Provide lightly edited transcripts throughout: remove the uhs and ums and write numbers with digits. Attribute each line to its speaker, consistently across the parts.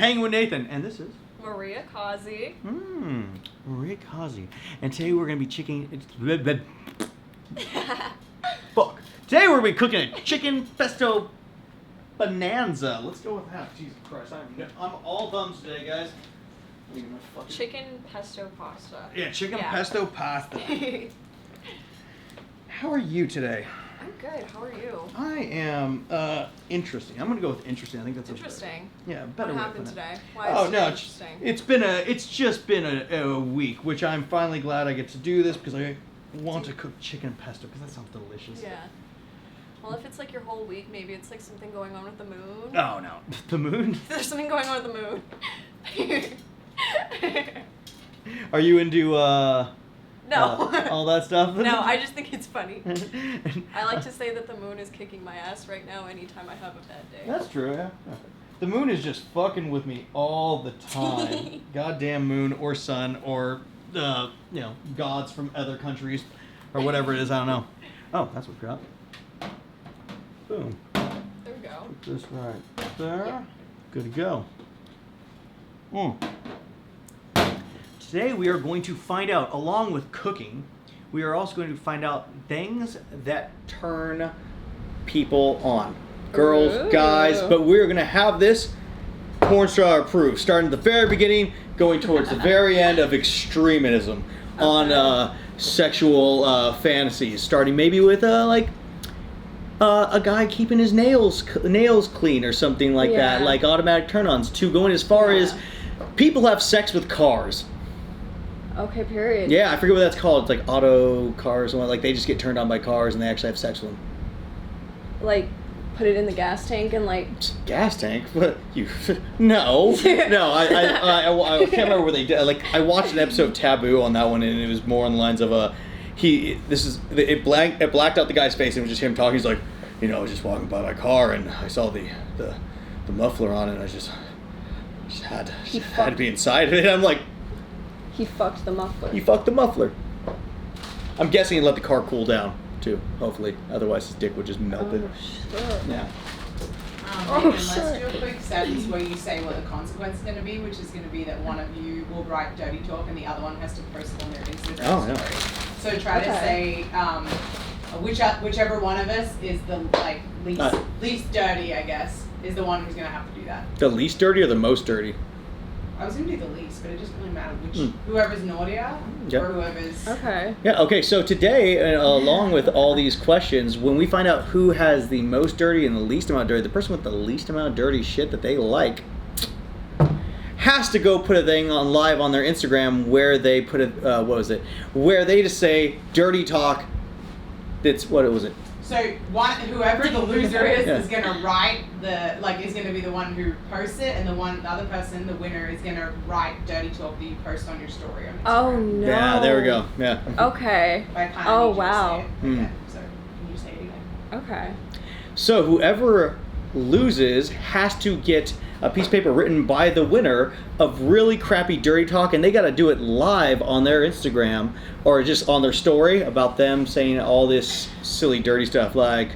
Speaker 1: Hanging with Nathan, and this is
Speaker 2: Maria Kazi.
Speaker 1: Maria Kazi, and today we're gonna be fuck. Today we're gonna be cooking a chicken pesto bonanza. Let's go with that. Jesus Christ, I'm all thumbs today, guys.
Speaker 2: Chicken pesto pasta.
Speaker 1: Yeah, chicken pesto pasta. How are you today?
Speaker 2: I'm good. How are you?
Speaker 1: I am interesting. I'm gonna go with interesting. I think that's
Speaker 2: interesting.
Speaker 1: Yeah, better.
Speaker 2: What happened today? Why is it interesting?
Speaker 1: It's just been a week, which I'm finally glad I get to do this because I want to cook chicken pesto because that sounds delicious.
Speaker 2: Yeah. Well, if it's like your whole week, maybe it's like something going on with the moon.
Speaker 1: Oh no, the moon?
Speaker 2: There's something going on with the moon.
Speaker 1: Are you into
Speaker 2: no.
Speaker 1: All that stuff?
Speaker 2: No, I just think it's funny. I like to say that the moon is kicking my ass right now anytime I have a bad day.
Speaker 1: That's true, yeah. The moon is just fucking with me all the time. Goddamn moon or sun or, gods from other countries or whatever it is, I don't know. Oh, that's what got. Boom.
Speaker 2: There we go.
Speaker 1: Put this right there. Good to go. Today we are going to find out, along with cooking, we are also going to find out things that turn people on. Girls, guys, but we're going to have this porn star approved, starting at the very beginning, going towards the very end of extremism on sexual fantasies, starting maybe with a guy keeping his nails clean or something like that, like automatic turn-ons, to going as far as people have sex with cars.
Speaker 2: Okay, period.
Speaker 1: Yeah, I forget what that's called. It's like auto cars, or like they just get turned on by cars and they actually have sex with them.
Speaker 2: Like, put it in the gas tank and like.
Speaker 1: Gas tank? What you? No, no. I can't remember where they did. Like, I watched an episode of Taboo on that one, and it was more on the lines of it blacked out the guy's face, and it was just him talking. He's like, I was just walking by my car and I saw the muffler on it, and I just had to be inside of it. I'm like.
Speaker 2: He fucked the muffler.
Speaker 1: He fucked the muffler. I'm guessing he let the car cool down, too, hopefully. Otherwise his dick would just melt it.
Speaker 2: Sure.
Speaker 1: Yeah.
Speaker 3: Let's do a quick sentence where you say what the consequence is going to be, which is going to be that one of you will write dirty talk and the other one has to post it on their Instagram story. So try to say whichever one of us is the least dirty, I guess, is the one who's going to have to do that.
Speaker 1: The least dirty or the most dirty?
Speaker 3: I was going to do the least, but it doesn't really matter whoever's naughtier or whoever's...
Speaker 2: Okay.
Speaker 1: Yeah, okay, so today, along with all these questions, when we find out who has the most dirty and the least amount of dirty, the person with the least amount of dirty shit that they like has to go put a thing on live on their Instagram where they put where they just say dirty talk. That's, what was it?
Speaker 3: So whoever the loser is going to write is going to be the one who posts it, and the other person, the winner, is going to write dirty talk that you post on your story on Instagram.
Speaker 2: Oh no.
Speaker 1: Yeah, there we go. Yeah.
Speaker 2: Okay. Oh wow.
Speaker 3: Okay. So can you say it again?
Speaker 2: Okay.
Speaker 1: So whoever loses has to get a piece of paper written by the winner of really crappy dirty talk, and they got to do it live on their Instagram or just on their story about them saying all this silly dirty stuff like,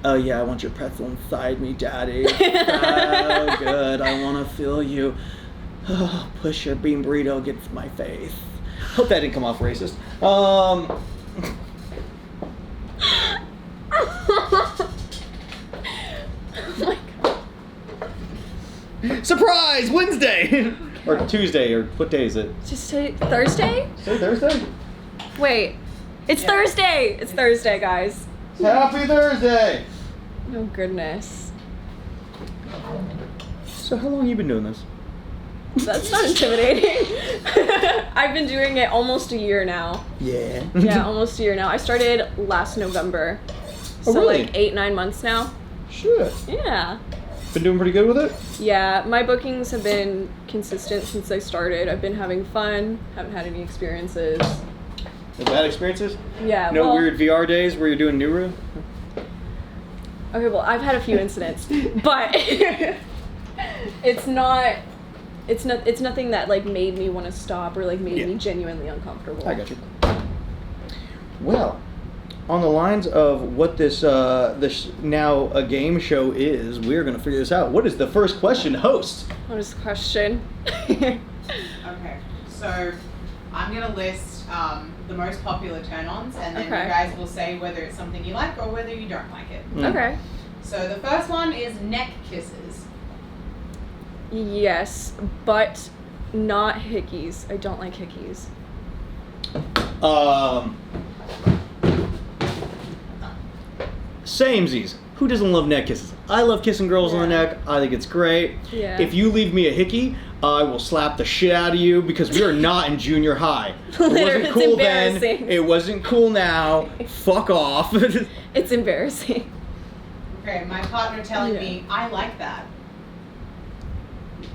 Speaker 1: oh yeah, I want your pretzel inside me, daddy. Oh good, I want to feel you. Oh, push your bean burrito against my face. Hope that didn't come off racist. Surprise! Wednesday! Or Tuesday, or what day is it?
Speaker 2: Just say Thursday?
Speaker 1: Say Thursday?
Speaker 2: Wait. It's Thursday! It's Thursday, guys.
Speaker 1: Happy Thursday!
Speaker 2: Oh, goodness.
Speaker 1: So how long have you been doing this?
Speaker 2: That's not intimidating. I've been doing it almost a year now.
Speaker 1: Yeah.
Speaker 2: Yeah, almost a year now. I started last November.
Speaker 1: Oh,
Speaker 2: so
Speaker 1: really?
Speaker 2: like 8-9 months now.
Speaker 1: Shit.
Speaker 2: Yeah.
Speaker 1: Been doing pretty good with it?
Speaker 2: Yeah, my bookings have been consistent since I started. I've been having fun. Haven't had any experiences.
Speaker 1: No bad experiences?
Speaker 2: Yeah.
Speaker 1: No weird VR days where you're doing Nuru?
Speaker 2: Okay, well, I've had a few incidents, but it's nothing that like made me want to stop or like made me genuinely uncomfortable.
Speaker 1: I got you. Well, on the lines of what this now a game show is, we're gonna figure this out. What is the first question, host?
Speaker 2: What is the question?
Speaker 3: Okay, so I'm gonna list the most popular turn-ons, and then you guys will say whether it's something you like or whether you don't like it.
Speaker 2: Okay.
Speaker 3: So the first one is neck kisses.
Speaker 2: Yes, but not hickeys. I don't like hickeys.
Speaker 1: Samesies. Who doesn't love neck kisses? I love kissing girls on the neck. I think it's great.
Speaker 2: Yeah.
Speaker 1: If you leave me a hickey, I will slap the shit out of you because we are not in junior high. It wasn't cool then. It wasn't cool now. Fuck off.
Speaker 2: It's embarrassing.
Speaker 3: Okay, my partner telling me, I like that.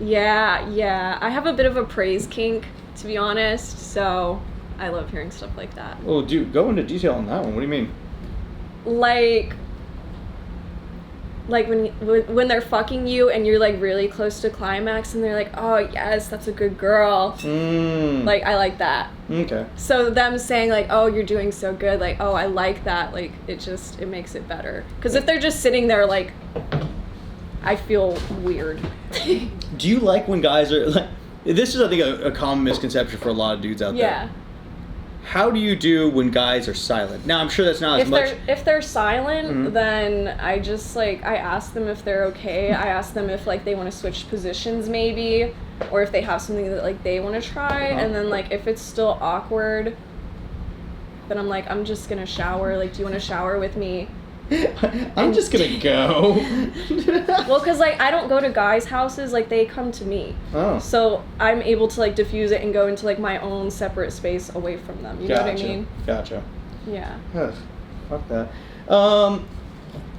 Speaker 2: Yeah. I have a bit of a praise kink, to be honest, so I love hearing stuff like that.
Speaker 1: Well, dude, go into detail on that one. What do you mean?
Speaker 2: Like when they're fucking you and you're like really close to climax and they're like, oh yes, that's a good girl. Like, I like that.
Speaker 1: Okay.
Speaker 2: So them saying like, oh, you're doing so good, like, oh, I like that, like, it makes it better. Because if they're just sitting there, like, I feel weird.
Speaker 1: Do you like when guys are like, this is, I think, a common misconception for a lot of dudes out there.
Speaker 2: Yeah.
Speaker 1: How do you do when guys are silent? Now, I'm sure that's not as much.
Speaker 2: If they're silent, then I just, like, I ask them if they're okay. I ask them if, like, they want to switch positions maybe, or if they have something that, like, they want to try. And then, like, if it's still awkward, then I'm like, I'm just gonna shower. Like, do you want to shower with me?
Speaker 1: I'm just gonna go.
Speaker 2: Well, because, like, I don't go to guys' houses, like, they come to me. Oh. So I'm able to, like, diffuse it and go into, like, my own separate space away from them. You know what I mean?
Speaker 1: Gotcha.
Speaker 2: Yeah.
Speaker 1: Fuck that.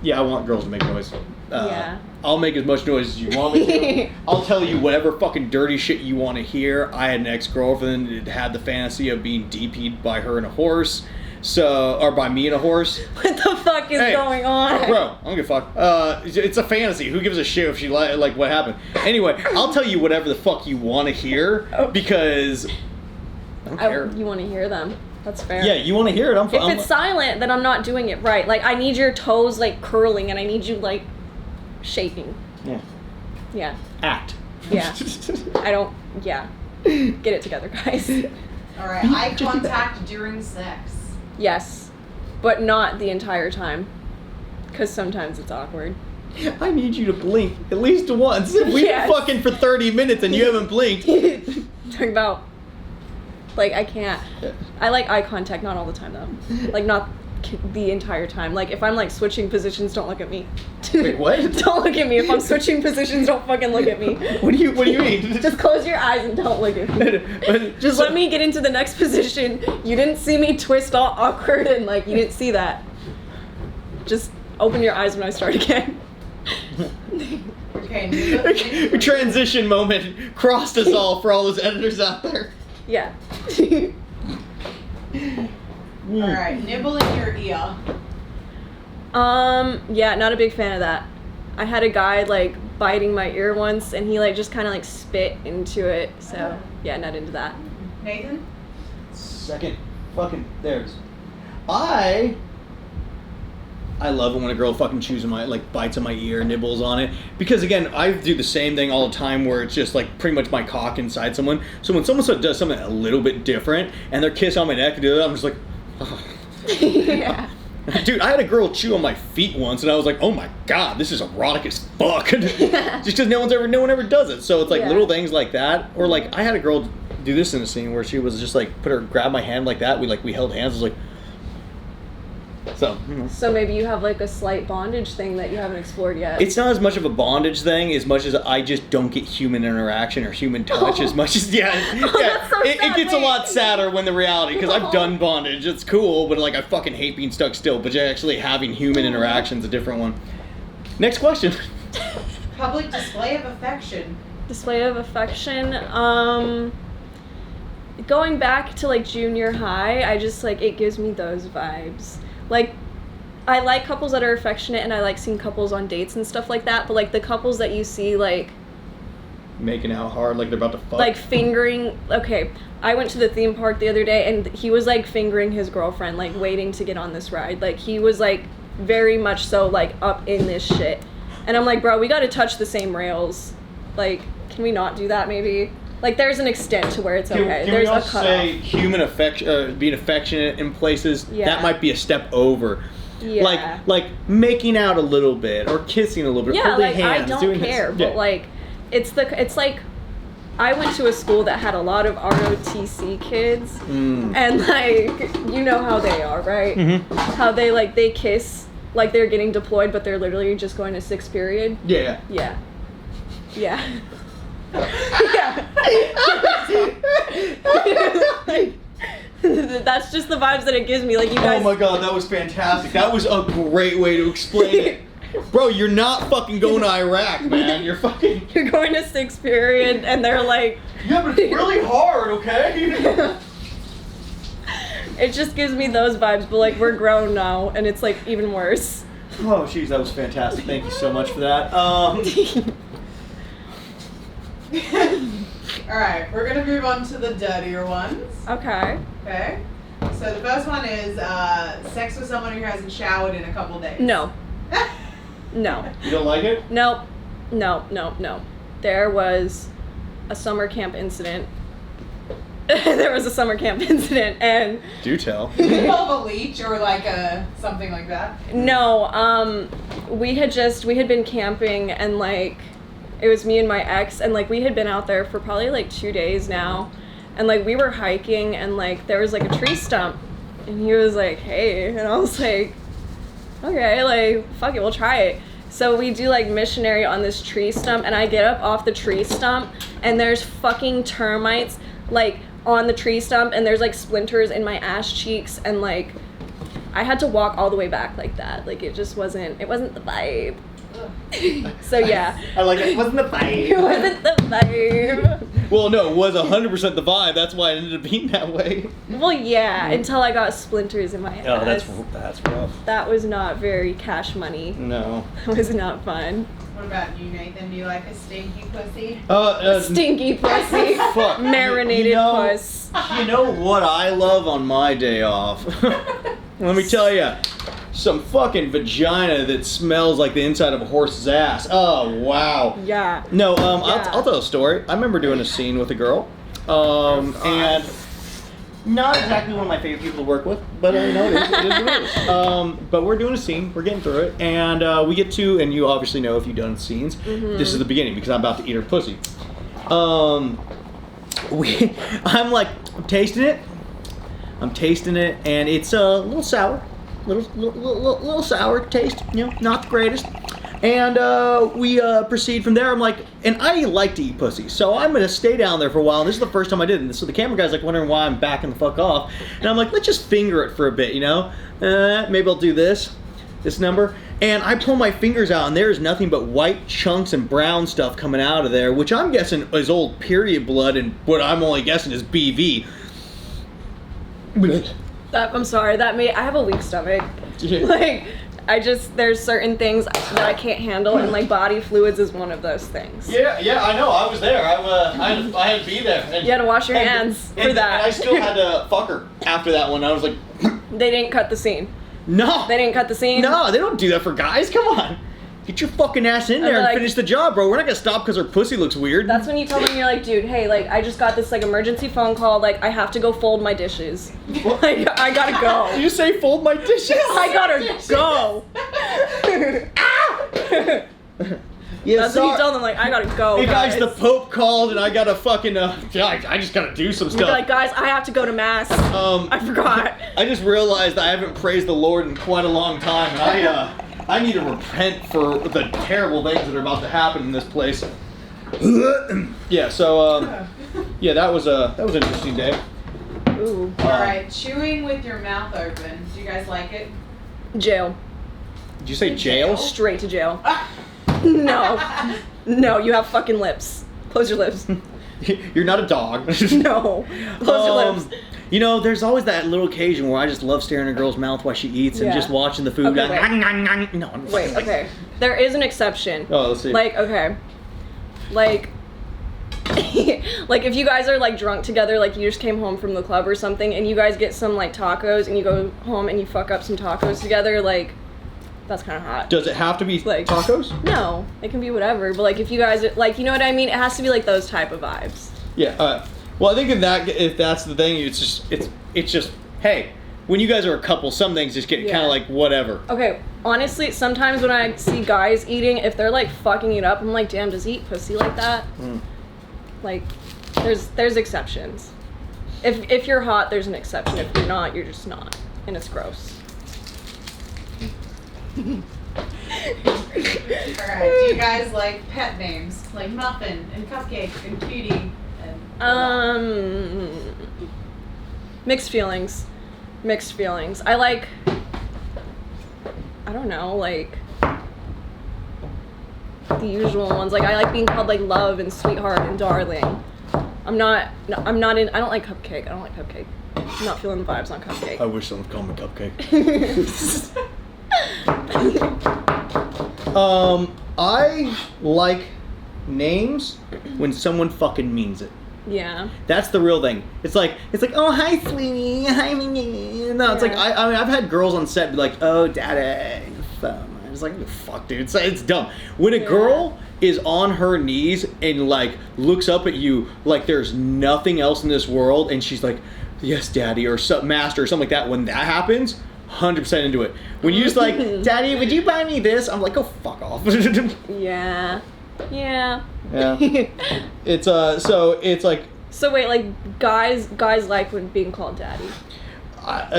Speaker 1: Yeah, I want girls to make noise.
Speaker 2: Yeah.
Speaker 1: I'll make as much noise as you want me to. I'll tell you whatever fucking dirty shit you want to hear. I had an ex-girlfriend that had the fantasy of being DP'd by her in a horse. Or by me and a horse.
Speaker 2: What the fuck is going on?
Speaker 1: Bro, I don't give a fuck. It's a fantasy. Who gives a shit if she like what happened? Anyway, I'll tell you whatever the fuck you want to hear because I don't care.
Speaker 2: You want to hear them. That's fair.
Speaker 1: Yeah, you want to hear it.
Speaker 2: If it's silent, then I'm not doing it right. Like, I need your toes, like, curling, and I need you, like, shaking. Yeah. Yeah.
Speaker 1: Act.
Speaker 2: Yeah. Yeah. Get it together, guys.
Speaker 3: All right, eye contact during sex.
Speaker 2: Yes, but not the entire time, because sometimes it's awkward.
Speaker 1: I need you to blink at least once. We've been fucking for 30 minutes and you haven't blinked.
Speaker 2: Talking about, like, I can't. I like eye contact, not all the time though. Like, not the entire time. Like, if I'm, like, switching positions, don't look at me.
Speaker 1: Wait, what?
Speaker 2: Don't look at me. If I'm switching positions, don't fucking look at me.
Speaker 1: What do you mean?
Speaker 2: Just close your eyes and don't look at me. Just let me get into the next position. You didn't see me twist all awkward and, like, you didn't see that. Just open your eyes when I start again.
Speaker 3: Okay.
Speaker 1: Transition moment crossed us all for all those editors out there.
Speaker 2: Yeah.
Speaker 3: Alright, nibble in your ear.
Speaker 2: Yeah, not a big fan of that. I had a guy, like, biting my ear once, and he, like, just kind of, like, spit into it, so, yeah, not into that.
Speaker 3: Nathan?
Speaker 1: Second fucking, there's. I love it when a girl fucking chews my, like, bites on my ear, nibbles on it. Because, again, I do the same thing all the time where it's just, like, pretty much my cock inside someone. So when someone does something a little bit different, and they're kissing on my neck and do it, I'm just like, oh.
Speaker 2: Yeah.
Speaker 1: Dude, I had a girl chew on my feet once, and I was like, "Oh my god, this is erotic as fuck." Just because no one ever does it. So it's like little things like that, or like I had a girl do this in a scene where she was just like grab my hand like that. We held hands. I was like, so. You know.
Speaker 2: So maybe you have like a slight bondage thing that you haven't explored yet.
Speaker 1: It's not as much of a bondage thing as much as I just don't get human interaction or human touch as much as it gets a lot sadder when the reality because I've done bondage. It's cool, but like I fucking hate being stuck still. But actually having human interaction's a different one. Next question.
Speaker 3: Public display of affection.
Speaker 2: Display of affection. Going back to like junior high, I just like it gives me those vibes. Like, I like couples that are affectionate, and I like seeing couples on dates and stuff like that, but, like, the couples that you see, like,
Speaker 1: Making out hard, like they're about to fuck.
Speaker 2: Like fingering. Okay, I went to the theme park the other day, and he was like fingering his girlfriend, like waiting to get on this ride. Like he was like very much so like up in this shit. And I'm like, bro, we gotta touch the same rails. Like, can we not do that maybe? Like, there's an extent to where it's okay.
Speaker 1: Can
Speaker 2: There's
Speaker 1: we also
Speaker 2: a
Speaker 1: say human affection, being affectionate in places?
Speaker 2: Yeah.
Speaker 1: That might be a step over.
Speaker 2: Yeah.
Speaker 1: Like making out a little bit or kissing a little bit.
Speaker 2: Yeah,
Speaker 1: holding
Speaker 2: like
Speaker 1: hands,
Speaker 2: I don't
Speaker 1: doing
Speaker 2: care,
Speaker 1: this.
Speaker 2: but
Speaker 1: Yeah.
Speaker 2: like, it's like, I went to a school that had a lot of ROTC kids, and like, you know how they are, right?
Speaker 1: Mm-hmm.
Speaker 2: How they like they kiss like they're getting deployed, but they're literally just going to 6th period.
Speaker 1: Yeah.
Speaker 2: Yeah. Yeah. Yeah. That's just the vibes that it gives me. Like you guys.
Speaker 1: Oh my god, that was fantastic. That was a great way to explain it. Bro, you're not fucking going to Iraq, man. You're fucking...
Speaker 2: You're going to 6th period, and they're like...
Speaker 1: Yeah, but it's really hard, okay?
Speaker 2: It just gives me those vibes, but like, we're grown now, and it's like even worse.
Speaker 1: Oh, jeez, that was fantastic. Thank you so much for that.
Speaker 3: Alright, we're gonna move on to the dirtier ones.
Speaker 2: Okay.
Speaker 3: Okay? So the first one is sex with someone who hasn't showered in a couple days.
Speaker 2: No. No.
Speaker 1: You don't like it?
Speaker 2: Nope. No. There was a summer camp incident. And
Speaker 1: Do tell.
Speaker 3: Did it involve a leech or like a something like that?
Speaker 2: no, we had been camping, and like it was me and my ex, and like we had been out there for probably like 2 days now, and like we were hiking, and like there was like a tree stump, and he was like, hey, and I was like, okay, like fuck it, we'll try it. So we do like missionary on this tree stump, and I get up off the tree stump, and there's fucking termites like on the tree stump, and there's like splinters in my ass cheeks, and like I had to walk all the way back like that. Like it wasn't the vibe. So yeah.
Speaker 1: I like it. It wasn't the vibe.
Speaker 2: It wasn't the vibe.
Speaker 1: Well, no, it was 100% the vibe. That's why it ended up being that way.
Speaker 2: Well, yeah, until I got splinters in my ass.
Speaker 1: Oh, that's rough.
Speaker 2: That was not very cash money.
Speaker 1: No.
Speaker 2: That was not fun.
Speaker 3: What about you, Nathan? Do you like a stinky pussy?
Speaker 2: Stinky pussy.
Speaker 1: Fuck.
Speaker 2: Marinated puss.
Speaker 1: You know what I love on my day off? Let me tell you. Some fucking vagina that smells like the inside of a horse's ass. Oh, wow.
Speaker 2: Yeah.
Speaker 1: No,
Speaker 2: Yeah.
Speaker 1: I'll tell a story. I remember doing a scene with a girl. And not exactly one of my favorite people to work with, but you know, it is what it is. But we're doing a scene, we're getting through it, and we get to, and you obviously know if you've done scenes, this is the beginning because I'm about to eat her pussy. I'm tasting it, and it's a little sour. Little sour taste, you know, not the greatest. And we proceed from there. I'm like, and I like to eat pussy, so I'm gonna stay down there for a while. And this is the first time I did it. So the camera guy's like wondering why I'm backing the fuck off. And I'm like, let's just finger it for a bit, you know? Maybe I'll do this number. And I pull my fingers out, and there's nothing but white chunks and brown stuff coming out of there, which I'm guessing is old period blood, and what I'm only guessing is BV.
Speaker 2: I'm sorry, I have a weak stomach. Like, there's certain things that I can't handle, and like body fluids is one of those things.
Speaker 1: Yeah, I know. I was there. I had to be there. And,
Speaker 2: You had to wash your hands for that.
Speaker 1: And I still had to fuck her after that one. I was like,
Speaker 2: They didn't cut the scene.
Speaker 1: no.
Speaker 2: They didn't cut the scene?
Speaker 1: No, they don't do that for guys. Come on. Get your fucking ass in there and
Speaker 2: like-
Speaker 1: finish the job, bro. We're not gonna stop because her pussy looks weird.
Speaker 2: That's when you tell them, you're like, dude, hey, like, I just got this, like, emergency phone call, like, I have to go fold my dishes. Like, I gotta go.
Speaker 1: Did you say fold my dishes?
Speaker 2: I gotta go.
Speaker 1: Yeah,
Speaker 2: That's when you tell them, like, I gotta go,
Speaker 1: Hey guys,
Speaker 2: guys.
Speaker 1: the Pope called and I gotta fucking, I just gotta do some
Speaker 2: You're
Speaker 1: stuff.
Speaker 2: like, guys, I have to go to mass. I forgot.
Speaker 1: I just realized I haven't praised the Lord in quite a long time, and I need to repent for the terrible things that are about to happen in this place. Yeah, so yeah, that was an interesting day.
Speaker 2: Ooh.
Speaker 3: Alright, chewing with your mouth open. Do you guys like it?
Speaker 2: Jail.
Speaker 1: Did you say jail?
Speaker 2: Straight to jail. No. No, you have fucking lips. Close your lips.
Speaker 1: You're not a dog.
Speaker 2: No. Close your lips.
Speaker 1: You know, there's always that little occasion where I just love staring at a girl's mouth while she eats and
Speaker 2: Yeah.
Speaker 1: just watching the food.
Speaker 2: Okay,
Speaker 1: going,
Speaker 2: wait.
Speaker 1: No, I'm just
Speaker 2: Wait,
Speaker 1: like,
Speaker 2: okay. There is an exception.
Speaker 1: Oh, let's see.
Speaker 2: Like, okay. Like, like if you guys are like drunk together, like you just came home from the club or something, and you guys get some like tacos, and you go home and you fuck up some tacos together, like that's kind of hot.
Speaker 1: Does it have to be
Speaker 2: like
Speaker 1: tacos?
Speaker 2: No, it can be whatever. But like if you guys are, like, you know what I mean, it has to be like those type of vibes.
Speaker 1: Yeah. Well, I think if that's the thing, it's just hey, when you guys are a couple, some things just get kind of like whatever.
Speaker 2: Okay, honestly, sometimes when I see guys eating, if they're like fucking it up, I'm like, damn, does he eat pussy like that? Like, there's exceptions. If you're hot, there's an exception. If you're not, you're just not, and it's gross.
Speaker 3: Alright, do you guys like pet names? Like Muffin and Cupcake and Cutie and
Speaker 2: Mixed feelings. I like, I don't know, like the usual ones. Like I like being called like love and sweetheart and darling. I don't like Cupcake. I'm not feeling the vibes on Cupcake.
Speaker 1: I wish someone called me Cupcake. I like names when someone fucking means it.
Speaker 2: Yeah.
Speaker 1: That's the real thing. It's like, oh, hi, sweetie. Hi, me. No, it's like, I mean, I've had girls on set be like, oh, daddy. I'm just like, fuck, dude. It's dumb. When a girl is on her knees and, like, looks up at you like there's nothing else in this world, and she's like, yes, daddy, or master, or something like that, when that happens, 100% into it. When you're just like, daddy, would you buy me this? I'm like, oh, fuck off.
Speaker 2: Yeah. Yeah.
Speaker 1: It's so it's like.
Speaker 2: So wait, like guys like when being called daddy.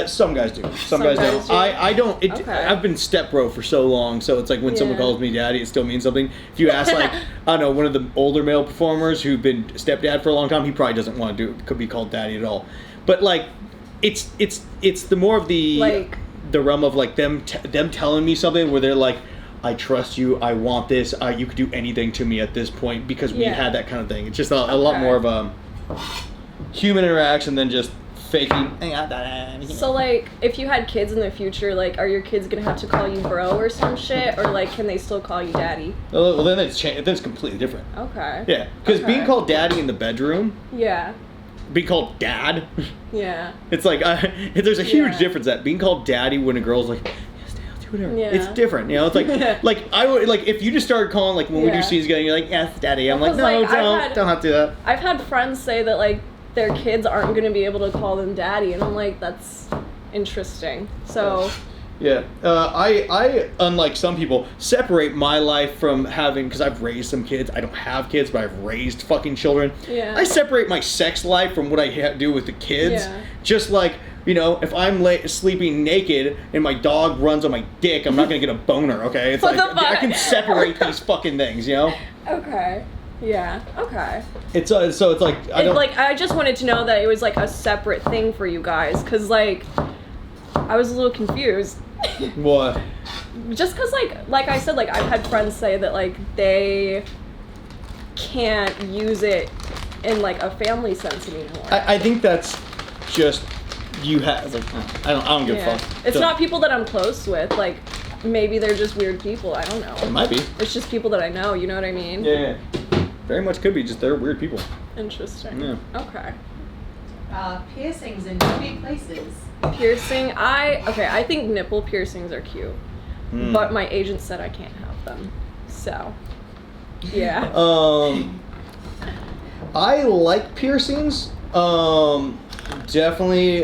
Speaker 1: Some guys do. Some guys don't. I don't. I've been step bro for so long, so it's like when someone calls me daddy, it still means something. If you ask like I don't know, one of the older male performers who've been stepdad for a long time, he probably doesn't want to could be called daddy at all. But like, it's the more of the like the realm of like them telling me something where they're like, I trust you, I want this, you could do anything to me at this point because we had that kind of thing. It's just a lot more of a human interaction than just faking.
Speaker 2: So like, if you had kids in the future, like, are your kids gonna have to call you bro or some shit, or like, can they still call you daddy?
Speaker 1: Well, then it's completely different.
Speaker 2: Okay.
Speaker 1: Yeah, because being called daddy in the bedroom.
Speaker 2: Yeah.
Speaker 1: Being called dad.
Speaker 2: Yeah.
Speaker 1: It's like there's a huge difference that being called daddy when a girl's like, whatever. Yeah. It's different, you know. It's like, like I would like if you just started calling like when we do scenes together, you're like, yes, daddy. I'm like, no, like, don't have to do that.
Speaker 2: I've had friends say that like their kids aren't going to be able to call them daddy, and I'm like, that's interesting. So.
Speaker 1: Yeah, I unlike some people separate my life from having, because I've raised some kids. I don't have kids, but I've raised fucking children. Yeah. I separate my sex life from what I do with the kids. Yeah. Just like. You know, if I'm sleeping naked and my dog runs on my dick, I'm not gonna get a boner, okay? It's like I can separate these fucking things, you know?
Speaker 2: Okay. Yeah. Okay.
Speaker 1: It's so it's like
Speaker 2: I just wanted to know that it was like a separate thing for you guys, cause like I was a little confused.
Speaker 1: What?
Speaker 2: Just cause like I said, like I've had friends say that like they can't use it in like a family sense anymore.
Speaker 1: I think that's just. You have like I don't give a fuck.
Speaker 2: It's not people that I'm close with. Like maybe they're just weird people. I don't know.
Speaker 1: It might be.
Speaker 2: It's just people that I know. You know what I mean?
Speaker 1: Yeah. Very much could be just they're weird people.
Speaker 2: Interesting.
Speaker 1: Yeah.
Speaker 2: Okay.
Speaker 3: Piercings in dirty places.
Speaker 2: Piercing. I think nipple piercings are cute, but my agent said I can't have them. So. Yeah.
Speaker 1: I like piercings. Definitely,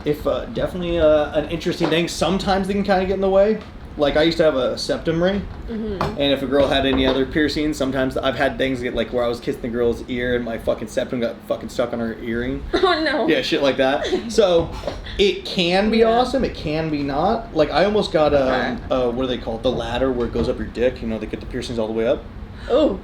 Speaker 1: definitely an interesting thing. Sometimes they can kind of get in the way. Like I used to have a septum ring, and if a girl had any other piercings, sometimes I've had things get like where I was kissing the girl's ear and my fucking septum got fucking stuck on her earring.
Speaker 2: Oh no.
Speaker 1: Yeah, shit like that. So it can be awesome. It can be not. Like I almost got what do they call it? The ladder where it goes up your dick. You know, they get the piercings all the way up.
Speaker 2: Oh.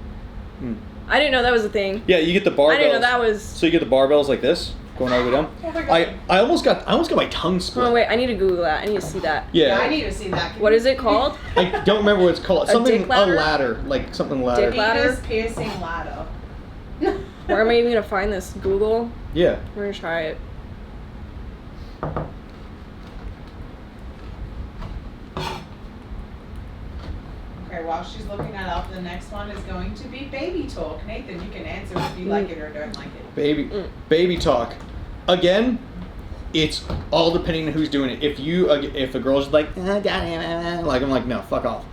Speaker 2: I didn't know that was a thing.
Speaker 1: Yeah, you get the barbells.
Speaker 2: I didn't know that was.
Speaker 1: So you get the barbells like this, going all the way down.
Speaker 3: Oh my God.
Speaker 1: I almost got my tongue split.
Speaker 2: Oh wait, I need to Google that. I need to see that.
Speaker 1: Yeah,
Speaker 3: I need to see that.
Speaker 2: What is it called?
Speaker 1: I don't remember what it's called. Something
Speaker 2: dick ladder?
Speaker 1: A ladder, like something ladder.
Speaker 2: Dick ladder.
Speaker 3: Piercing ladder.
Speaker 2: Where am I even gonna find this? Google.
Speaker 1: Yeah.
Speaker 2: We're gonna try it.
Speaker 3: Okay, while she's looking that up, the next one is going to be baby talk. Nathan, you can answer if you like it or don't like it.
Speaker 1: Baby talk. Again, it's all depending on who's doing it. If a girl's like, like I'm like, no, fuck off.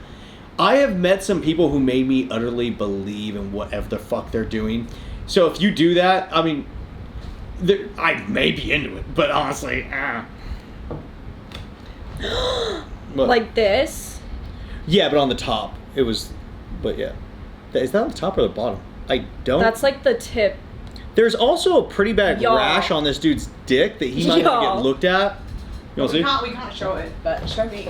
Speaker 1: I have met some people who made me utterly believe in whatever the fuck they're doing. So if you do that, I mean, I may be into it, but honestly,
Speaker 2: Like this?
Speaker 1: Yeah, but on the top. It was, but yeah. Is that on the top or the bottom? I don't.
Speaker 2: That's like the tip.
Speaker 1: There's also a pretty bad
Speaker 2: Y'all.
Speaker 1: rash on this dude's dick that he might have to get looked at. You want to see?
Speaker 3: We can't show it, but show me.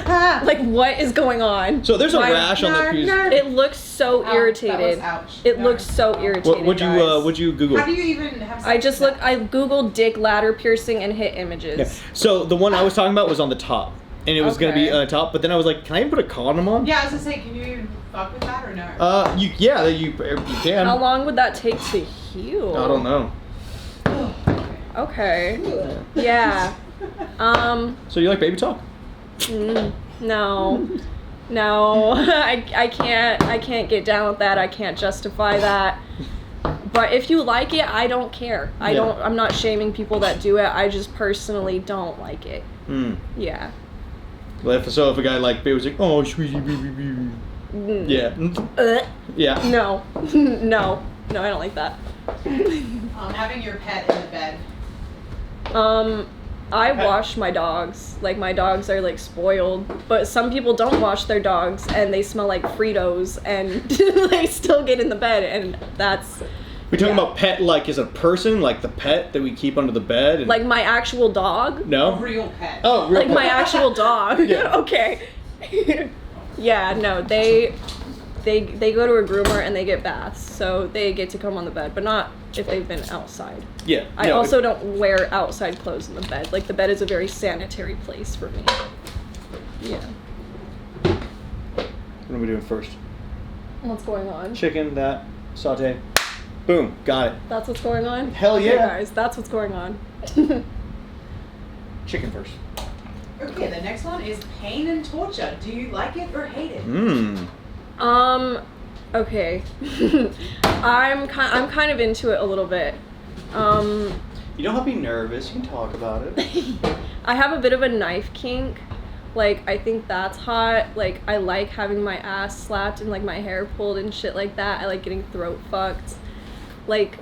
Speaker 2: Like, what is going on?
Speaker 1: So there's a rash on that piece.
Speaker 2: It looks so irritated. It looks so irritated.
Speaker 1: What'd you Google?
Speaker 3: How do you even have sex
Speaker 2: I just
Speaker 3: with
Speaker 2: look. I googled dick ladder piercing and hit images.
Speaker 1: Yeah. So the one I was talking about was on the top, and it was gonna be on the top. But then I was like, can I even put a condom on?
Speaker 3: Yeah, I was gonna say, can you even fuck with that or no?
Speaker 1: You can.
Speaker 2: How long would that take to heal?
Speaker 1: I don't know.
Speaker 2: Okay. Yeah.
Speaker 1: So you like baby talk?
Speaker 2: No. I can't get down with that. I can't justify that. But if you like it, I don't care. I'm not shaming people that do it. I just personally don't like it. Yeah.
Speaker 1: Well, if a guy like baby was like, oh sweetie baby. Yeah. Yeah.
Speaker 2: No, I don't like that.
Speaker 3: Having your pet in the bed.
Speaker 2: I wash my dogs. Like, my dogs are like spoiled, but some people don't wash their dogs and they smell like Fritos and they still get in the bed, and that's.
Speaker 1: We're talking about pet like as a person, like the pet that we keep under the bed? And...
Speaker 2: Like my actual dog?
Speaker 1: No.
Speaker 3: A real pet.
Speaker 1: Oh, real
Speaker 2: like
Speaker 1: pet.
Speaker 2: my actual dog?
Speaker 1: Yeah.
Speaker 2: Okay. Yeah, no, they go to a groomer and they get baths, so they get to come on the bed, but not if they've been outside.
Speaker 1: Yeah.
Speaker 2: I also don't wear outside clothes in the bed. Like, the bed is a very sanitary place for me. Yeah.
Speaker 1: What are we doing first?
Speaker 2: What's going on?
Speaker 1: Chicken, that, saute. Boom, got it.
Speaker 2: That's what's going on?
Speaker 1: Hell yeah.
Speaker 2: Okay, guys, that's what's going on.
Speaker 1: Chicken first.
Speaker 3: Okay, the next one is pain and torture. Do you like it or hate it?
Speaker 2: Okay. I'm kind of into it a little bit.
Speaker 1: You don't have to be nervous. You can talk about it.
Speaker 2: I have a bit of a knife kink. Like, I think that's hot. Like, I like having my ass slapped and, like, my hair pulled and shit like that. I like getting throat fucked. Like,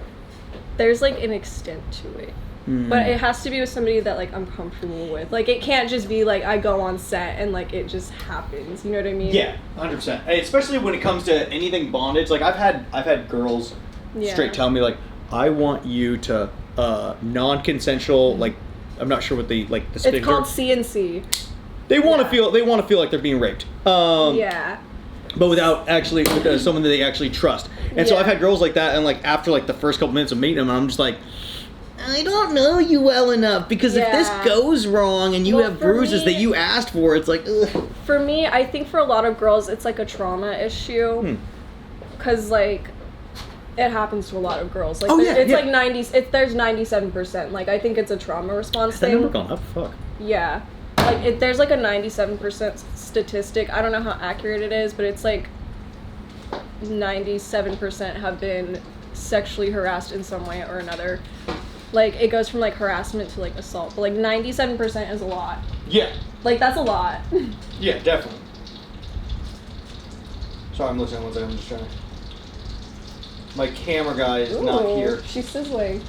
Speaker 2: there's, like, an extent to it. But it has to be with somebody that, like, I'm comfortable with. Like, it can't just be, like, I go on set and, like, it just happens. You know what I mean?
Speaker 1: Yeah, 100%. Especially when it comes to anything bondage. Like, I've had girls straight tell me, like, I want you to non-consensual, like, I'm not sure what the sphincter.
Speaker 2: It's called CNC.
Speaker 1: They want to feel like they're being raped.
Speaker 2: Yeah.
Speaker 1: But without actually with someone that they actually trust. And so I've had girls like that, and like after like the first couple minutes of meeting them, I'm just like, I don't know you well enough, because if this goes wrong and you have bruises that you asked for, it's like, ugh.
Speaker 2: For me, I think for a lot of girls, it's like a trauma issue. Because, like, it happens to a lot of girls. Like, like there's 97%. Like, I think it's a trauma response thing.
Speaker 1: That number gone up? Fuck.
Speaker 2: Yeah. Like, there's like a 97% statistic. I don't know how accurate it is, but it's like 97% have been sexually harassed in some way or another. Like, it goes from, like, harassment to, like, assault. But, like, 97% is a lot.
Speaker 1: Yeah.
Speaker 2: Like, that's a lot.
Speaker 1: Yeah, definitely. Sorry, I'm listening. One second. I'm just trying to... My camera guy is not here.
Speaker 2: She's sizzling.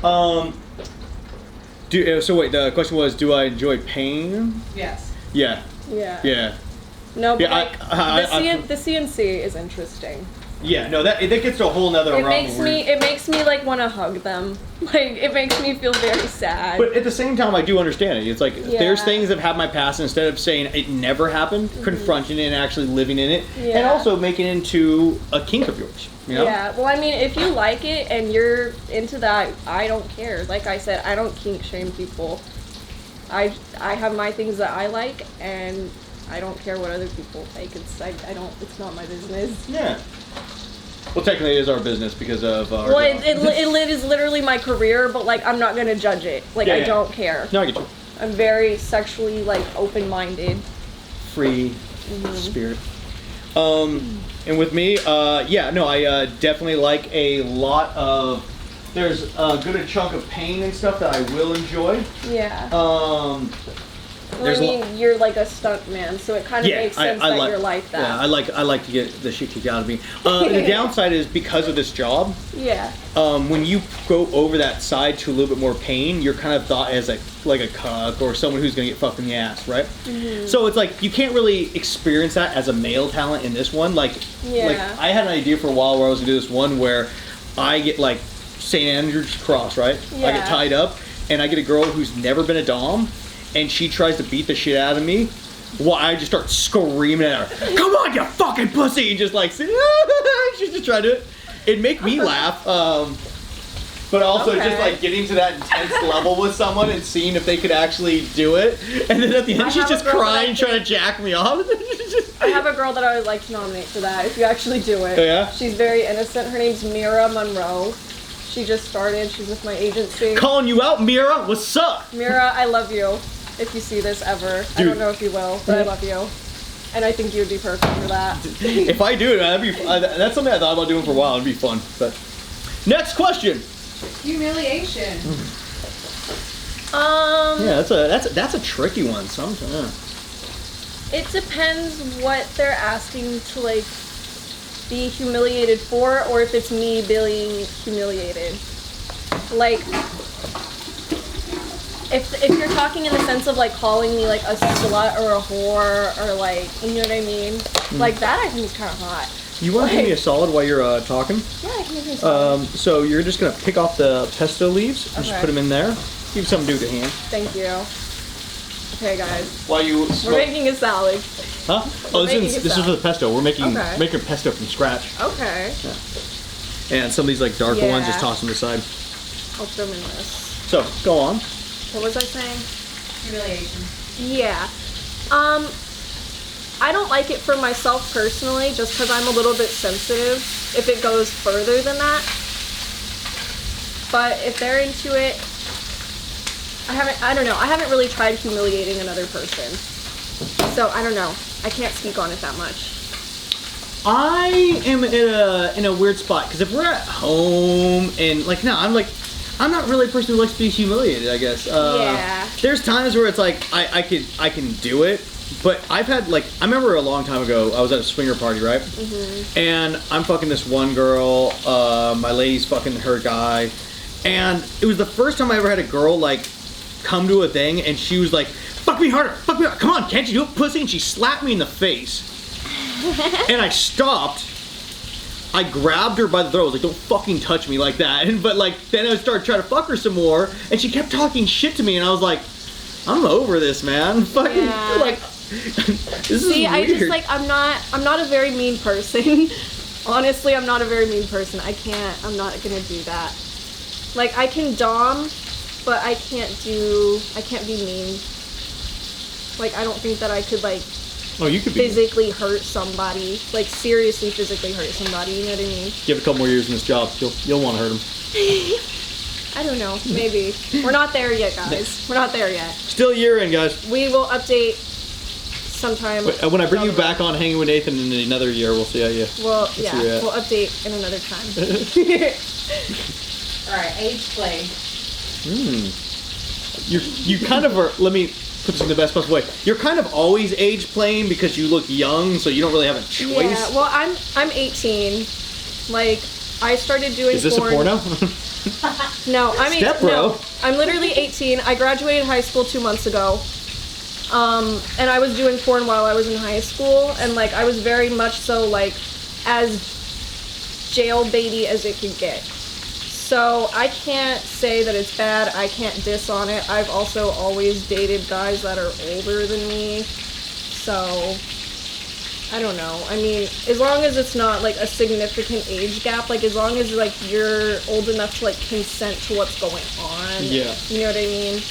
Speaker 1: No. So wait, the question was, do I enjoy pain?
Speaker 3: Yes.
Speaker 1: Yeah.
Speaker 2: Yeah.
Speaker 1: Yeah.
Speaker 2: No, but
Speaker 1: yeah,
Speaker 2: the CNC is interesting.
Speaker 1: Yeah, no, that gets to a whole nother realm.
Speaker 2: It makes me like want to hug them. Like, it makes me feel very sad.
Speaker 1: But at the same time, I do understand it. It's like there's things that have happened in my past, and instead of saying it never happened, confronting it and actually living in it, and also making it into a kink of yours. You know?
Speaker 2: Yeah. Well, I mean, if you like it and you're into that, I don't care. Like I said, I don't kink shame people. I have my things that I like, and I don't care what other people like. It's not my business.
Speaker 1: Yeah. Well, technically, it is our business because of our.
Speaker 2: Well, it is literally my career, but like I'm not gonna judge it. Like I don't care.
Speaker 1: No, I get you.
Speaker 2: I'm very sexually like open-minded.
Speaker 1: Free spirit. And with me, I definitely like a lot of. There's a good chunk of pain and stuff that I will enjoy.
Speaker 2: Yeah.
Speaker 1: There's
Speaker 2: you're like a stunt man, so it kind of makes sense that you're like that.
Speaker 1: Yeah, I like to get the shit kicked out of me. The downside is because of this job.
Speaker 2: Yeah.
Speaker 1: When you go over that side to a little bit more pain, you're kind of thought as a cuck or someone who's gonna get fucked in the ass, right? Mm-hmm. So it's like you can't really experience that as a male talent in this one. Like I had an idea for a while where I was gonna do this one where I get like St. Andrew's Cross, right?
Speaker 2: Yeah.
Speaker 1: I get tied up and I get a girl who's never been a dom and she tries to beat the shit out of me. Well, I just start screaming at her, "Come on, you fucking pussy!" And just like, she's just trying to. It'd make me laugh. But also just like getting to that intense level with someone and seeing if they could actually do it. And then at the end, she's just crying, trying to jack me off.
Speaker 2: I have a girl that I would like to nominate for that if you actually do it.
Speaker 1: Oh, yeah?
Speaker 2: She's very innocent. Her name's Mira Monroe. She just started. She's with my agency.
Speaker 1: Calling you out, Mira. What's up?
Speaker 2: Mira, I love you. If you see this ever. Dude. I don't know if you will, but I love you. And I think you would be perfect for that.
Speaker 1: If I do it, that's something I thought about doing for a while. It'd be fun. But next question.
Speaker 3: Humiliation.
Speaker 1: Yeah, that's a tricky one. Sometimes.
Speaker 2: It depends what they're asking to like be humiliated for, or if it's me being humiliated. Like, if you're talking in the sense of like calling me like a slut or a whore or like, you know what I mean? Like that I think is kind of hot.
Speaker 1: You want to give me a solid while you're talking?
Speaker 2: Yeah, I can give you a solid.
Speaker 1: So you're just going to pick off the pesto leaves and just put them in there. Give you something to do with your hand.
Speaker 2: Thank you. Okay, guys. We're making a salad.
Speaker 1: Huh? Oh, this is for the pesto. We're making pesto from scratch.
Speaker 2: Okay.
Speaker 1: Yeah. And some of these like darker ones, just toss them aside.
Speaker 2: I'll throw them in this.
Speaker 1: So, go on.
Speaker 2: What was I saying?
Speaker 3: Humiliation.
Speaker 2: Yeah. I don't like it for myself personally, just because I'm a little bit sensitive if it goes further than that. But if they're into it, I don't know. I haven't really tried humiliating another person. So, I don't know. I can't speak on it that much.
Speaker 1: I am in a weird spot, because if we're at home and, like, no, I'm not really a person who likes to be humiliated, I guess.
Speaker 2: Yeah.
Speaker 1: There's times where it's like, I can do it, but I've had, like, I remember a long time ago, I was at a swinger party, right? Mm-hmm. And I'm fucking this one girl, my lady's fucking her guy, and it was the first time I ever had a girl, like, come to a thing, and she was like, fuck me harder, come on, can't you do it, pussy? And she slapped me in the face. And I stopped. I grabbed her by the throat. I was like, don't fucking touch me like that. But like, then I started trying to fuck her some more, and she kept talking shit to me, and I was like, I'm over this, man. Fucking like, this is weird.
Speaker 2: I just like, I'm not a very mean person. Honestly, I'm not a very mean person. I'm not gonna do that. Like, I can dom, but I can't be mean. Like, I don't think that I could like,
Speaker 1: you could
Speaker 2: physically hurt somebody, like seriously physically hurt somebody, you know what I mean?
Speaker 1: Give a couple more years in this job, you'll want to hurt them.
Speaker 2: I don't know, maybe. We're not there yet, guys. We're not there yet.
Speaker 1: Still a year in, guys.
Speaker 2: We will update sometime.
Speaker 1: When I bring you back on Hanging with Nathan in another year, we'll see how you.
Speaker 2: Well, yeah, we'll update in another time.
Speaker 3: All right, age play.
Speaker 1: You kind of are. Let me put this in the best possible way. You're kind of always age playing because you look young, so you don't really have a choice.
Speaker 2: Yeah, well, I'm 18. Like, I started doing.
Speaker 1: Is this
Speaker 2: porn.
Speaker 1: a porno?
Speaker 2: No, I'm 18.
Speaker 1: Bro.
Speaker 2: I'm literally 18. I graduated high school 2 months ago. And I was doing porn while I was in high school, and like I was very much so like as jailbaity as it could get. So I can't say that it's bad. I can't diss on it. I've also always dated guys that are older than me. So I don't know. I mean, as long as it's not like a significant age gap, like as long as like you're old enough to like consent to what's going on.
Speaker 1: Yeah.
Speaker 2: You know what I mean?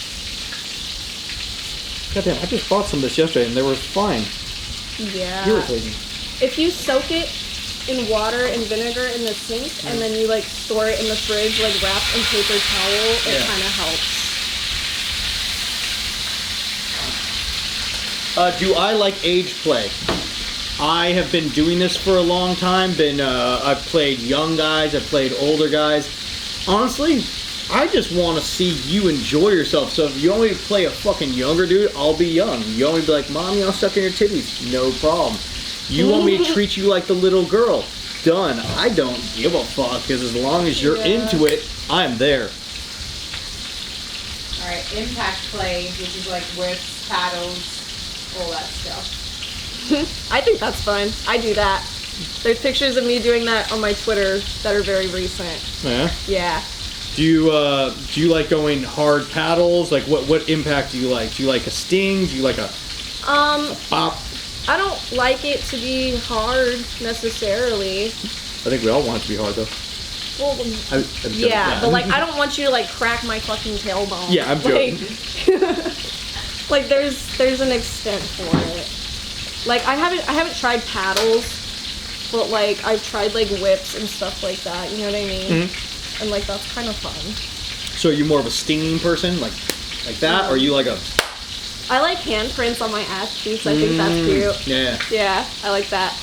Speaker 1: Goddamn, I just bought some of this yesterday and they were fine.
Speaker 2: Yeah.
Speaker 1: Irritating. If
Speaker 2: you soak it in water and vinegar in the sink and then you like store it in the fridge like wrapped in paper towel, it kind of helps.
Speaker 1: Do I like age play? I have been doing this for a long time. I've played young guys, I've played older guys. Honestly, I just want to see you enjoy yourself. So if you want me to play a fucking younger dude, I'll be young. You want me to be like, Mommy, I'll suck in your titties. No problem. You want me to treat you like the little girl. Done. I don't give a fuck, because as long as you're into it, I'm there.
Speaker 3: Alright, impact play, which is like whips, paddles, all that stuff.
Speaker 2: I think that's fun. I do that. There's pictures of me doing that on my Twitter that are very recent.
Speaker 1: Yeah?
Speaker 2: Yeah.
Speaker 1: Do you like going hard paddles? Like what impact do you like? Do you like a sting? Do you like a bop?
Speaker 2: I don't like it to be hard necessarily.
Speaker 1: I think we all want it to be hard though.
Speaker 2: Well, yeah, but like I don't want you to like crack my fucking tailbone.
Speaker 1: Yeah, I'm joking.
Speaker 2: Like there's an extent for it. Like I haven't tried paddles, but like I've tried like whips and stuff like that. You know what I mean? Mm-hmm. And like that's kind of fun.
Speaker 1: So are you more of a stinging person, like that, or are you like a?
Speaker 2: I like handprints on my ass cheeks. I think that's cute.
Speaker 1: Yeah.
Speaker 2: Yeah, I like that.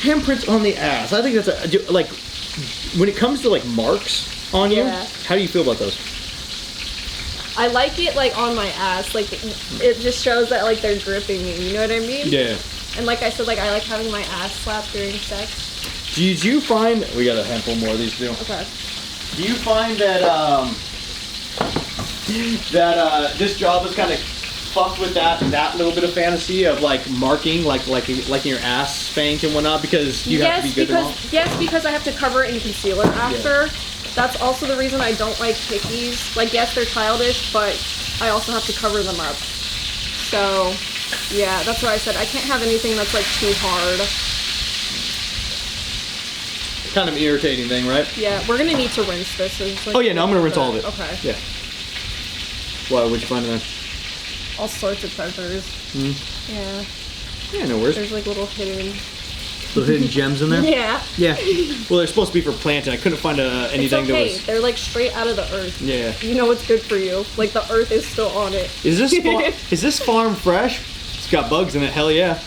Speaker 1: Handprints on the ass. I think that's like when it comes to like marks on you. How do you feel about those?
Speaker 2: I like it like on my ass. Like it just shows that like they're gripping me. You know what I mean?
Speaker 1: Yeah.
Speaker 2: And like I said, like I like having my ass slapped during sex.
Speaker 1: Did you find we got a handful more of these too?
Speaker 2: Okay.
Speaker 1: Do you find that this job is kind of fucked with that little bit of fantasy of like marking like your ass spanked and whatnot because you have to be good
Speaker 2: Yes, because I have to cover it in concealer after. Yeah. That's also the reason I don't like pickies. Like yes, they're childish, but I also have to cover them up. So yeah, that's why I said I can't have anything that's like too hard.
Speaker 1: Kind of an irritating thing, right?
Speaker 2: Yeah, we're gonna need to rinse this. Like,
Speaker 1: oh yeah, no, I'm gonna rinse all of it.
Speaker 2: Okay.
Speaker 1: Yeah. What'd you find in there?
Speaker 2: All sorts of treasures.
Speaker 1: Mm.
Speaker 2: Yeah.
Speaker 1: Yeah, no worries.
Speaker 2: There's like little hidden
Speaker 1: gems in there?
Speaker 2: Yeah.
Speaker 1: Yeah. Well, they're supposed to be for planting. I couldn't find anything
Speaker 2: it's okay.
Speaker 1: that was...
Speaker 2: They're like straight out of the earth.
Speaker 1: Yeah.
Speaker 2: You know what's good for you. Like the earth is still on it.
Speaker 1: Is this farm fresh? It's got bugs in it. Hell yeah.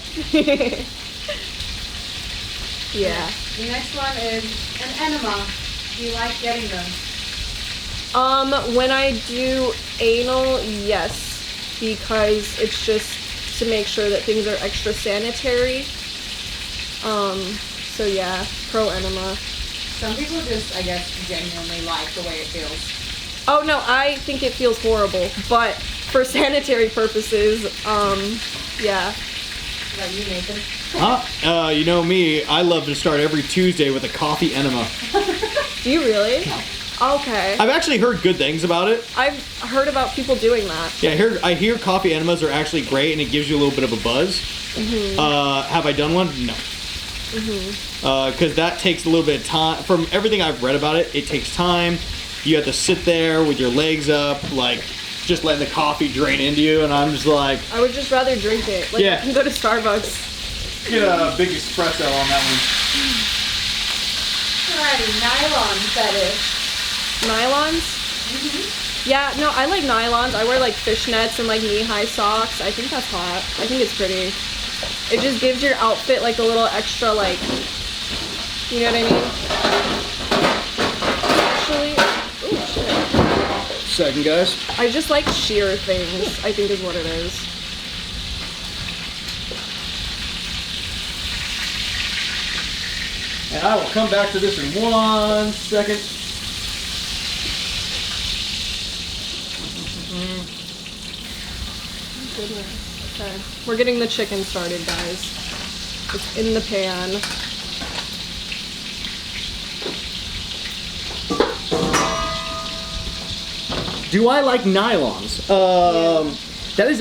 Speaker 2: Yeah.
Speaker 3: The next one is an enema. Do you like getting them?
Speaker 2: When I do anal, yes, because it's just to make sure that things are extra sanitary. So yeah, pro enema.
Speaker 3: Some people just, I guess, genuinely like the way it feels.
Speaker 2: Oh no, I think it feels horrible, but for sanitary purposes, yeah.
Speaker 3: Like you, Nathan?
Speaker 1: You know me, I love to start every Tuesday with a coffee enema.
Speaker 2: Do you really? Okay.
Speaker 1: I've actually heard good things about it.
Speaker 2: I've heard about people doing that.
Speaker 1: Yeah, I hear coffee enemas are actually great and it gives you a little bit of a buzz. Mm-hmm. Have I done one? No. Mm-hmm. Because that takes a little bit of time. From everything I've read about it, it takes time. You have to sit there with your legs up, like just letting the coffee drain into you, and I'm just like...
Speaker 2: I would just rather drink it. Like, I can go to Starbucks.
Speaker 1: Get a big espresso on that one.
Speaker 3: Alrighty, nylon fetish.
Speaker 2: Nylons? Mm-hmm. Yeah, no, I like nylons. I wear like fishnets and like knee-high socks. I think that's hot. I think it's pretty. It just gives your outfit like a little extra, like, you know what I mean? Actually, ooh, shit.
Speaker 1: Second, guys.
Speaker 2: I just like sheer things, I think is what it is.
Speaker 1: And I will come back to this in 1 second.
Speaker 2: Goodness. Okay. We're getting the chicken started, guys. It's in the pan.
Speaker 1: Do I like nylons? That is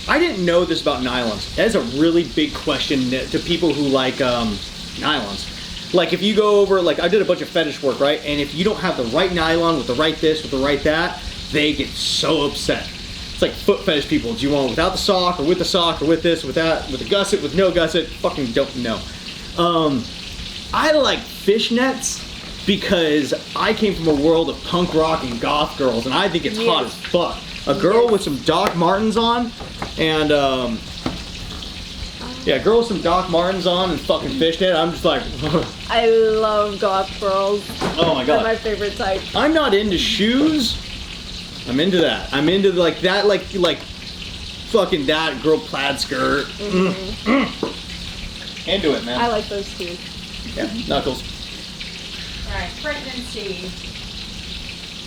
Speaker 1: I didn't know this about nylons. That is a really big question to people who like nylons. Like if you go over, like I did a bunch of fetish work, right? And if you don't have the right nylon with the right this, with the right that, they get so upset. It's like foot fetish people. Do you want it without the sock or with the sock or with this, with that, with a gusset, with no gusset? Fucking don't know. I like fishnets because I came from a world of punk rock and goth girls, and I think it's hot as fuck. A girl with some Doc Martens on, and yeah, a girl with some Doc Martens on and fucking fishnet. I'm just like,
Speaker 2: I love goth girls.
Speaker 1: oh my god,
Speaker 2: They're my favorite type.
Speaker 1: I'm not into shoes. I'm into that. I'm into like that, like fucking that girl plaid skirt. Into it, man.
Speaker 2: I like those too.
Speaker 1: Yeah, knuckles.
Speaker 3: Right, pregnancy.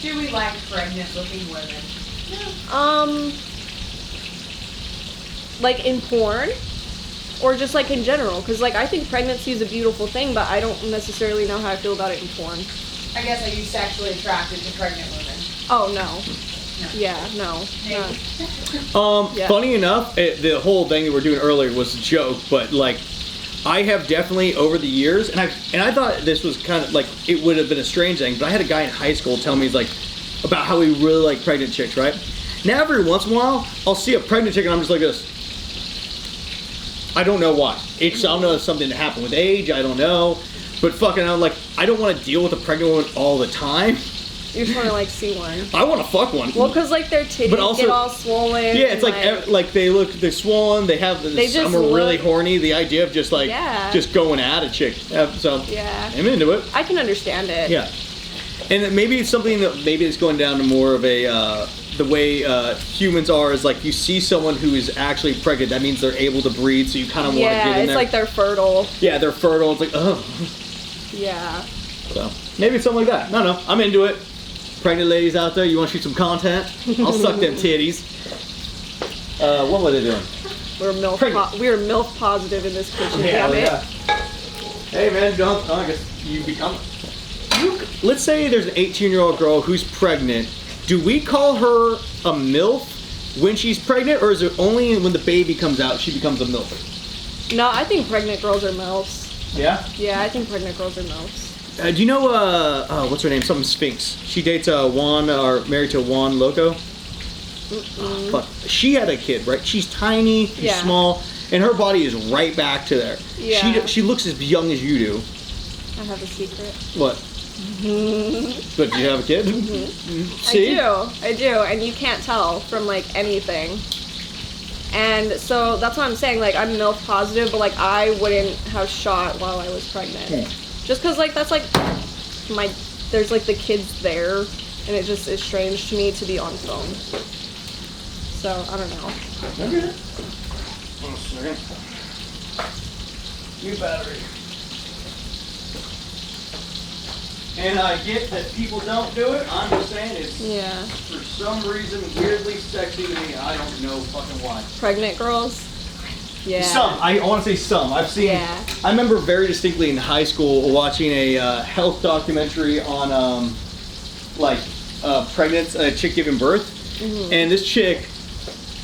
Speaker 3: Do we like pregnant-looking women?
Speaker 2: Like in porn, or just like in general? Because like I think pregnancy is a beautiful thing, but I don't necessarily know how I feel about it in porn.
Speaker 3: I guess, are you sexually attracted to pregnant women?
Speaker 2: Oh no.
Speaker 3: No.
Speaker 2: Yeah, no.
Speaker 3: Maybe.
Speaker 2: Yeah.
Speaker 1: Funny enough, the whole thing that we're doing earlier was a joke, but like, I have definitely over the years, and I thought this was kind of like it would have been a strange thing, but I had a guy in high school tell me he's like about how he really liked pregnant chicks, right? Now every once in a while, I'll see a pregnant chick and I'm just like this. I don't know why. I don't know if something that happened with age. I don't know, but fucking, I'm like, I don't want to deal with a pregnant woman all the time.
Speaker 2: You just want to like see one.
Speaker 1: I want to fuck one.
Speaker 2: Well, cause like their titties
Speaker 1: But also-
Speaker 2: get all swollen.
Speaker 1: Yeah, it's
Speaker 2: and,
Speaker 1: like they're swollen. They have
Speaker 2: They just
Speaker 1: some are really
Speaker 2: look-
Speaker 1: horny. The idea of just like
Speaker 2: Yeah.
Speaker 1: just going at a chick. So
Speaker 2: Yeah.
Speaker 1: I'm into it.
Speaker 2: I can understand it.
Speaker 1: Yeah, and maybe it's something that maybe it's going down to more of a the way humans are is like you see someone who is actually pregnant. That means they're able to breathe. So you kind of want to
Speaker 2: Yeah,
Speaker 1: get in
Speaker 2: it's
Speaker 1: there.
Speaker 2: like they're fertile.
Speaker 1: Yeah, they're fertile. It's like oh.
Speaker 2: Yeah.
Speaker 1: So maybe it's something like that. I don't know. I'm into it. Pregnant ladies out there, you want to shoot some content? I'll suck them titties. What were they doing?
Speaker 2: We're MILF. We're MILF positive in this kitchen.
Speaker 1: Yeah,
Speaker 2: Damn it.
Speaker 1: yeah. Hey man, don't. I guess you become. Let's say there's an 18-year-old girl who's pregnant. Do we call her a MILF when she's pregnant, or is it only when the baby comes out she becomes a MILF?
Speaker 2: No, I think pregnant girls are MILFs.
Speaker 1: Yeah.
Speaker 2: Yeah, I think pregnant girls are MILFs.
Speaker 1: Do you know what's her name? Something Sphinx. She dates Juan or married to Juan Loco. Fuck. She had a kid, right? She's tiny, she's
Speaker 2: Yeah.
Speaker 1: small, and her body is right back to there.
Speaker 2: Yeah.
Speaker 1: She looks as young as you do.
Speaker 2: I have a secret.
Speaker 1: What? But do you have a kid? See?
Speaker 2: I do, and you can't tell from like anything. And so that's what I'm saying. Like I'm MILF positive, but like I wouldn't have shot while I was pregnant. Just cause like that's like there's like the kids there, and it just is strange to me to be on film. So I don't know.
Speaker 1: Okay. 1 second. New battery. And I get that people don't do it. I'm just saying it's
Speaker 2: Yeah.
Speaker 1: for some reason weirdly sexy to me. I don't know fucking why.
Speaker 2: Pregnant girls. Yeah.
Speaker 1: Some. I want to say some. I've seen.
Speaker 2: Yeah.
Speaker 1: I remember very distinctly in high school watching a health documentary on pregnant chick giving birth, and this chick.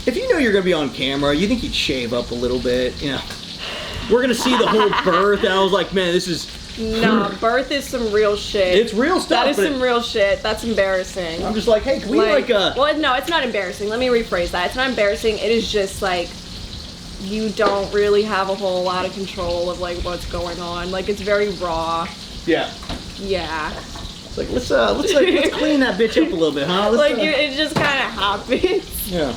Speaker 1: If you know you're gonna be on camera, you think you'd shave up a little bit. You know, we're gonna see the whole birth, and I was like, man, this is.
Speaker 2: Nah, birth is some real shit.
Speaker 1: It's real stuff.
Speaker 2: That is
Speaker 1: but
Speaker 2: some real shit. That's embarrassing.
Speaker 1: I'm just like, hey, can we like
Speaker 2: Well, no, it's not embarrassing. Let me rephrase that. It's not embarrassing. It is just like you don't really have a whole lot of control of like what's going on. Like it's very raw.
Speaker 1: Yeah.
Speaker 2: Yeah.
Speaker 1: It's like let's clean that bitch up a little bit, huh?
Speaker 2: It just kind of happens.
Speaker 1: Yeah.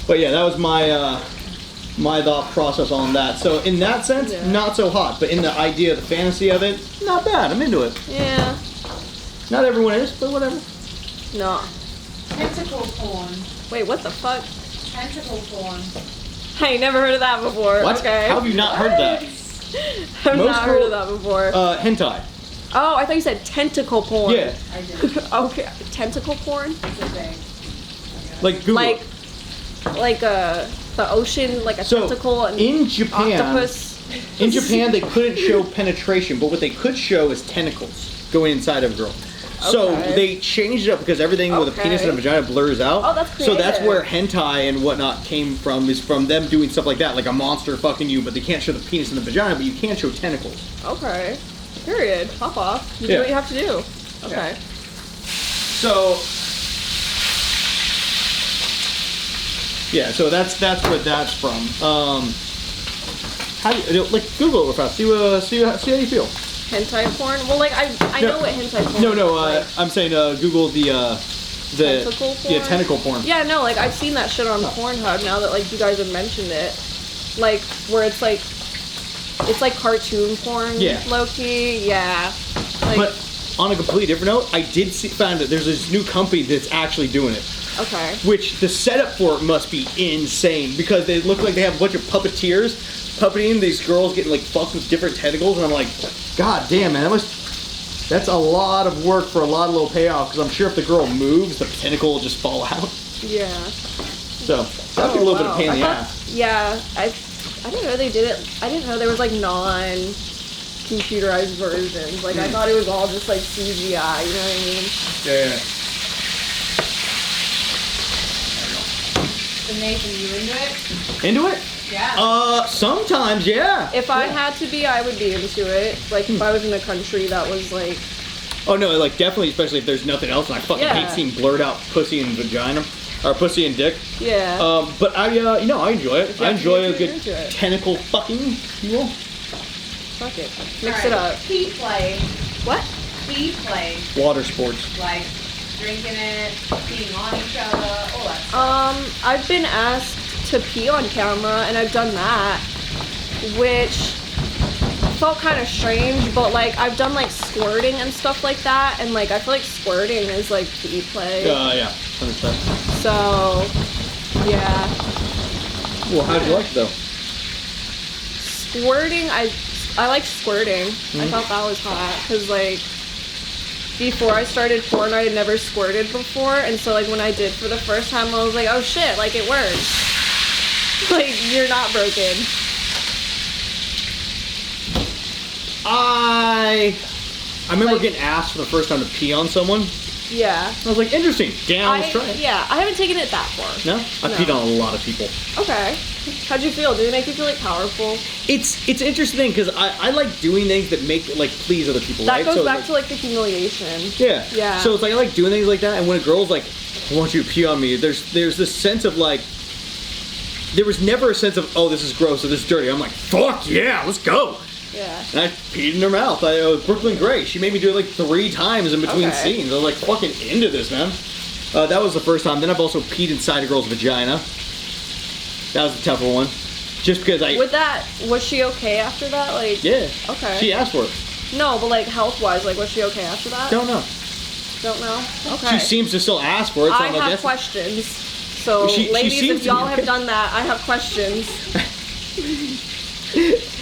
Speaker 1: But yeah, that was my my thought process on that. So in that sense,
Speaker 2: Yeah.
Speaker 1: not so hot. But in the idea, the fantasy of it, not bad. I'm into it.
Speaker 2: Yeah.
Speaker 1: Not everyone is, but whatever.
Speaker 2: No.
Speaker 3: Tentacle porn.
Speaker 2: Wait, what the fuck?
Speaker 3: Tentacle porn.
Speaker 2: I ain't never heard of that before.
Speaker 1: What?
Speaker 2: Okay.
Speaker 1: How have you not heard that?
Speaker 2: I've
Speaker 1: Most
Speaker 2: not heard of that before.
Speaker 1: Hentai.
Speaker 2: Oh, I thought you said tentacle porn.
Speaker 1: Yeah.
Speaker 3: I did.
Speaker 2: Okay, tentacle porn?
Speaker 3: It's a thing.
Speaker 1: Like Google.
Speaker 2: Like the ocean, like a
Speaker 1: So,
Speaker 2: tentacle and
Speaker 1: in Japan,
Speaker 2: octopus.
Speaker 1: In Japan, they couldn't show penetration, but what they could show is tentacles going inside of a girl. So
Speaker 2: Okay.
Speaker 1: they changed it up because everything with a penis and a vagina blurs out.
Speaker 2: Oh, that's
Speaker 1: So that's
Speaker 2: creative.
Speaker 1: where hentai and whatnot came from, is from them doing stuff like that, like a monster fucking you, but they can't show the penis and the vagina, but you can show tentacles.
Speaker 2: Okay. Period. Pop off. You
Speaker 1: Yeah.
Speaker 2: do what you have to do. Okay.
Speaker 1: So, yeah, so that's what that's from. How do you, like, Google it real fast. See how you feel.
Speaker 2: Hentai porn? Well, like, I know what hentai porn
Speaker 1: No,
Speaker 2: is.
Speaker 1: I'm saying Google the
Speaker 2: Tentacle porn?
Speaker 1: Yeah, tentacle porn.
Speaker 2: Yeah, no, like I've seen that shit on Pornhub now that like you guys have mentioned it. Like where it's like cartoon porn, low key, yeah. Like,
Speaker 1: but on a completely different note, I did find that there's this new company that's actually doing it.
Speaker 2: Okay.
Speaker 1: Which the setup for it must be insane because they look like they have a bunch of puppeteers puppeting these girls getting like fucked with different tentacles, and I'm like, God damn, man, that's a lot of work for a lot of little payoff, because I'm sure if the girl moves, the tentacle will just fall out.
Speaker 2: Yeah.
Speaker 1: So that'd be a little bit of pain in the ass.
Speaker 2: Yeah, I didn't know they did it. I didn't know there was like non-computerized versions. Like I thought it was all just like CGI. You know what I mean?
Speaker 1: Yeah.
Speaker 3: So Nathan, you into it?
Speaker 1: Into it?
Speaker 3: Yeah.
Speaker 1: Sometimes, yeah.
Speaker 2: If I had to be, I would be into it. Like if I was in a country that was like.
Speaker 1: Oh no, like definitely, especially if there's nothing else, and I fucking hate seeing blurred out pussy and vagina, or pussy and dick.
Speaker 2: Yeah.
Speaker 1: But I enjoy it. I enjoy a good tentacle fucking, if you will.
Speaker 2: Fuck it. Mix it up.
Speaker 3: Pee play.
Speaker 2: What?
Speaker 3: Pee play.
Speaker 1: Water sports.
Speaker 3: Like drinking it, peeing on each other, all that stuff.
Speaker 2: I've been asked to pee on camera, and I've done that, which felt kind of strange, but like I've done like squirting and stuff like that, and like I feel like squirting is like pee play.
Speaker 1: Yeah, 100%.
Speaker 2: So, yeah.
Speaker 1: Well, how'd you like it though?
Speaker 2: Squirting, I like squirting. I thought that was hot, because like before I started porn, I had never squirted before, and so like when I did for the first time, I was like, oh shit, like it works. Like, you're not broken.
Speaker 1: I remember getting asked for the first time to pee on someone.
Speaker 2: Yeah.
Speaker 1: I was like, interesting. Damn, let's try it.
Speaker 2: Yeah, I haven't taken it that far.
Speaker 1: No? I peed on a lot of people.
Speaker 2: Okay. How'd you feel? Did it make you feel like powerful?
Speaker 1: It's interesting because I like doing things that make like please other people.
Speaker 2: That
Speaker 1: right?
Speaker 2: goes
Speaker 1: so
Speaker 2: back to like the humiliation.
Speaker 1: Yeah.
Speaker 2: Yeah.
Speaker 1: So it's like I like doing things like that, and when a girl's like, I want you to pee on me, there's this sense of like, there was never a sense of, oh, this is gross or this is dirty. I'm like, fuck yeah, let's go.
Speaker 2: Yeah.
Speaker 1: And I peed in her mouth. Brooklyn Gray. She made me do it like 3 times in between scenes. I was like fucking into this, man. That was the first time. Then I've also peed inside a girl's vagina. That was the tougher one. Just because
Speaker 2: was she okay after that? Like.
Speaker 1: Yeah.
Speaker 2: Okay.
Speaker 1: She asked for it.
Speaker 2: No, but like health-wise, like was she okay after that?
Speaker 1: Don't know.
Speaker 2: Don't know? Okay.
Speaker 1: She seems to still ask for it. So
Speaker 2: I have questions. So ladies, if y'all have done that, I have questions.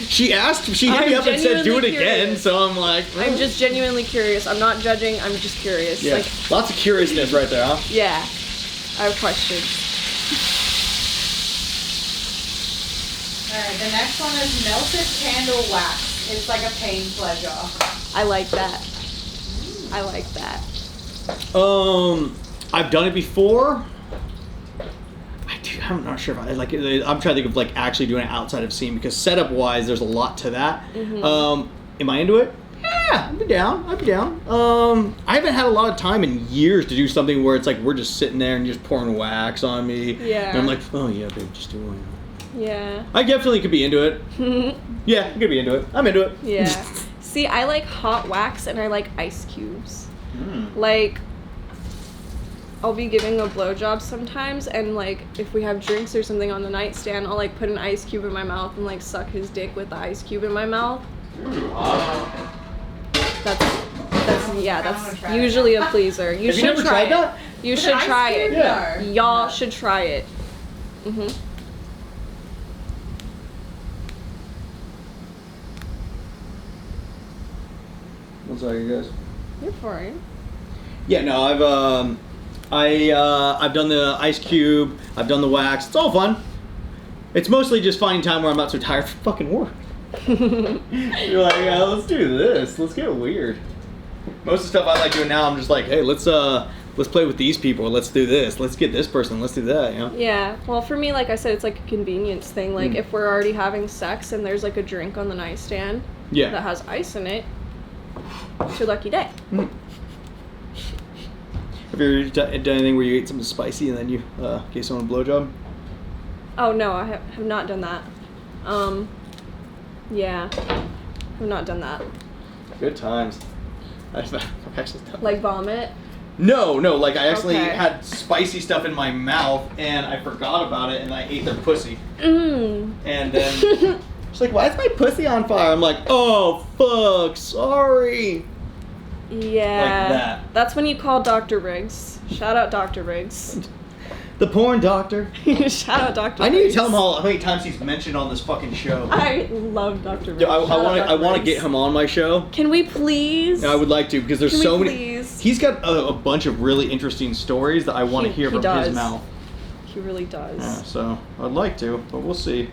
Speaker 1: She asked, she hit me up and said do it again, so I'm like...
Speaker 2: I'm just genuinely curious. I'm not judging, I'm just curious.
Speaker 1: Yeah,
Speaker 2: like,
Speaker 1: lots of curiousness right there, huh?
Speaker 2: Yeah, I have questions.
Speaker 3: Alright, the next one is melted candle wax. It's like a pain pleasure.
Speaker 2: I like that. I like that.
Speaker 1: I've done it before. I'm not sure if I like it. I'm trying to think of like actually doing it outside of scene, because setup wise there's a lot to that. Am I into it? Yeah, I'd be down. I haven't had a lot of time in years to do something where it's like we're just sitting there and you're just pouring wax on me.
Speaker 2: Yeah.
Speaker 1: And I'm like, oh yeah, babe, just do it.
Speaker 2: Yeah.
Speaker 1: I definitely could be into it. Yeah, I could be into it. I'm into it.
Speaker 2: Yeah. See, I like hot wax and I like ice cubes. Like, I'll be giving a blowjob sometimes, and like if we have drinks or something on the nightstand, I'll like put an ice cube in my mouth and like suck his dick with the ice cube in my mouth. That's usually a pleaser. You should
Speaker 1: never
Speaker 2: try
Speaker 1: tried that?
Speaker 2: it. You should try it.
Speaker 1: Yeah.
Speaker 2: Y'all should try it.
Speaker 1: What's up, you guys?
Speaker 2: You're fine.
Speaker 1: Yeah, no, I've done the ice cube, I've done the wax. It's all fun. It's mostly just finding time where I'm not so tired from fucking work. You're like, yeah, let's do this. Let's get weird. Most of the stuff I like doing now, I'm just like, hey, let's play with these people. Let's do this. Let's get this person. Let's do that. You know?
Speaker 2: Yeah. Well, for me, like I said, it's like a convenience thing. Like if we're already having sex and there's like a drink on the nightstand that has ice in it, it's your lucky day.
Speaker 1: Have you ever done anything where you ate something spicy and then you gave someone a blowjob?
Speaker 2: Oh no, I have not done that. Yeah, I've not done that.
Speaker 1: Good times. I've actually done
Speaker 2: like vomit.
Speaker 1: No, like I actually
Speaker 2: Okay.
Speaker 1: had spicy stuff in my mouth and I forgot about it and I ate their pussy.
Speaker 2: Mm.
Speaker 1: And then she's like, why is my pussy on fire? I'm like, oh fuck, sorry.
Speaker 2: Yeah.
Speaker 1: Like that.
Speaker 2: That's when you call Dr. Riggs. Shout out Dr. Riggs.
Speaker 1: The porn doctor.
Speaker 2: Shout out Dr.
Speaker 1: I need
Speaker 2: Riggs.
Speaker 1: to tell him how many times he's mentioned on this fucking show.
Speaker 2: I love Dr. Riggs.
Speaker 1: Yeah, I
Speaker 2: Shout out
Speaker 1: want
Speaker 2: Dr.
Speaker 1: to get
Speaker 2: Riggs.
Speaker 1: him on my show.
Speaker 2: Can we please?
Speaker 1: I would like to because there's
Speaker 2: Can we
Speaker 1: so many.
Speaker 2: please?
Speaker 1: He's got a bunch of really interesting stories that I want to hear
Speaker 2: He
Speaker 1: from
Speaker 2: does.
Speaker 1: his mouth.
Speaker 2: He really does.
Speaker 1: Yeah, so I'd like to, but we'll see.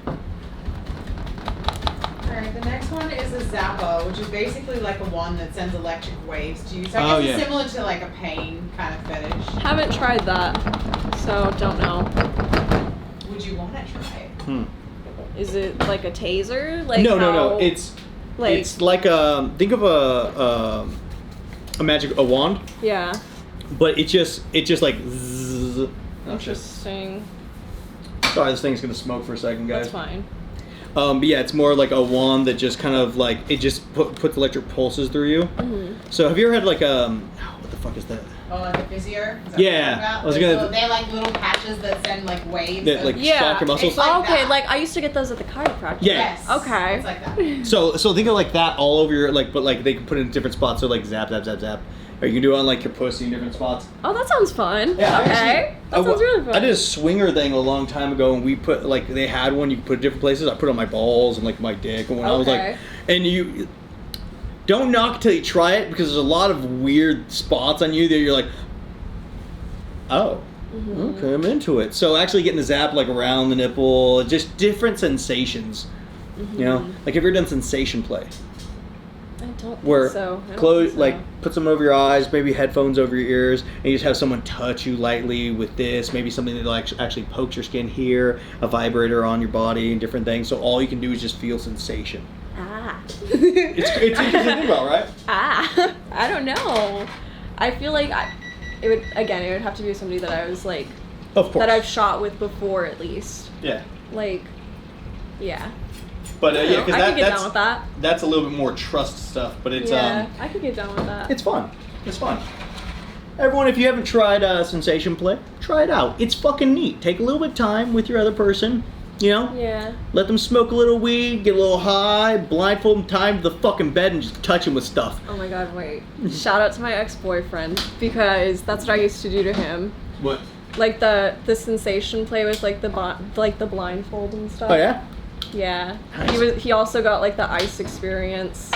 Speaker 3: Alright, the next one is a Zappa, which is basically like a wand that sends electric waves to you. So I
Speaker 1: Oh,
Speaker 3: guess
Speaker 1: yeah.
Speaker 3: it's similar to like a pain kind of fetish.
Speaker 2: Haven't tried that, so don't know.
Speaker 3: Would you want to try it?
Speaker 2: Is it like a taser? Like
Speaker 1: No.
Speaker 2: how-
Speaker 1: It's
Speaker 2: like
Speaker 1: like think of a wand,
Speaker 2: yeah.
Speaker 1: but it just like. Zzz. Oh, shit.
Speaker 2: Interesting.
Speaker 1: Sorry, this thing's gonna smoke for a second, guys.
Speaker 2: That's fine.
Speaker 1: But yeah, it's more like a wand that just kind of like it just puts electric pulses through you.
Speaker 2: Mm-hmm.
Speaker 1: So have you ever had like what the fuck is that?
Speaker 3: Oh, like a physio? Is that
Speaker 1: Yeah,
Speaker 3: what you're talking about?
Speaker 1: I was gonna-
Speaker 3: They're like little patches that send like waves.
Speaker 1: That,
Speaker 3: of-
Speaker 1: like,
Speaker 2: Yeah.
Speaker 1: shock your muscles?
Speaker 3: It's like
Speaker 2: Oh, okay,
Speaker 3: that.
Speaker 2: like I used to get those at the chiropractor.
Speaker 1: Yeah.
Speaker 3: Yes.
Speaker 2: Okay.
Speaker 3: It's like that.
Speaker 1: So think of like that all over your but like they can put it in different spots. So like zap. Or you can do it on like your pussy in different spots.
Speaker 2: Oh, that sounds fun.
Speaker 1: Yeah, I
Speaker 2: Okay.
Speaker 1: actually-
Speaker 2: That sounds really fun.
Speaker 1: I did a swinger thing a long time ago, and we put like they had one you could put in different places. I put it on my balls and like my dick, and when I was like,
Speaker 2: Okay.
Speaker 1: and you don't knock till you try it because there's a lot of weird spots on you that you're like, oh,
Speaker 2: Mhm.
Speaker 1: okay, I'm into it. So actually getting the zap like around the nipple, just different sensations. You know,
Speaker 2: Mhm.
Speaker 1: like have you ever done sensation play?
Speaker 2: I don't
Speaker 1: Where
Speaker 2: think so. I don't
Speaker 1: close,
Speaker 2: think so.
Speaker 1: like put some over your eyes, maybe headphones over your ears, and you just have someone touch you lightly with this, maybe something that like actually pokes your skin here, a vibrator on your body, and different things. So all you can do is just feel sensation.
Speaker 2: Ah.
Speaker 1: It's interesting to think about, right?
Speaker 2: Ah. I don't know. I feel like it would have to be somebody that I was like
Speaker 1: Of course.
Speaker 2: that I've shot with before at least.
Speaker 1: Yeah.
Speaker 2: Like, yeah.
Speaker 1: But
Speaker 2: I
Speaker 1: yeah,
Speaker 2: don't know.
Speaker 1: because
Speaker 2: I could get
Speaker 1: that's
Speaker 2: down with that.
Speaker 1: that's a little bit more trust stuff. But it's
Speaker 2: Yeah, I could get down with that.
Speaker 1: it's fun. It's fun. Everyone, if you haven't tried sensation play, try it out. It's fucking neat. Take a little bit of time with your other person. You know.
Speaker 2: Yeah.
Speaker 1: Let them smoke a little weed, get a little high, blindfold them, tie them to the fucking bed, and just touch them with stuff.
Speaker 2: Oh my god, wait. Shout out to my ex-boyfriend because that's what I used to do to him.
Speaker 1: What?
Speaker 2: Like the sensation play with like the blindfold and stuff.
Speaker 1: Oh yeah.
Speaker 2: Yeah.
Speaker 1: Nice.
Speaker 2: He also got like the ice experience.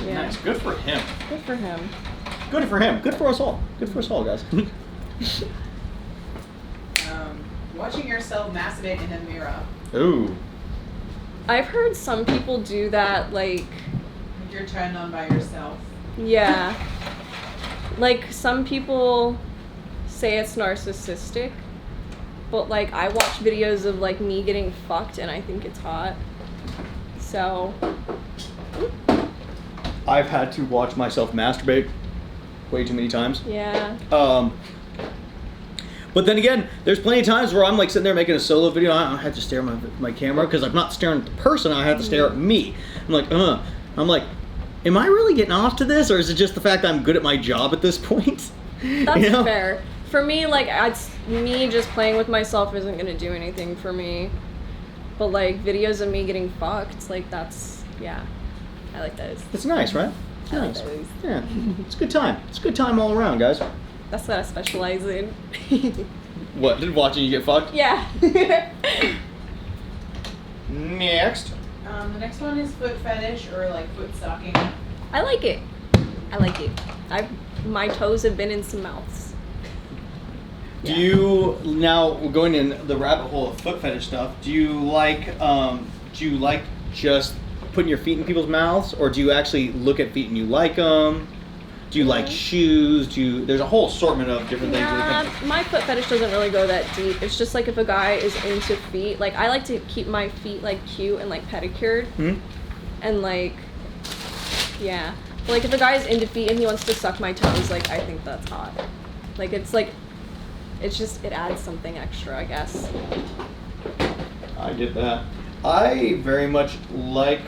Speaker 2: Yeah.
Speaker 1: Nice. Good for him.
Speaker 2: Good for him.
Speaker 1: Good for him. Good for us all. Good for us all, guys.
Speaker 3: Watching yourself masturbate in a mirror.
Speaker 1: Ooh.
Speaker 2: I've heard some people do that like
Speaker 3: If you're turned on by yourself.
Speaker 2: yeah. Like some people say it's narcissistic, but like I watch videos of like me getting fucked and I think it's hot. So
Speaker 1: I've had to watch myself masturbate way too many times.
Speaker 2: yeah.
Speaker 1: But then again, there's plenty of times where I'm like sitting there making a solo video. I don't have to stare at my camera because I'm not staring at the person. I have to stare at me. I'm like, I'm like, am I really getting off to this, or is it just the fact that I'm good at my job at this point?
Speaker 2: That's
Speaker 1: You know?
Speaker 2: fair. For me, like, me just playing with myself isn't gonna do anything for me. But like videos of me getting fucked, like yeah, I like those.
Speaker 1: It's nice, right? It's
Speaker 2: I like
Speaker 1: nice.
Speaker 2: those.
Speaker 1: Yeah, it's a good time. It's a good time all around, guys.
Speaker 2: That's what I specialize in.
Speaker 1: What? Did watching you get fucked?
Speaker 2: Yeah.
Speaker 1: Next.
Speaker 3: The next one is foot fetish or like foot sucking.
Speaker 2: I like it. My toes have been in some mouths.
Speaker 1: Do you now we're going in the rabbit hole of foot fetish stuff? Do you like just putting your feet in people's mouths, or do you actually look at feet and you like them? Do you like shoes? There's a whole assortment of different things.
Speaker 2: Nah, my foot fetish doesn't really go that deep. It's just like if a guy is into feet, like I like to keep my feet like cute and like pedicured.
Speaker 1: Hmm?
Speaker 2: And like, yeah. But, like if a guy is into feet and he wants to suck my toes, like I think that's hot. Like it adds something extra, I guess.
Speaker 1: I get that. I very much like.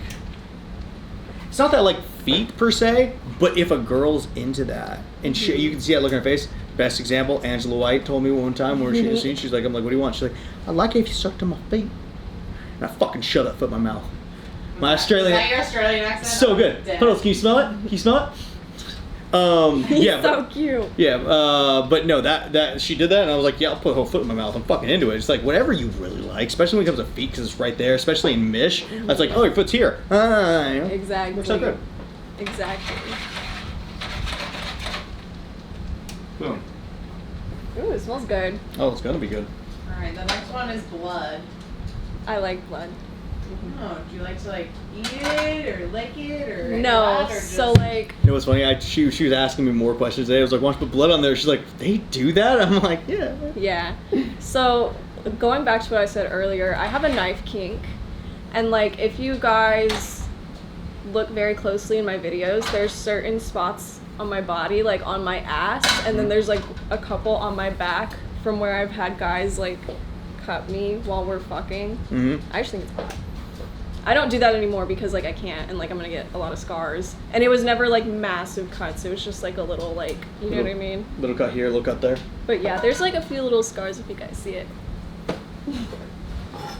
Speaker 1: it's not that I like feet per se, but if a girl's into that, and you can see that look on her face. Best example, Angela White told me one time where she was seen, she's like, I'm like, what do you want? She's like, I like it if you sucked on my feet. And I fucking shoved that foot in my mouth. My Australian.
Speaker 3: Is that your Australian accent?
Speaker 1: So good. Hold on, can you smell it? Can you smell it?
Speaker 2: He's
Speaker 1: yeah,
Speaker 2: so cute.
Speaker 1: Yeah, but no, that she did that, and I was like, yeah, I'll put a whole foot in my mouth. I'm fucking into it. It's like whatever you really like, especially when it comes to feet, because it's right there. Especially in Mish, I was like, oh, your foot's here. You know?
Speaker 2: Exactly.
Speaker 1: Looks so good.
Speaker 2: Exactly.
Speaker 1: Boom.
Speaker 2: Ooh, it smells good.
Speaker 1: Oh, it's gonna be good.
Speaker 3: Alright, the next one is blood.
Speaker 2: I like blood.
Speaker 3: Oh, do you like to like eat it or lick it or any
Speaker 2: No,
Speaker 3: of that, or just...
Speaker 2: so like.
Speaker 1: You know what's funny? She was asking me more questions today. I was like, why don't you put blood on there? She's like, they do that? I'm like, yeah.
Speaker 2: Yeah. So going back to what I said earlier, I have a knife kink, and like if you guys look very closely in my videos, there's certain spots on my body, like on my ass, and then there's like a couple on my back from where I've had guys like cut me while we're fucking. I just think it's hot. I don't do that anymore because like I can't, and like I'm gonna get a lot of scars. And it was never like massive cuts, it was just like a little like, you know what I mean?
Speaker 1: Little cut here, little cut there.
Speaker 2: But yeah, there's like a few little scars if you guys see it.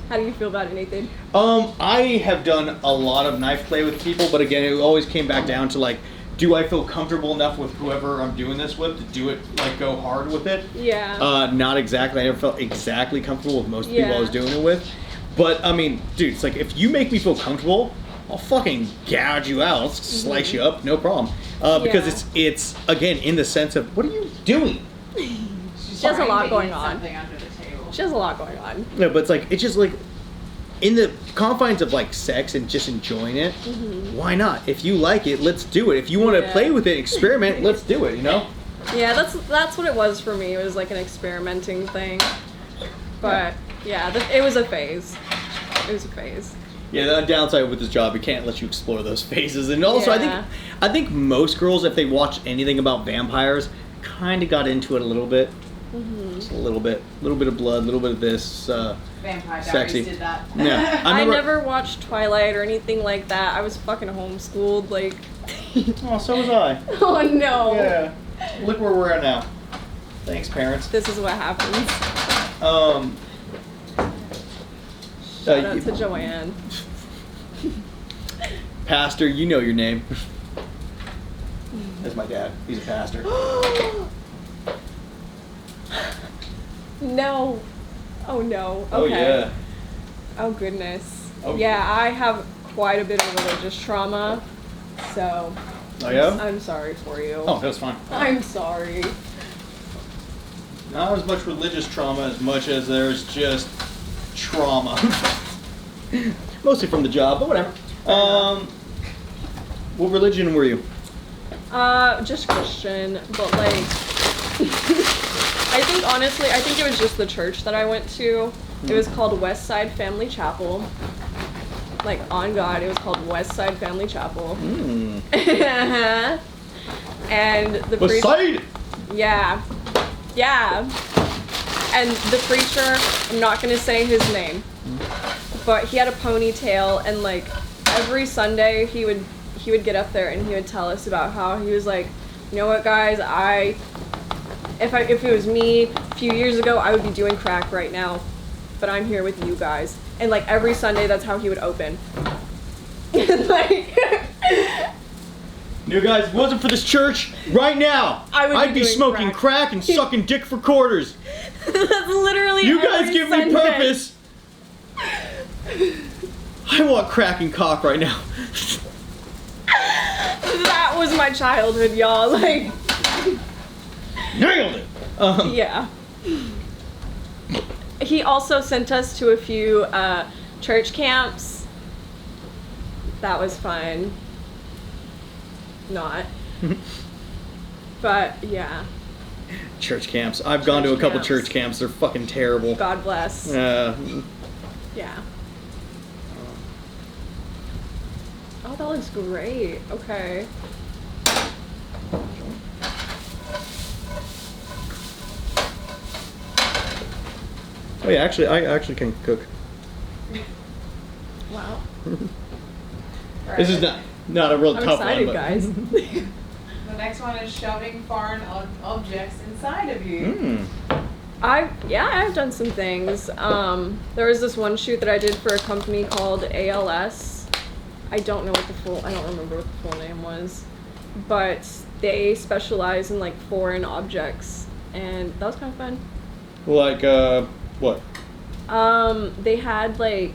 Speaker 2: How do you feel about it, Nathan?
Speaker 1: I have done a lot of knife play with people, but again, it always came back down to like, do I feel comfortable enough with whoever I'm doing this with to do it, like go hard with it?
Speaker 2: Yeah.
Speaker 1: Not exactly. I never felt exactly comfortable with most people I was doing it with. But I mean, dude, it's like if you make me feel comfortable, I'll fucking gouge you out, I'll slice you up, no problem. Because it's again in the sense of, what are you doing?
Speaker 2: She has a lot going on.
Speaker 3: Under the table.
Speaker 2: She has a lot going on.
Speaker 1: No, but it's like, it's just like, in the confines of like sex and just enjoying it, why not? If you like it, let's do it. If you want to play with it, experiment, let's do it, you know?
Speaker 2: Yeah, that's what it was for me. It was like an experimenting thing. But yeah, it was a phase. It was a phase.
Speaker 1: Yeah, the downside with this job, it can't let you explore those phases. And also, I think most girls, if they watch anything about vampires, kind of got into it a little bit. Just a little bit of blood, a little bit of this.
Speaker 3: Vampire
Speaker 1: sexy.
Speaker 3: Diaries did that.
Speaker 1: Yeah,
Speaker 2: I never watched Twilight or anything like that. I was fucking homeschooled, like.
Speaker 1: Oh, so was I.
Speaker 2: Oh no.
Speaker 1: Yeah. Look where we're at now. Thanks, parents.
Speaker 2: This is what happens. Shout out to Joanne.
Speaker 1: Pastor, you know your name. That's my dad. He's a pastor.
Speaker 2: No. Oh no. Okay.
Speaker 1: Oh yeah.
Speaker 2: Oh goodness.
Speaker 1: Oh.
Speaker 2: Yeah, I have quite a bit of religious trauma, so.
Speaker 1: Oh yeah?
Speaker 2: I'm sorry for you.
Speaker 1: Oh, that's fine.
Speaker 2: I'm sorry.
Speaker 1: Not as much religious trauma as much as there's just trauma. Mostly from the job, but whatever. What religion were you?
Speaker 2: Just Christian, but like, I think it was just the church that I went to. It was called West Side Family Chapel. Like, on God, it was called West Side Family Chapel. And the
Speaker 1: West Side?
Speaker 2: Yeah. Yeah. And the preacher, I'm not gonna say his name, but he had a ponytail, and like every Sunday he would get up there and he would tell us about how he was like, you know what guys, if it was me a few years ago, I would be doing crack right now, but I'm here with you guys. And like every Sunday, that's how he would open. Like,
Speaker 1: you guys, if it wasn't for this church, right now, I'd be smoking crack and sucking dick for quarters.
Speaker 2: That's literally
Speaker 1: you guys give
Speaker 2: Sunday.
Speaker 1: me purpose. I want crack and cock right now.
Speaker 2: That was my childhood, y'all. Like,
Speaker 1: nailed it.
Speaker 2: Yeah. He also sent us to a few church camps. That was fun. Not. But yeah.
Speaker 1: Church camps. I've gone to a couple church camps. They're fucking terrible.
Speaker 2: God bless.
Speaker 1: Yeah.
Speaker 2: Oh, that looks great. Okay.
Speaker 1: Oh yeah, actually, I actually can cook.
Speaker 2: Wow.
Speaker 1: This is not. not a real
Speaker 2: I'm
Speaker 1: tough
Speaker 2: excited,
Speaker 1: one. But...
Speaker 2: guys.
Speaker 3: The next one is shoving foreign objects inside of you.
Speaker 2: I've done some things. There was this one shoot that I did for a company called ALS. I don't remember what the full name was, but they specialize in like foreign objects, and that was kind of fun.
Speaker 1: Like what?
Speaker 2: They had like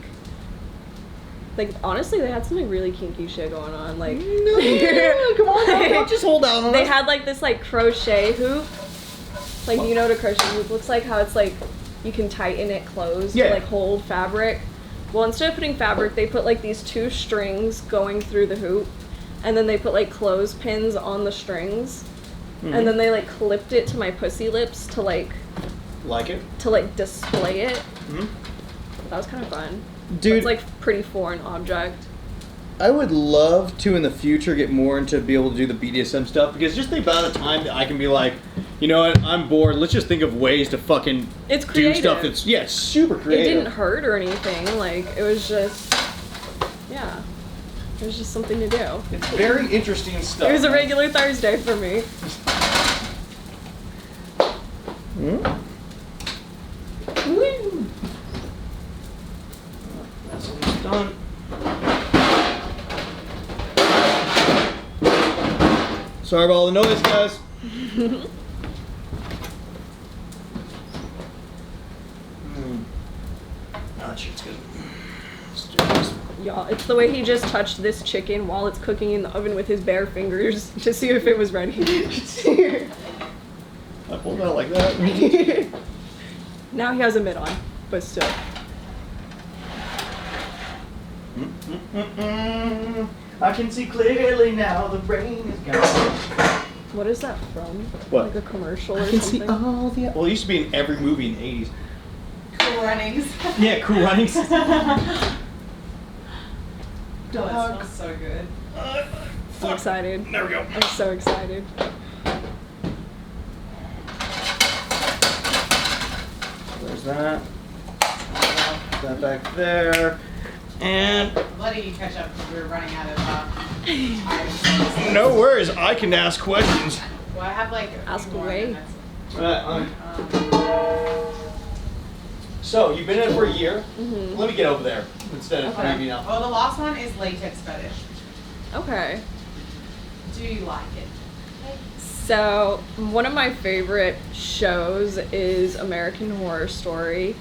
Speaker 2: honestly, they had some like really kinky shit going on. Like,
Speaker 1: no, come on, just hold out on
Speaker 2: They
Speaker 1: us.
Speaker 2: had like this like crochet hoop. Like, you know what a crochet hoop looks like? How it's like you can tighten it closed to like hold fabric. Well, instead of putting fabric, they put like these 2 strings going through the hoop, and then they put like clothespins on the strings, and then they like clipped it to my pussy lips to like display it. That was kind of fun.
Speaker 1: Dude,
Speaker 2: it's like pretty foreign object.
Speaker 1: I would love to in the future get more into be able to do the BDSM stuff, because just the amount of time that I can be like, you know what, I'm bored, let's just think of ways to fucking do stuff that's it's super creative.
Speaker 2: It didn't hurt or anything, like it was just it was just something to do.
Speaker 1: It's very interesting stuff.
Speaker 2: It was a regular Thursday for me.
Speaker 1: That's almost done. Sorry about all the noise, guys. That shit's good. Let's do this.
Speaker 2: Yeah, it's the way he just touched this chicken while it's cooking in the oven with his bare fingers to see if it was ready.
Speaker 1: I pulled it out like that.
Speaker 2: Now he has a mitt on, but still.
Speaker 1: I can see clearly now, the rain is gone.
Speaker 2: What is that from?
Speaker 1: What?
Speaker 2: Like a commercial or
Speaker 1: I can
Speaker 2: something?
Speaker 1: see all the... Well, it used to be in every movie in the 80s.
Speaker 3: Cool Runnings.
Speaker 1: Yeah, Cool Runnings.
Speaker 3: Oh, that smells so good.
Speaker 2: I'm excited.
Speaker 1: There we go.
Speaker 2: I'm so excited.
Speaker 1: There's that. Put that back there. And...
Speaker 3: I'm letting you catch up because we're running out of items.
Speaker 1: No worries, I can ask questions.
Speaker 3: Well, I have like
Speaker 2: Ask away.
Speaker 1: So, you've been in it for a year. Let me get over there instead of maybe now.
Speaker 3: Oh, the last one is latex fetish.
Speaker 2: Okay.
Speaker 3: Do you like it?
Speaker 2: So, one of my favorite shows is American Horror Story.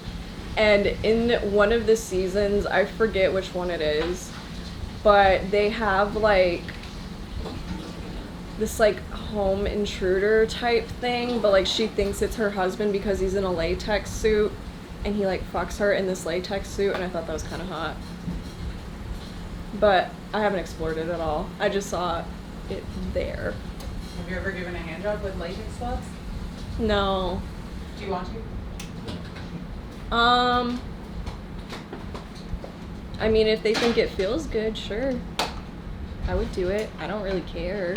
Speaker 2: And in one of the seasons, I forget which one it is, but they have like this like home intruder type thing, but like she thinks it's her husband because he's in a latex suit, and he like fucks her in this latex suit, and I thought that was kind of hot. But I haven't explored it at all. I just saw it there.
Speaker 3: Have you ever given a hand job with latex gloves?
Speaker 2: No.
Speaker 3: Do you want to?
Speaker 2: I mean, if they think it feels good, sure. I would do it. I don't really care.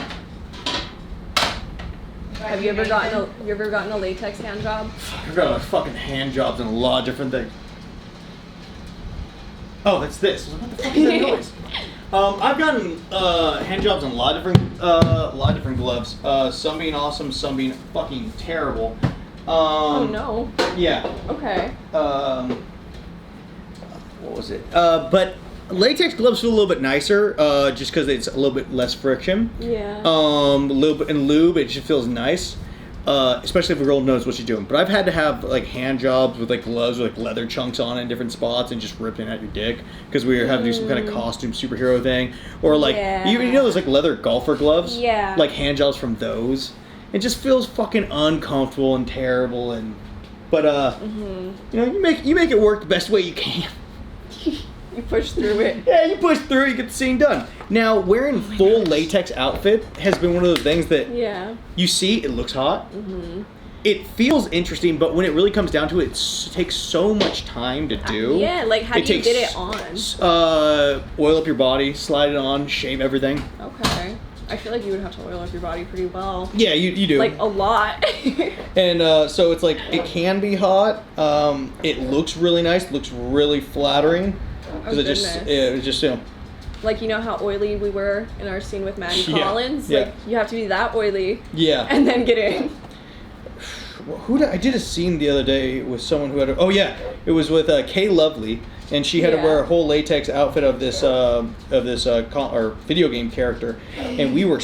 Speaker 2: Have you ever gotten a latex hand job?
Speaker 1: I've got fucking hand jobs and a lot of different things. Oh, that's this. What the fuck is that noise? I've gotten hand jobs on a lot of different gloves. Some being awesome, some being fucking terrible.
Speaker 2: Oh no.
Speaker 1: Yeah.
Speaker 2: Okay.
Speaker 1: What was it? But latex gloves feel a little bit nicer, just because it's a little bit less friction.
Speaker 2: Yeah.
Speaker 1: A little bit in lube, it just feels nice. Especially if a girl knows what she's doing. But I've had to have like hand jobs with like gloves with like leather chunks on it in different spots and just ripping at your dick because we were having to do some kind of costume superhero thing, or like you know those like leather golfer gloves.
Speaker 2: Yeah.
Speaker 1: Like hand jobs from those. It just feels fucking uncomfortable and terrible, and but you know, you make it work the best way you can.
Speaker 2: You push through it.
Speaker 1: Yeah, you push through, you get the scene done. Now, wearing full latex outfit has been one of those things that you see, it looks hot. It feels interesting, but when it really comes down to it, it takes so much time to do.
Speaker 2: Yeah, like how do you get it on?
Speaker 1: Oil up your body, slide it on, shave everything.
Speaker 2: Okay. I feel like you would have to oil up your body pretty well.
Speaker 1: Yeah, you do.
Speaker 2: Like a lot.
Speaker 1: And so it's like, it can be hot. It looks really nice, looks really flattering. Because it was just, you know,
Speaker 2: Like, you know how oily we were in our scene with Maddie
Speaker 1: Yeah.
Speaker 2: Collins?
Speaker 1: Yeah.
Speaker 2: Like, you have to be that oily.
Speaker 1: Yeah.
Speaker 2: And then get in.
Speaker 1: I did a scene the other day with someone who had it was with Kay Lovely, and she had to wear a whole latex outfit of this video game character, and we were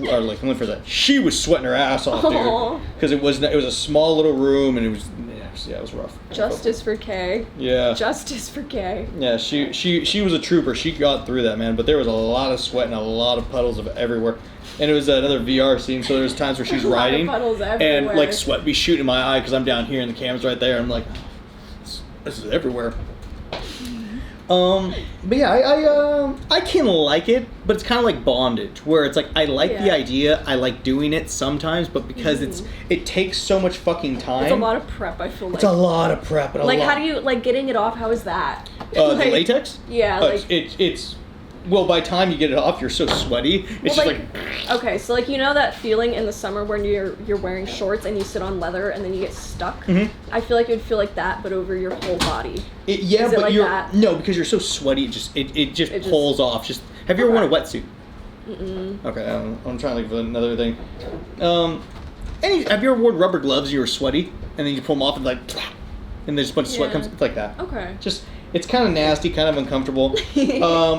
Speaker 1: only for that, she was sweating her ass off, dude, because it was a small little room, and it was rough.
Speaker 2: Justice for Kay.
Speaker 1: Yeah.
Speaker 2: Justice for Kay.
Speaker 1: Yeah, she was a trooper. She got through that, man, but there was a lot of sweat and a lot of puddles of everywhere. And it was another VR scene, so there's times where she's riding and like sweat be shooting in my eye because I'm down here and the camera's right there. I'm like, this is everywhere. But yeah, I can like it, but it's kind of like bondage, where it's like I like the idea, I like doing it sometimes, but because it takes so much fucking time.
Speaker 2: It's a lot of prep. I feel like
Speaker 1: it's a lot of prep. And
Speaker 2: how do you like getting it off? How is that?
Speaker 1: The latex?
Speaker 2: Yeah,
Speaker 1: it's. Well, by the time you get it off, you're so sweaty. It's just like
Speaker 2: okay, so like you know that feeling in the summer when you're wearing shorts and you sit on leather and then you get stuck. Mm-hmm. I feel like it would feel like that, but over your whole body.
Speaker 1: No, because you're so sweaty. It just pulls off. Just have you ever worn a wetsuit?
Speaker 2: Mm-mm.
Speaker 1: Okay, I'm trying to think of another thing. Have you ever worn rubber gloves? And you were sweaty, and then you pull them off and and there's a bunch of sweat comes. It's like that.
Speaker 2: Okay.
Speaker 1: It's kind of nasty, kind of uncomfortable.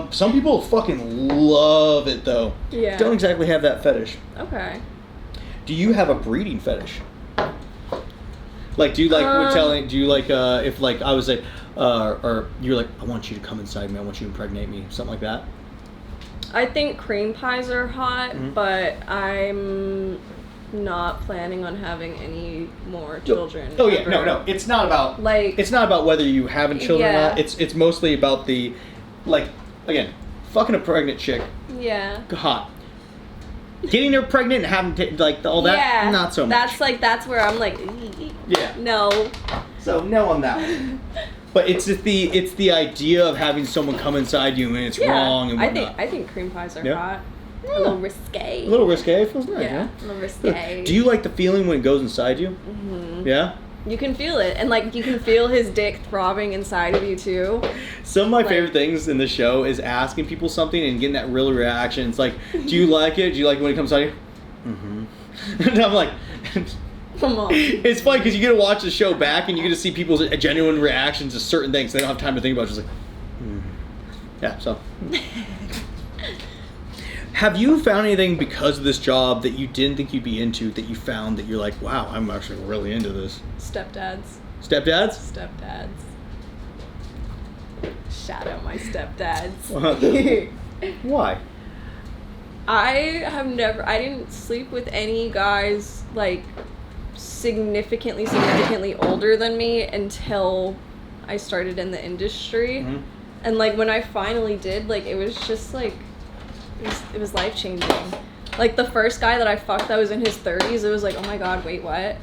Speaker 1: Some people fucking love it, though.
Speaker 2: Yeah.
Speaker 1: Don't exactly have that fetish.
Speaker 2: Okay.
Speaker 1: Do you have a breeding fetish? Like, do you like if like I was like, or you're like, I want you to come inside me, I want you to impregnate me, something like that?
Speaker 2: I think cream pies are hot, but I'm not planning on having any more children.
Speaker 1: Oh yeah, no. It's not about it's not about whether you having children or not. It's mostly about the again, fucking a pregnant chick.
Speaker 2: Yeah.
Speaker 1: Hot. Getting her pregnant and having all that, not so much.
Speaker 2: That's where I'm like,
Speaker 1: yeah.
Speaker 2: No.
Speaker 1: So no on that one. But it's just the idea of having someone come inside you and it's wrong and whatnot.
Speaker 2: I think cream pies are hot. A little risque.
Speaker 1: A little risque? Feels nice,
Speaker 2: yeah. A little risque.
Speaker 1: Do you like the feeling when it goes inside you?
Speaker 2: Mm-hmm.
Speaker 1: Yeah?
Speaker 2: You can feel it. And, you can feel his dick throbbing inside of you, too.
Speaker 1: Some of my favorite things in the show is asking people something and getting that real reaction. It's like, do you like it? Do you like it when it comes out of you? Mm-hmm. And I'm like...
Speaker 2: Come on.
Speaker 1: It's funny because you get to watch the show back and you get to see people's genuine reactions to certain things. They don't have time to think about it. Just like... Yeah, so... Have you found anything because of this job that you didn't think you'd be into that you found that you're like, wow, I'm actually really into this?
Speaker 2: Stepdads.
Speaker 1: Stepdads?
Speaker 2: Stepdads. Shout out my stepdads.
Speaker 1: Why?
Speaker 2: I didn't sleep with any guys significantly older than me until I started in the industry. Mm-hmm. And when I finally did, it was just it was life-changing. The first guy that I fucked that was in his 30s, it was like, oh my god, wait, what?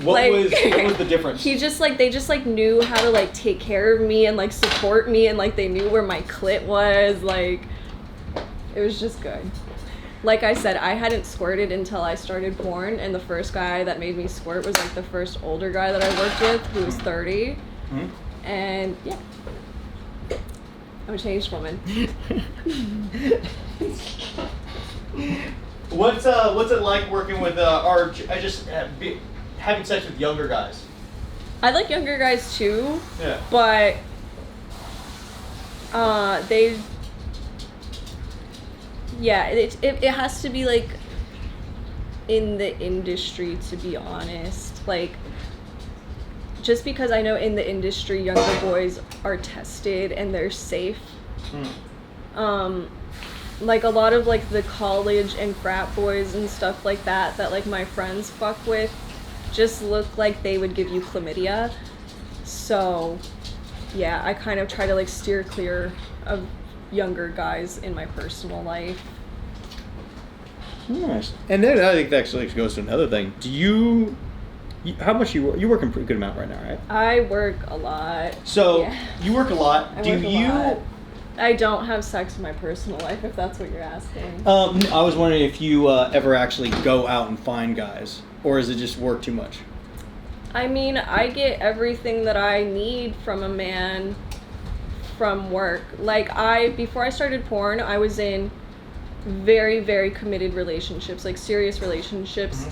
Speaker 1: What was the difference?
Speaker 2: He just they just knew how to take care of me and support me and they knew where my clit was. It was just good. Like I said, I hadn't squirted until I started porn, and the first guy that made me squirt was the first older guy that I worked with who was 30. Mm-hmm. And yeah. I'm a changed woman.
Speaker 1: What's it like working with having sex with younger guys?
Speaker 2: I like younger guys too.
Speaker 1: Yeah.
Speaker 2: But it has to be in the industry, to be honest. Just because I know in the industry younger boys are tested and they're safe. A lot of the college and frat boys and stuff like that my friends fuck with just look like they would give you chlamydia. So yeah, I kind of try to steer clear of younger guys in my personal life.
Speaker 1: Nice. And then I think that actually goes to another thing. Do you how much you work a pretty good amount right now, right?
Speaker 2: I work a lot.
Speaker 1: So you work a lot.
Speaker 2: I don't have sex in my personal life, if that's what you're asking.
Speaker 1: I was wondering if you ever actually go out and find guys, or is it just work too much?
Speaker 2: I mean, I get everything that I need from a man from work. Like, before I started porn, I was in very, very committed relationships, like serious relationships,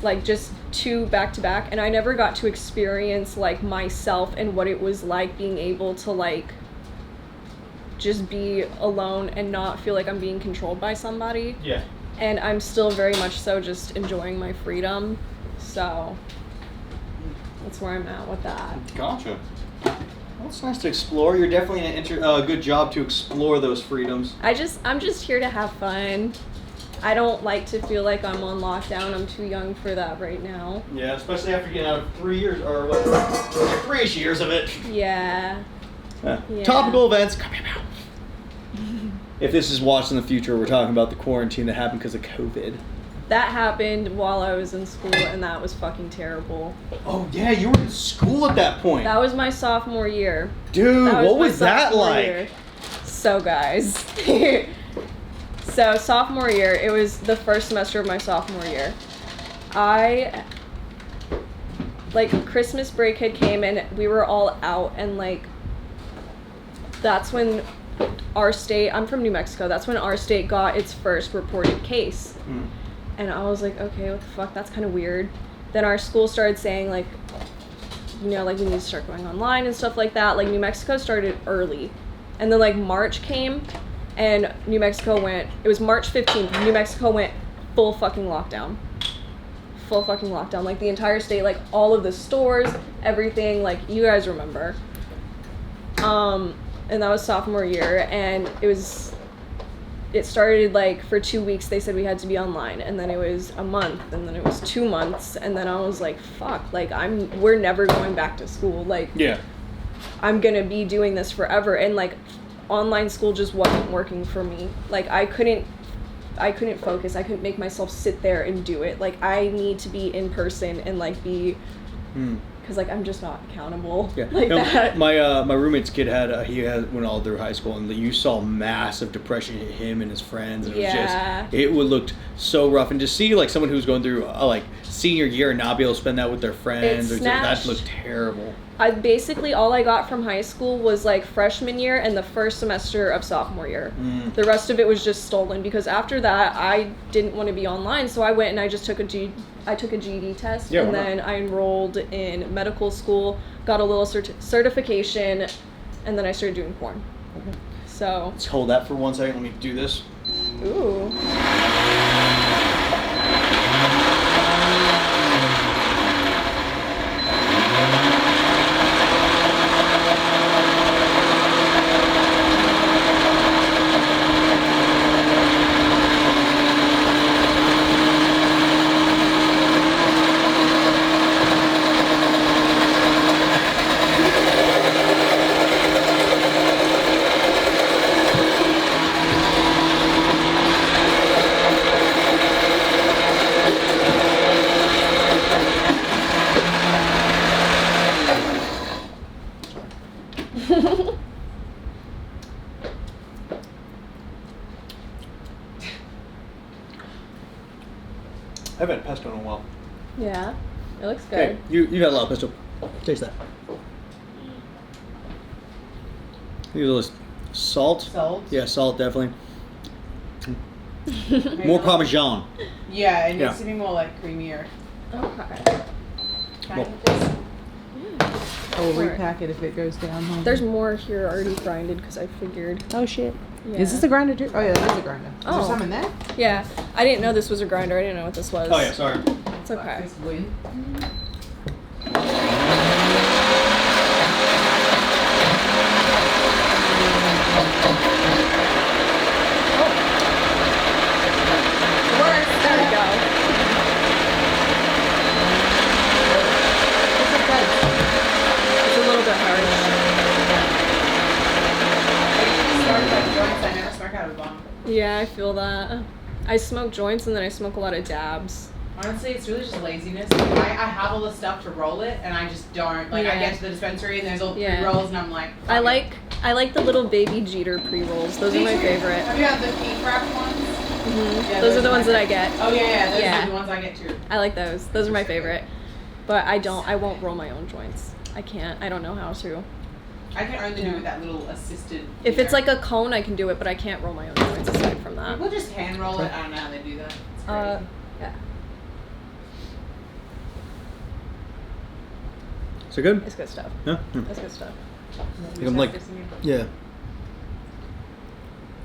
Speaker 2: like just 2 back-to-back, and I never got to experience like myself and what it was like being able to like just be alone and not feel like I'm being controlled by somebody.
Speaker 1: Yeah.
Speaker 2: And I'm still very much so just enjoying my freedom, so that's where I'm at with that.
Speaker 1: Gotcha. Well, it's nice to explore. You're definitely in a good job to explore those freedoms.
Speaker 2: I'm just here to have fun. I don't like to feel like I'm on lockdown. I'm too young for that right now.
Speaker 1: Yeah, especially after getting out of 3 years, or what, 3-ish years of it.
Speaker 2: Yeah. Yeah.
Speaker 1: Topical events. If this is watched in the future, we're talking about the quarantine that happened because of COVID.
Speaker 2: That happened while I was in school, and that was fucking terrible.
Speaker 1: Oh, yeah, you were in school at that point.
Speaker 2: That was my sophomore year.
Speaker 1: Dude, what was that like?
Speaker 2: Year. So, guys. So, sophomore year, it was the first semester of my sophomore year. Christmas break had came, and we were all out, and, like, that's when our state, I'm from New Mexico, that's when our state got its first reported case. And I was like, okay, what the fuck, that's kind of weird. Then our school started saying, like, you know, like, we need to start going online and stuff like that. Like, New Mexico started early. And then, like, March came, and New Mexico went, it was March 15th, New Mexico went full fucking lockdown. Full fucking lockdown. Like, the entire state, like, all of the stores, everything, like, you guys remember. And that was sophomore year, and it started, like, for 2 weeks, they said we had to be online, and then it was a month, and then it was 2 months, and then I was like, fuck, like, we're never going back to school, like,
Speaker 1: yeah,
Speaker 2: I'm gonna be doing this forever, and, like, online school just wasn't working for me. Like, I couldn't focus, I couldn't make myself sit there and do it, like, I need to be in person and, like, be... Because, like, I'm just not accountable like that.
Speaker 1: My roommate's kid went all through high school, and you saw massive depression hit him and his friends. And it looked so rough. And to see, like, someone who's going through, like, senior year and not be able to spend that with their friends, that looked terrible.
Speaker 2: Basically, all I got from high school was, like, freshman year and the first semester of sophomore year. The rest of it was just stolen, because after that, I didn't want to be online, so I went and I just took a GED test, then I enrolled in medical school, got a little certification, and then I started doing porn.
Speaker 1: Okay.
Speaker 2: So...
Speaker 1: Let's hold that for 1 second. Let me do this.
Speaker 2: Ooh.
Speaker 1: I haven't had pesto in a while.
Speaker 2: Yeah, it looks good.
Speaker 1: Okay, you got a lot of pesto. Taste that. Use a little salt.
Speaker 3: Salt?
Speaker 1: Yeah, salt, definitely. More Parmesan.
Speaker 3: Yeah, it needs to be more, like, creamier.
Speaker 2: Okay.
Speaker 3: I will repack it if it goes down. Home.
Speaker 2: There's more here already grinded, because I figured.
Speaker 3: Oh, shit.
Speaker 2: Yeah.
Speaker 3: Is this a grinder too? Oh, yeah, that is a grinder. Is there some in there?
Speaker 2: Yeah. I didn't know this was a grinder. I didn't know what this was.
Speaker 1: Oh, yeah, sorry.
Speaker 2: It's okay.
Speaker 3: This win.
Speaker 2: There we go. It's a little bit harsh.
Speaker 3: I never smoke out of a bomb.
Speaker 2: Yeah, I feel that. I smoke joints and then I smoke a lot of dabs.
Speaker 3: Honestly, it's really just laziness. Like, I have all the stuff to roll it, and I just don't. Like, I get to the dispensary, and there's all pre-rolls, and I'm like...
Speaker 2: I like the little baby Jeter pre-rolls. Those are my favorite.
Speaker 3: Have you had the pink wrap ones?
Speaker 2: Mm-hmm.
Speaker 3: Yeah,
Speaker 2: those are the ones that I get.
Speaker 3: Oh, yeah, those are the ones I get, too.
Speaker 2: I like those. Those are my favorite. But I won't roll my own joints. I can't. I don't know how to.
Speaker 3: I can only do with that little assisted.
Speaker 2: If it's like a cone, I can do it, but I can't roll my own joints aside from that.
Speaker 3: People just hand roll it. I don't know how they do that. It's crazy.
Speaker 2: Yeah.
Speaker 1: Is it good?
Speaker 2: It's good stuff.
Speaker 1: Yeah.
Speaker 2: It's good stuff.
Speaker 1: I'm like, yeah.
Speaker 2: It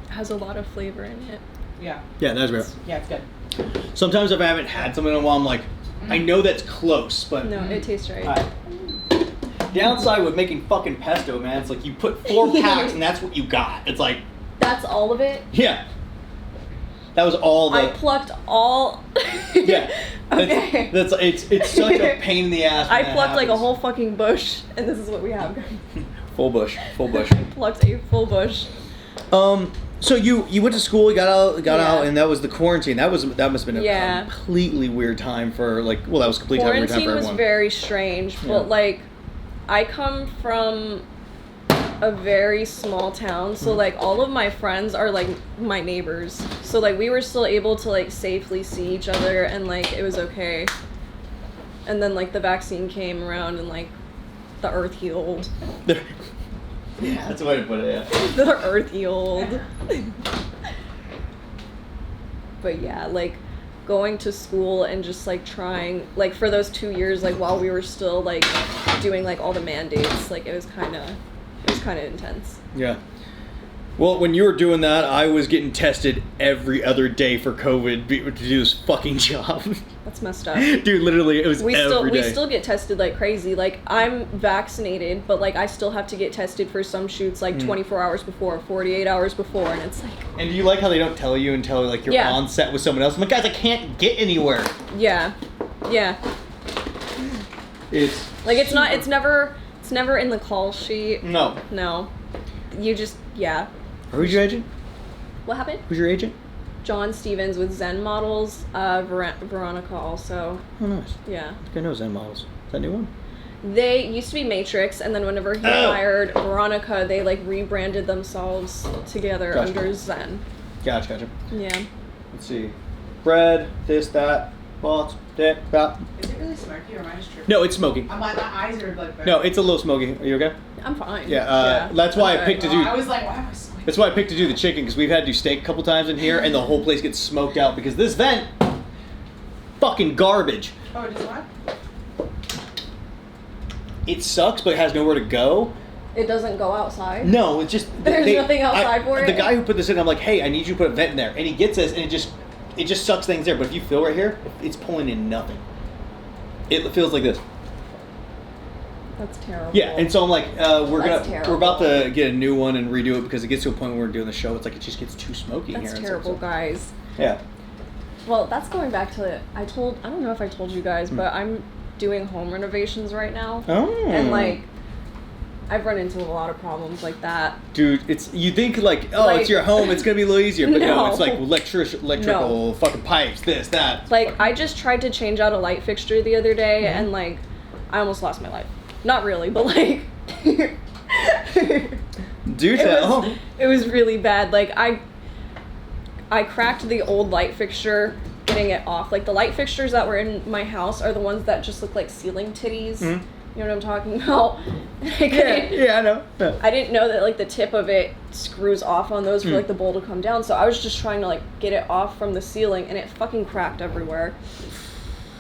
Speaker 2: has a lot of flavor in it.
Speaker 3: Yeah.
Speaker 1: Yeah, that's great.
Speaker 3: Yeah, it's good.
Speaker 1: Sometimes if I haven't had something in a while, I'm like, I know that's close, but
Speaker 2: No, it tastes right.
Speaker 1: Downside with making fucking pesto, man, it's like you put 4 packs and that's what you got. It's like,
Speaker 2: That's all of it?
Speaker 1: yeah. That was all the.
Speaker 2: I plucked all.
Speaker 1: Yeah.
Speaker 2: Okay.
Speaker 1: It's such a pain in the ass.
Speaker 2: I
Speaker 1: when
Speaker 2: plucked
Speaker 1: that
Speaker 2: like a
Speaker 1: happens.
Speaker 2: whole fucking bush, and this is what we have.
Speaker 1: Full bush.
Speaker 2: I plucked a full bush.
Speaker 1: So you went to school, you got out,
Speaker 2: Yeah.
Speaker 1: and that was the quarantine. That must have been a
Speaker 2: Yeah.
Speaker 1: completely weird time for like. Well, that was a completely weird time
Speaker 2: Quarantine
Speaker 1: for
Speaker 2: was
Speaker 1: everyone.
Speaker 2: very strange,
Speaker 1: Yeah.
Speaker 2: but like, I come from a very small town, so like all of my friends are like my neighbors. So like we were still able to like safely see each other, and like it was okay. And then like the vaccine came around, and like the earth healed.
Speaker 1: Yeah, that's the way to put it. Yeah.
Speaker 2: The earth healed. But yeah, like going to school and just like trying, like for those 2 years, like while we were still like doing like all the mandates, like it was kind of intense.
Speaker 1: Yeah. Well, when you were doing that, I was getting tested every other day for COVID to do this fucking job.
Speaker 2: That's messed up.
Speaker 1: Dude, literally, it was
Speaker 2: We
Speaker 1: every day.
Speaker 2: still get tested like crazy. Like I'm vaccinated, but like I still have to get tested for some shoots like 24 hours before, 48 hours before, and it's like.
Speaker 1: And do you like how they don't tell you until like you're
Speaker 2: Yeah.
Speaker 1: on set with someone else? I'm like, guys, I can't get anywhere.
Speaker 2: Yeah.
Speaker 1: It's
Speaker 2: Like it's never in the call sheet.
Speaker 1: no.
Speaker 2: No. You just
Speaker 1: Who's your agent?
Speaker 2: What happened?
Speaker 1: Who's your agent?
Speaker 2: John Stevens with Zen Models. Veronica also.
Speaker 1: Oh, nice.
Speaker 2: Yeah.
Speaker 1: I think I know Zen Models. Is that a new one?
Speaker 2: They used to be Matrix, and then whenever he hired Veronica, they like rebranded themselves together
Speaker 1: Gotcha.
Speaker 2: under Zen.
Speaker 1: Gotcha.
Speaker 2: Yeah.
Speaker 1: Let's see. Bread, this, that, bots, that.
Speaker 3: Is it really smoky or am I just tripping?
Speaker 1: No, it's smoky.
Speaker 3: I'm like, my eyes are like.
Speaker 1: No, it's a little smoky. Are you okay?
Speaker 2: I'm fine.
Speaker 1: Yeah, that's why I picked to do.
Speaker 3: I was like, why am I smoking?
Speaker 1: That's why I picked to do the chicken, because we've had to do steak a couple times in here, and the whole place gets smoked out because this vent, fucking garbage.
Speaker 3: Oh, it does what?
Speaker 1: It sucks, but it has nowhere to go.
Speaker 2: It doesn't go outside.
Speaker 1: No, it's just
Speaker 2: There's nothing outside for it?
Speaker 1: The guy who put this in, I'm like, hey, I need you to put a vent in there, and he gets this, and it just sucks things there. But if you feel right here, it's pulling in nothing. It feels like this.
Speaker 2: That's terrible.
Speaker 1: Yeah, and so I'm like, we're
Speaker 2: terrible.
Speaker 1: about to get a new one and redo it because it gets to a point where we're doing the show. It's like it just gets too smoky in here.
Speaker 2: That's
Speaker 1: and
Speaker 2: terrible,
Speaker 1: stuff, so.
Speaker 2: guys.
Speaker 1: Yeah.
Speaker 2: Well, that's going back to I don't know if I told you guys, but I'm doing home renovations right now.
Speaker 1: Oh.
Speaker 2: And like I've run into a lot of problems like that.
Speaker 1: Dude, you think like, it's your home, it's gonna be a little easier, but no, it's like electrical fucking pipes, this, that.
Speaker 2: Like I just tried to change out a light fixture the other day, and like I almost lost my life. Not really, but like
Speaker 1: Do tell.
Speaker 2: It was really bad. Like I cracked the old light fixture getting it off. Like the light fixtures that were in my house are the ones that just look like ceiling titties.
Speaker 1: Mm-hmm.
Speaker 2: You know what I'm talking about?
Speaker 1: Yeah, I know. Yeah.
Speaker 2: I didn't know that like the tip of it screws off on those for like the bowl to come down. So I was just trying to like get it off from the ceiling, and it fucking cracked everywhere.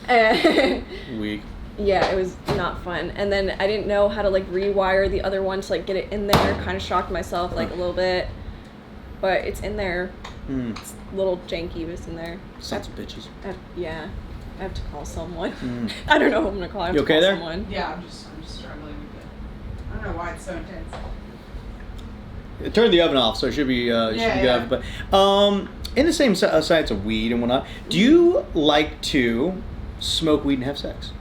Speaker 2: And
Speaker 1: Weak.
Speaker 2: yeah, it was not fun. And then I didn't know how to like rewire the other one to like get it in there. Kind of shocked myself like a little bit, but it's in there. It's a little janky, but it's in there.
Speaker 1: Sons of bitches.
Speaker 2: I have to call someone. I don't know who I'm gonna call. I have
Speaker 1: You
Speaker 2: to
Speaker 1: okay
Speaker 2: call
Speaker 1: there?
Speaker 2: someone.
Speaker 3: Yeah, I'm just struggling with it. I don't know why it's so intense.
Speaker 1: Turn the oven off, so it should be should be
Speaker 3: yeah.
Speaker 1: good. But in the same sides of weed and whatnot, do you like to smoke weed and have sex?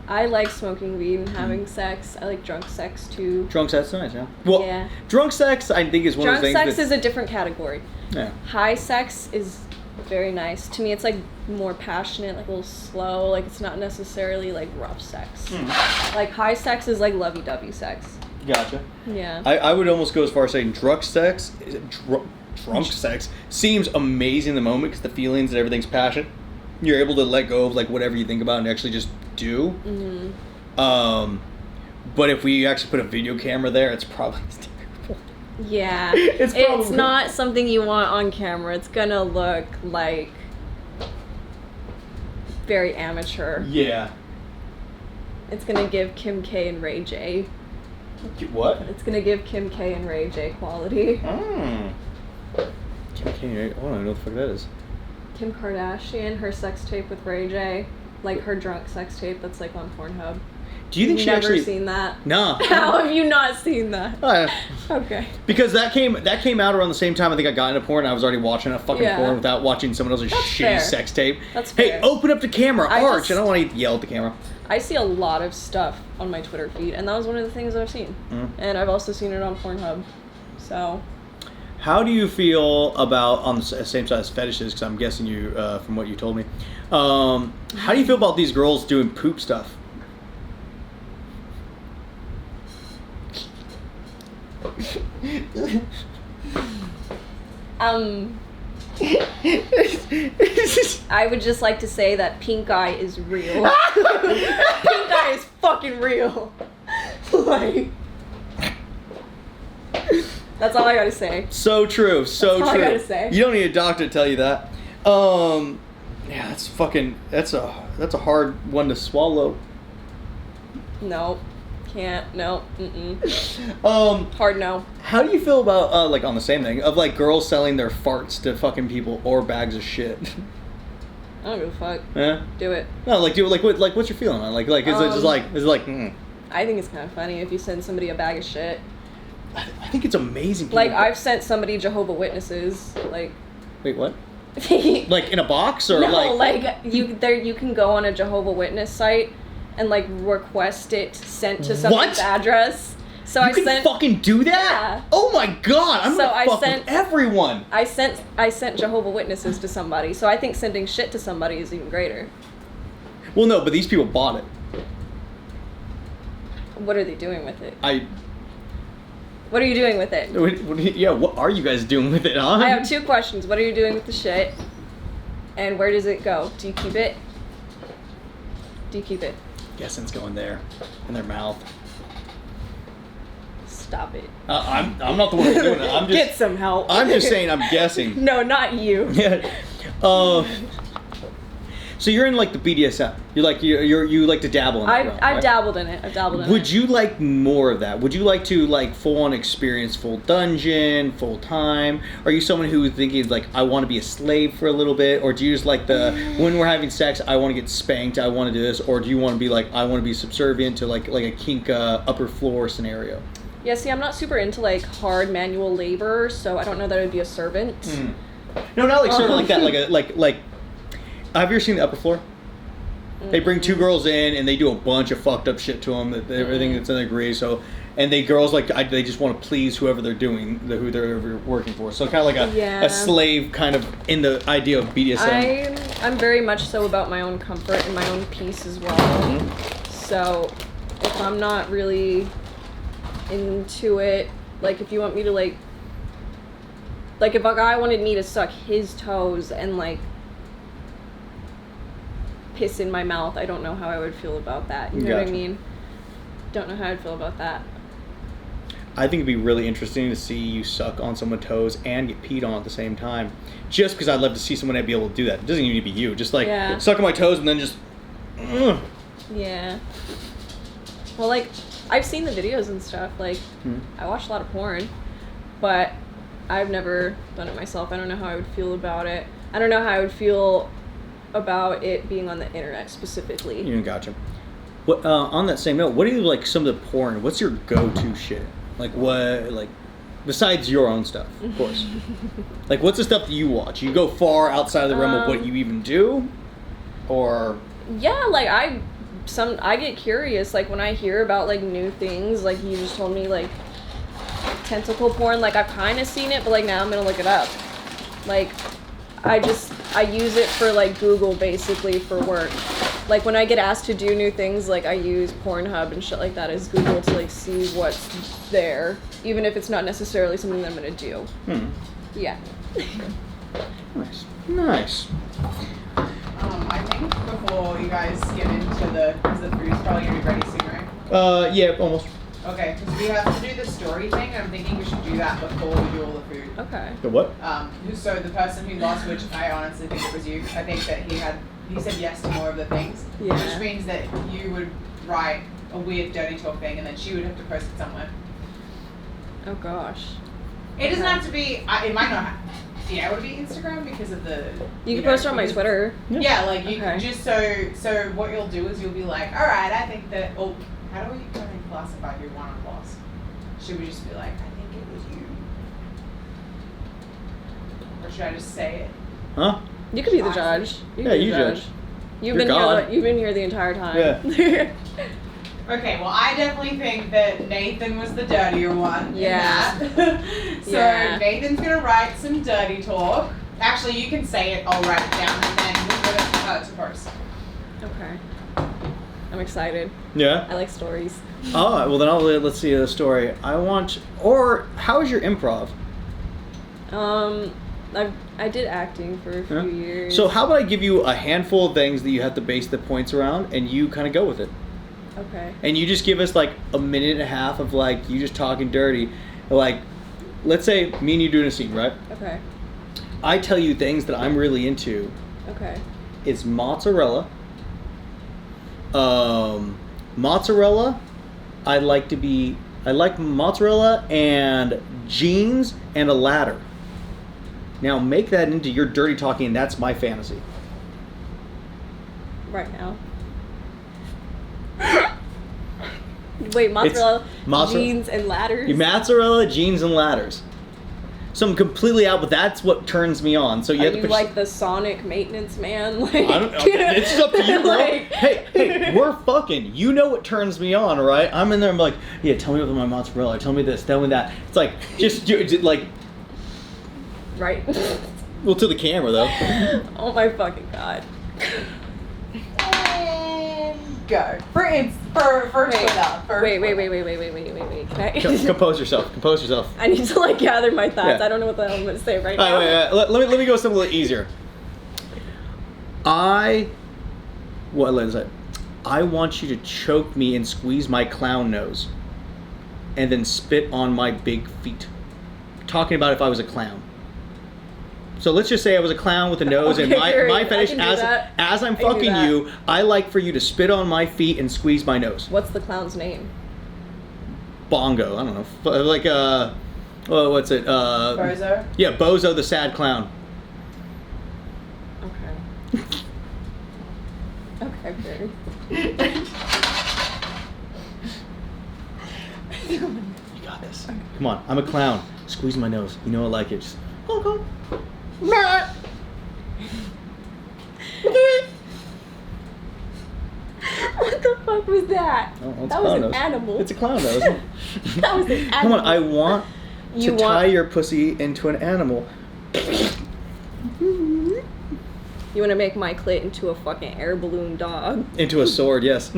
Speaker 2: I like smoking weed and having sex. I like drunk sex too.
Speaker 1: Drunk sex, nice, yeah. Well,
Speaker 2: Yeah.
Speaker 1: drunk sex, I think, is one
Speaker 2: Drunk
Speaker 1: of the things.
Speaker 2: sex is a different category.
Speaker 1: Yeah.
Speaker 2: High sex is very nice. To me, it's like more passionate, like a little slow. Like it's not necessarily like rough sex. Like high sex is like lovey-dovey sex.
Speaker 1: Gotcha.
Speaker 2: Yeah.
Speaker 1: I would almost go as far as saying drunk sex seems amazing in the moment because the feelings and everything's passion. You're able to let go of like whatever you think about and actually just do. But if we actually put a video camera there, it's probably terrible.
Speaker 2: Yeah.
Speaker 1: It's
Speaker 2: It's not something you want on camera. It's gonna look like very amateur.
Speaker 1: Yeah.
Speaker 2: It's gonna give Kim K and Ray J.
Speaker 1: What?
Speaker 2: It's gonna give Kim K and Ray J quality.
Speaker 1: Kim K. I don't even know what the fuck that is.
Speaker 2: Kim Kardashian, her sex tape with Ray J, like her drunk sex tape that's like on Pornhub.
Speaker 1: Do you think she
Speaker 2: Never
Speaker 1: actually?
Speaker 2: seen that?
Speaker 1: No.
Speaker 2: How have you not seen that? Okay.
Speaker 1: Because that came out around the same time I think I got into porn. And I was already watching a fucking porn without watching someone else's
Speaker 2: That's
Speaker 1: shitty
Speaker 2: fair.
Speaker 1: sex tape.
Speaker 2: That's
Speaker 1: Hey,
Speaker 2: fair.
Speaker 1: open up the camera,
Speaker 2: I
Speaker 1: Arch.
Speaker 2: just-
Speaker 1: I don't want to yell at the camera.
Speaker 2: I see a lot of stuff on my Twitter feed, and that was one of the things that I've seen. And I've also seen it on Pornhub. So.
Speaker 1: How do you feel about, on the same side as fetishes, because I'm guessing you, from what you told me, how do you feel about these girls doing poop stuff?
Speaker 2: I would just like to say that pink eye is real. Pink eye is fucking real. Like, that's all I gotta say.
Speaker 1: So true, so
Speaker 2: That's all
Speaker 1: true.
Speaker 2: I gotta say.
Speaker 1: You don't need a doctor to tell you that. Yeah, that's a hard one to swallow.
Speaker 2: No, can't. No. Hard no.
Speaker 1: How do you feel about like on the same thing of like girls selling their farts to fucking people or bags of shit?
Speaker 2: I don't give a fuck.
Speaker 1: Yeah.
Speaker 2: Do it.
Speaker 1: No, like do it. Like what's your feeling on? Like is it just like
Speaker 2: I think it's kind of funny if you send somebody a bag of shit.
Speaker 1: I think it's amazing.
Speaker 2: Like I've sent somebody Jehovah Witnesses. Like.
Speaker 1: Wait, what? Like in a box or
Speaker 2: no,
Speaker 1: like
Speaker 2: you can go on a Jehovah Witness site and like request it sent to someone's address. So
Speaker 1: you can fucking do that?
Speaker 2: Yeah.
Speaker 1: Oh my god! I'm
Speaker 2: So
Speaker 1: gonna fuck with everyone.
Speaker 2: I sent Jehovah Witnesses to somebody. So I think sending shit to somebody is even greater.
Speaker 1: Well, no, but these people bought it.
Speaker 2: What are they doing with it?
Speaker 1: What
Speaker 2: are you doing with it?
Speaker 1: Yeah, what are you guys doing with it, huh?
Speaker 2: I have 2 questions. What are you doing with the shit? And where does it go? Do you keep it?
Speaker 1: Guessing it's going there, in their mouth.
Speaker 2: Stop it.
Speaker 1: I'm not the one who's doing it. I'm just
Speaker 2: Get some help.
Speaker 1: I'm just saying. I'm guessing.
Speaker 2: No, not you.
Speaker 1: Yeah. So you're in like the BDSM. You like to dabble in that realm,
Speaker 2: I've
Speaker 1: right?
Speaker 2: dabbled in it.
Speaker 1: Would you like more of that? Would you like to like full on experience full dungeon, full time? Are you someone who's thinking like I want to be a slave for a little bit, or do you just like the when we're having sex I want to get spanked, I want to do this, or do you want to be like I want to be subservient to like a kink upper floor scenario?
Speaker 2: Yeah, see, I'm not super into like hard manual labor, so I don't know that I would be a servant.
Speaker 1: No, not like sort of like that, like. Have you ever seen the upper floor? They bring 2 girls in and they do a bunch of fucked up shit to them. Everything that's in their grease. So, and girls they just want to please whoever they're doing, who they're working for. So kind of like a slave kind of in the idea of BDSM.
Speaker 2: I'm very much so about my own comfort and my own peace as well. So if I'm not really into it, like if you want me to like if a guy wanted me to suck his toes and like piss in my mouth, I don't know how I would feel about that. You know what I mean? Don't know how I'd feel about that.
Speaker 1: I think it'd be really interesting to see you suck on someone's toes and get peed on at the same time. Just because I'd love to see someone be able to do that. It doesn't even need to be you. Just like suck on my toes and then just.
Speaker 2: Yeah. Well, like I've seen the videos and stuff. Like I watch a lot of porn, but I've never done it myself. I don't know how I would feel about it. I don't know how I would feel about it being on the internet specifically.
Speaker 1: You gotcha. What on that same note, what do you like some of the porn? What's your go-to shit? Like what besides your own stuff, of course. Like what's the stuff that you watch? You go far outside of the realm of what you even do? Or
Speaker 2: yeah, like I get curious like when I hear about like new things, like you just told me like tentacle porn, like I've kind of seen it, but like now I'm going to look it up. Like I use it for like Google basically for work. Like when I get asked to do new things, like I use Pornhub and shit like that as Google to like see what's there, even if it's not necessarily something that I'm gonna do. Yeah.
Speaker 1: Nice.
Speaker 3: I think before you guys get into the food's probably gonna be ready soon, right?
Speaker 1: Yeah, almost.
Speaker 3: Okay, because we have to do the story thing, and I'm thinking we should do that before we do all the food.
Speaker 2: Okay.
Speaker 1: The what?
Speaker 3: So the person who lost, which I honestly think it was you, I think that he said yes to more of the things.
Speaker 2: Yeah.
Speaker 3: Which means that you would write a weird dirty talk thing, and then she would have to post it somewhere.
Speaker 2: Oh gosh.
Speaker 3: It doesn't have to be. It might not. Yeah, it would be Instagram because of the.
Speaker 2: You can post it on my Twitter.
Speaker 3: Yeah, like you
Speaker 2: Okay.
Speaker 3: just so what you'll do is you'll be like, all right, I think that. Oh, how do we kind of classify who won or lost? Should we just be like, I think it was you, or should I just say it?
Speaker 1: Huh?
Speaker 2: You could be the judge. You
Speaker 1: Yeah,
Speaker 2: could be
Speaker 1: you
Speaker 2: the
Speaker 1: judge.
Speaker 2: You've
Speaker 1: You're
Speaker 2: been
Speaker 1: God.
Speaker 2: here. You've been here the entire time.
Speaker 1: Yeah.
Speaker 3: Okay, well, I definitely think that Nathan was the dirtier one.
Speaker 2: Yeah.
Speaker 3: In that. So
Speaker 2: Yeah.
Speaker 3: Nathan's gonna write some dirty talk. Actually, you can say it. I'll write it down, and then we'll put it to post.
Speaker 2: Okay. I'm excited.
Speaker 1: Yeah.
Speaker 2: I like stories.
Speaker 1: Oh, well then let's see the story. How is your improv?
Speaker 2: I did acting for a few years.
Speaker 1: So how about I give you a handful of things that you have to base the points around, and you kind of go with it.
Speaker 2: Okay.
Speaker 1: And you just give us like a minute and a half of like you just talking dirty. Like, let's say me and you doing a scene, right?
Speaker 2: Okay.
Speaker 1: I tell you things that I'm really into.
Speaker 2: Okay.
Speaker 1: It's mozzarella. Mozzarella. I like mozzarella and jeans and a ladder. Now make that into your dirty talking, and that's my fantasy.
Speaker 2: Right now. Wait, mozzarella, jeans, and ladders?
Speaker 1: Mozzarella, jeans, and ladders. So I'm completely out, but that's what turns me on. So you have to put
Speaker 2: like the Sonic maintenance man? Like,
Speaker 1: I don't know. It's just up to you, bro.
Speaker 2: Like...
Speaker 1: Hey, we're fucking. You know what turns me on, right? I'm in there. I'm like, yeah, tell me about my mozzarella. Tell me this. Tell me that. It's like just like.
Speaker 2: Right.
Speaker 1: Well, to the camera though.
Speaker 2: Oh my fucking god.
Speaker 3: And go for Twitter.
Speaker 2: Wait. Can I...
Speaker 1: Compose yourself. Compose yourself.
Speaker 2: I need to like gather my thoughts.
Speaker 1: Yeah.
Speaker 2: I don't know what the hell I'm gonna say right now.
Speaker 1: Wait. Let me go something a little easier. I want you to choke me and squeeze my clown nose, and then spit on my big feet. Talking about if I was a clown. So let's just say I was a clown with a nose, and my fetish as I'm fucking you, I like for you to spit on my feet and squeeze my nose.
Speaker 2: What's the clown's name?
Speaker 1: Bongo. I don't know. Like what's it?
Speaker 3: Bozo.
Speaker 1: Yeah, Bozo the sad clown.
Speaker 2: Okay. Okay, Barry.
Speaker 1: You got this. Come on, I'm a clown. Squeeze my nose. You know I like it. Just go.
Speaker 2: What the fuck was that?
Speaker 1: Oh,
Speaker 2: that was an animal.
Speaker 1: It's a clown nose.
Speaker 2: That was an animal.
Speaker 1: Come on, I want to tie your pussy into an animal.
Speaker 2: You want to make my clit into a fucking air balloon dog?
Speaker 1: Into a sword, yes.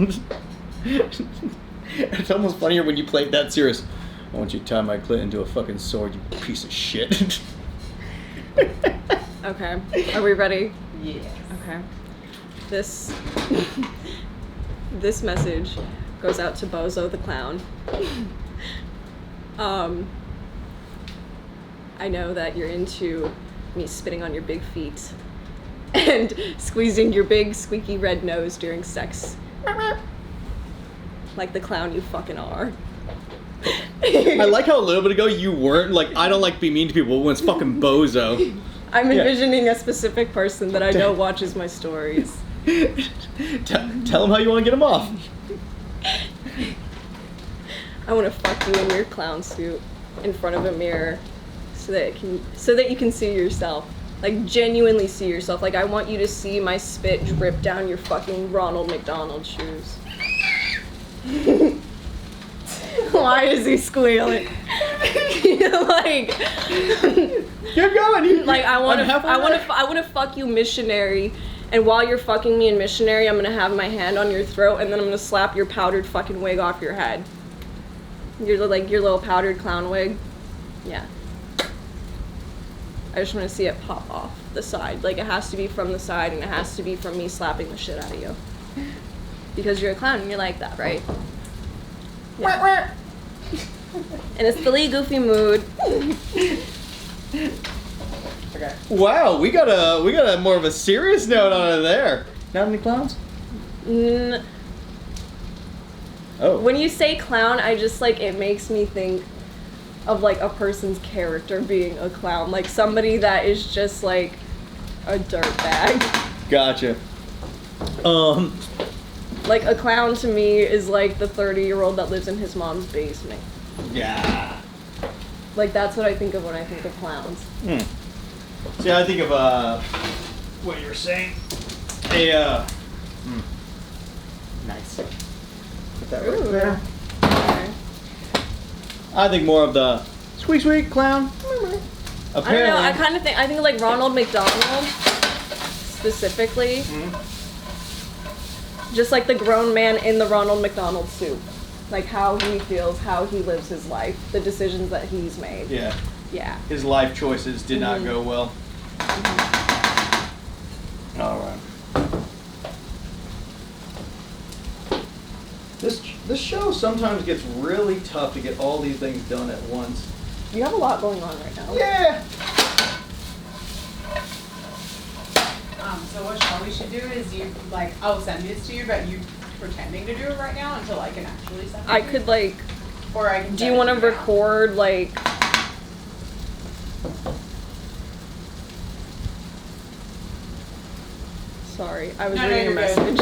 Speaker 1: It's almost funnier when you play it that serious. I want you to tie my clit into a fucking sword, you piece of shit.
Speaker 2: Okay. Are we ready?
Speaker 3: Yes.
Speaker 2: Okay. This message goes out to Bozo the clown. I know that you're into me spitting on your big feet and squeezing your big squeaky red nose during sex. Like the clown you fucking are.
Speaker 1: I like how a little bit ago you weren't like, I don't like being mean to people when it's fucking Bozo.
Speaker 2: I'm envisioning a specific person that I know watches my stories.
Speaker 1: Tell him how you want to get him off.
Speaker 2: I want to fuck you in your clown suit in front of a mirror so that you can see yourself. Like, genuinely see yourself. Like, I want you to see my spit drip down your fucking Ronald McDonald shoes. Why is he squealing? Like,
Speaker 1: keep going.
Speaker 2: Like, I want to fuck you missionary, and while you're fucking me in missionary, I'm gonna have my hand on your throat, and then I'm gonna slap your powdered fucking wig off your head. Your little powdered clown wig. Yeah. I just want to see it pop off the side. Like, it has to be from the side, and it has to be from me slapping the shit out of you. Because you're a clown and you're like that, right? Yeah. In a silly, goofy mood.
Speaker 3: Okay.
Speaker 1: Wow, we got a more of a serious note on it there. Not any clowns? Oh.
Speaker 2: When you say clown, I just like it makes me think of like a person's character being a clown, like somebody that is just like a dirtbag.
Speaker 1: Gotcha.
Speaker 2: Like a clown to me is like the 30-year-old that lives in his mom's basement.
Speaker 1: Yeah.
Speaker 2: Like that's what I think of when I think of clowns.
Speaker 1: See, I think of what you're saying. Nice. Put that right there.
Speaker 2: Okay.
Speaker 1: I think more of the sweet clown. Apparently.
Speaker 2: I don't know. I think of like Ronald McDonald specifically. Just like the grown man in the Ronald McDonald suit. Like how he feels, how he lives his life, the decisions that he's made.
Speaker 1: Yeah.
Speaker 2: Yeah.
Speaker 1: His life choices did not go well. All right. This show sometimes gets really tough to get all these things done at once.
Speaker 2: You have a lot going on right now.
Speaker 1: Yeah.
Speaker 3: So what we should do is you like I'll send this to you, but you pretending to do it right now until I can actually send it.
Speaker 2: I could like.
Speaker 3: Or I can.
Speaker 2: Do you want to record like? Sorry, I was reading a message.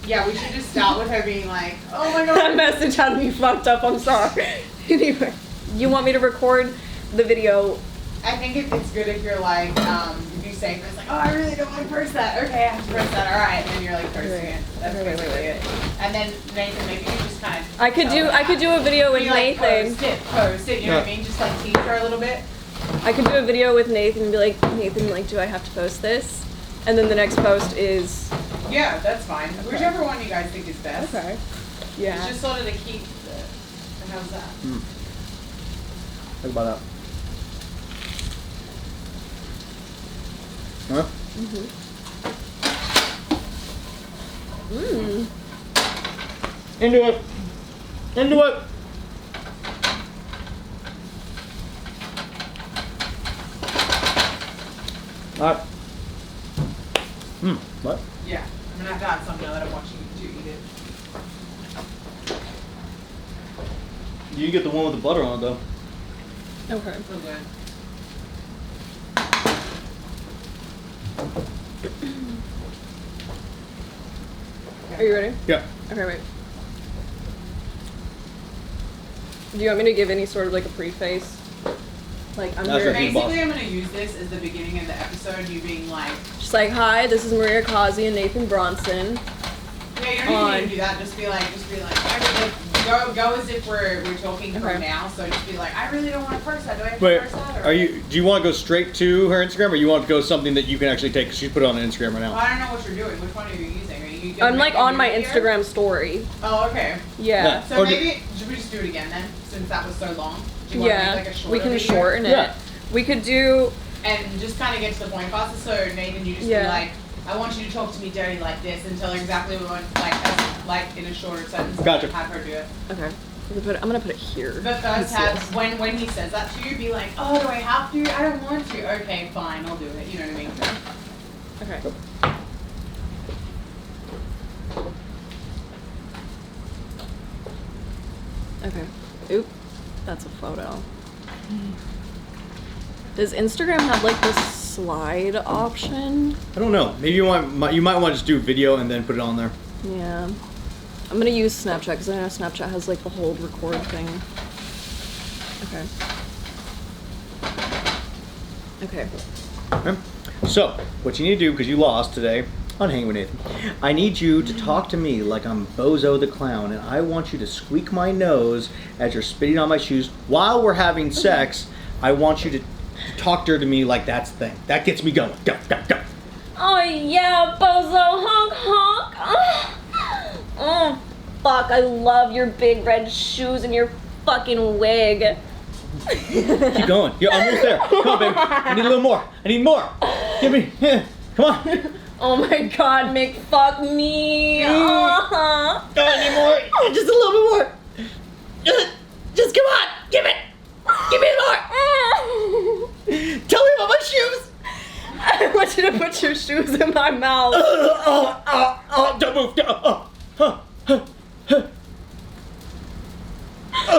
Speaker 3: Yeah, we should just start with her being like, "Oh my god."
Speaker 2: That message had me fucked up. I'm sorry. Anyway, you want me to record the video?
Speaker 3: I think it's good if you're like, if you say first like, "Oh, I really don't want to press that." Okay, I have to press that. All right, and then you're like posting it. That's basically it. And then Nathan, maybe you just kind of.
Speaker 2: I could do a video with Nathan.
Speaker 3: Post it. You know what I mean? Just like tease her a little bit.
Speaker 2: I could do a video with Nathan and be like, Nathan, like, do I have to post this? And then the next post is.
Speaker 3: Yeah, that's fine.
Speaker 2: Okay.
Speaker 3: Whichever one you guys think is best.
Speaker 2: Okay. Yeah.
Speaker 3: It's just sort of to keep the. How's that?
Speaker 1: Think about that. Huh? Into it. Into it. All right. What?
Speaker 3: Yeah, I'm gonna have to add some now that I'm watching you two eat it.
Speaker 1: You get the one with the butter on it though.
Speaker 2: Okay.
Speaker 3: So good.
Speaker 2: Are you ready?
Speaker 1: Yeah.
Speaker 2: Okay, wait. Do you want me to give any sort of like a preface? Like I'm
Speaker 1: That's
Speaker 2: here.
Speaker 1: okay.
Speaker 3: Basically, I'm gonna use this as the beginning of the episode. You being like,
Speaker 2: Just like, hi, this is Maria Kazi and Nathan Bronson.
Speaker 3: yeah, you don't even need to do that. Just be like, go as if we're talking from now. So just be like, I really don't want to post that. Do I have to
Speaker 1: Wait,
Speaker 3: post that? Or?
Speaker 1: do you want to go straight to her Instagram, or you want to go something that you can actually take? Cause she's put it on Instagram right
Speaker 3: Well,
Speaker 1: now.
Speaker 3: I don't know what you're doing. Which one are you using? Are you? gonna
Speaker 2: I'm like
Speaker 3: make a
Speaker 2: on my
Speaker 3: new video?
Speaker 2: Instagram story.
Speaker 3: Oh, okay.
Speaker 2: Yeah.
Speaker 3: So
Speaker 1: Or
Speaker 3: maybe should we just do it again then, since that was so long? Do you want to
Speaker 2: Yeah.
Speaker 3: make like a shorter
Speaker 2: We can
Speaker 3: video?
Speaker 2: shorten it.
Speaker 1: Yeah.
Speaker 2: We could do.
Speaker 3: And just kind of get to the point faster. So Nathan, you just
Speaker 2: Yeah.
Speaker 3: be like, I want you to talk to me dirty like this, and tell her exactly what like in a shorter sentence.
Speaker 1: Gotcha.
Speaker 3: And have her do it.
Speaker 2: Okay. I'm gonna put it here.
Speaker 3: But first, when he says that to you, be like, oh, do I have to? I don't want to. Okay, fine, I'll do it. You know what I mean?
Speaker 2: Okay. Okay. Oop. That's a photo. Does Instagram have like this slide option?
Speaker 1: I don't know. Maybe you might want to just do a video and then put it on there.
Speaker 2: Yeah. I'm gonna use Snapchat because I know Snapchat has like the hold record thing. Okay.
Speaker 1: Okay. So, what you need to do, because you lost today on Hanging with Nathan, I need you to talk to me like I'm Bozo the Clown, and I want you to squeak my nose as you're spitting on my shoes while we're having sex. I want you to talk dirty to me like that's the thing. That gets me going. Go, go, go.
Speaker 2: Oh yeah, Bozo, honk honk. Oh, fuck, I love your big red shoes and your fucking wig.
Speaker 1: Keep going. You're almost there. Come on, baby. I need a little more. I need more. Give me. Come on.
Speaker 2: Oh my god, make fuck me. Uh-huh.
Speaker 1: Not anymore. Just a little bit more. Just come on. Give it. Give me more. Tell me about my shoes.
Speaker 2: I want you to put your shoes in my mouth.
Speaker 1: Don't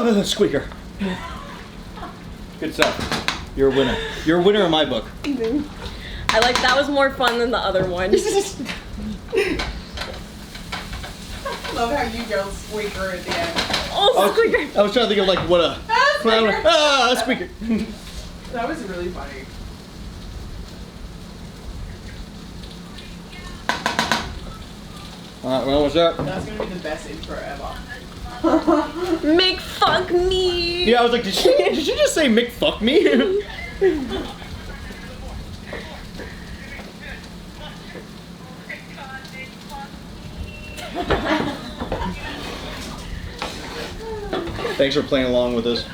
Speaker 1: move. Squeaker. Good stuff. You're a winner. You're a winner in my book.
Speaker 2: I like that was more fun than the other one.
Speaker 3: Love how you go squeaker at the end.
Speaker 2: Oh, squeaker.
Speaker 1: I was trying to think of like what a
Speaker 3: Squeaker.
Speaker 1: squeaker.
Speaker 3: That was really funny.
Speaker 1: Alright, well, what's that?
Speaker 3: That's gonna be the best intro ever.
Speaker 2: Make fuck me.
Speaker 1: Yeah, I was like, did she just say Mick fuck me? Thanks for playing along with us.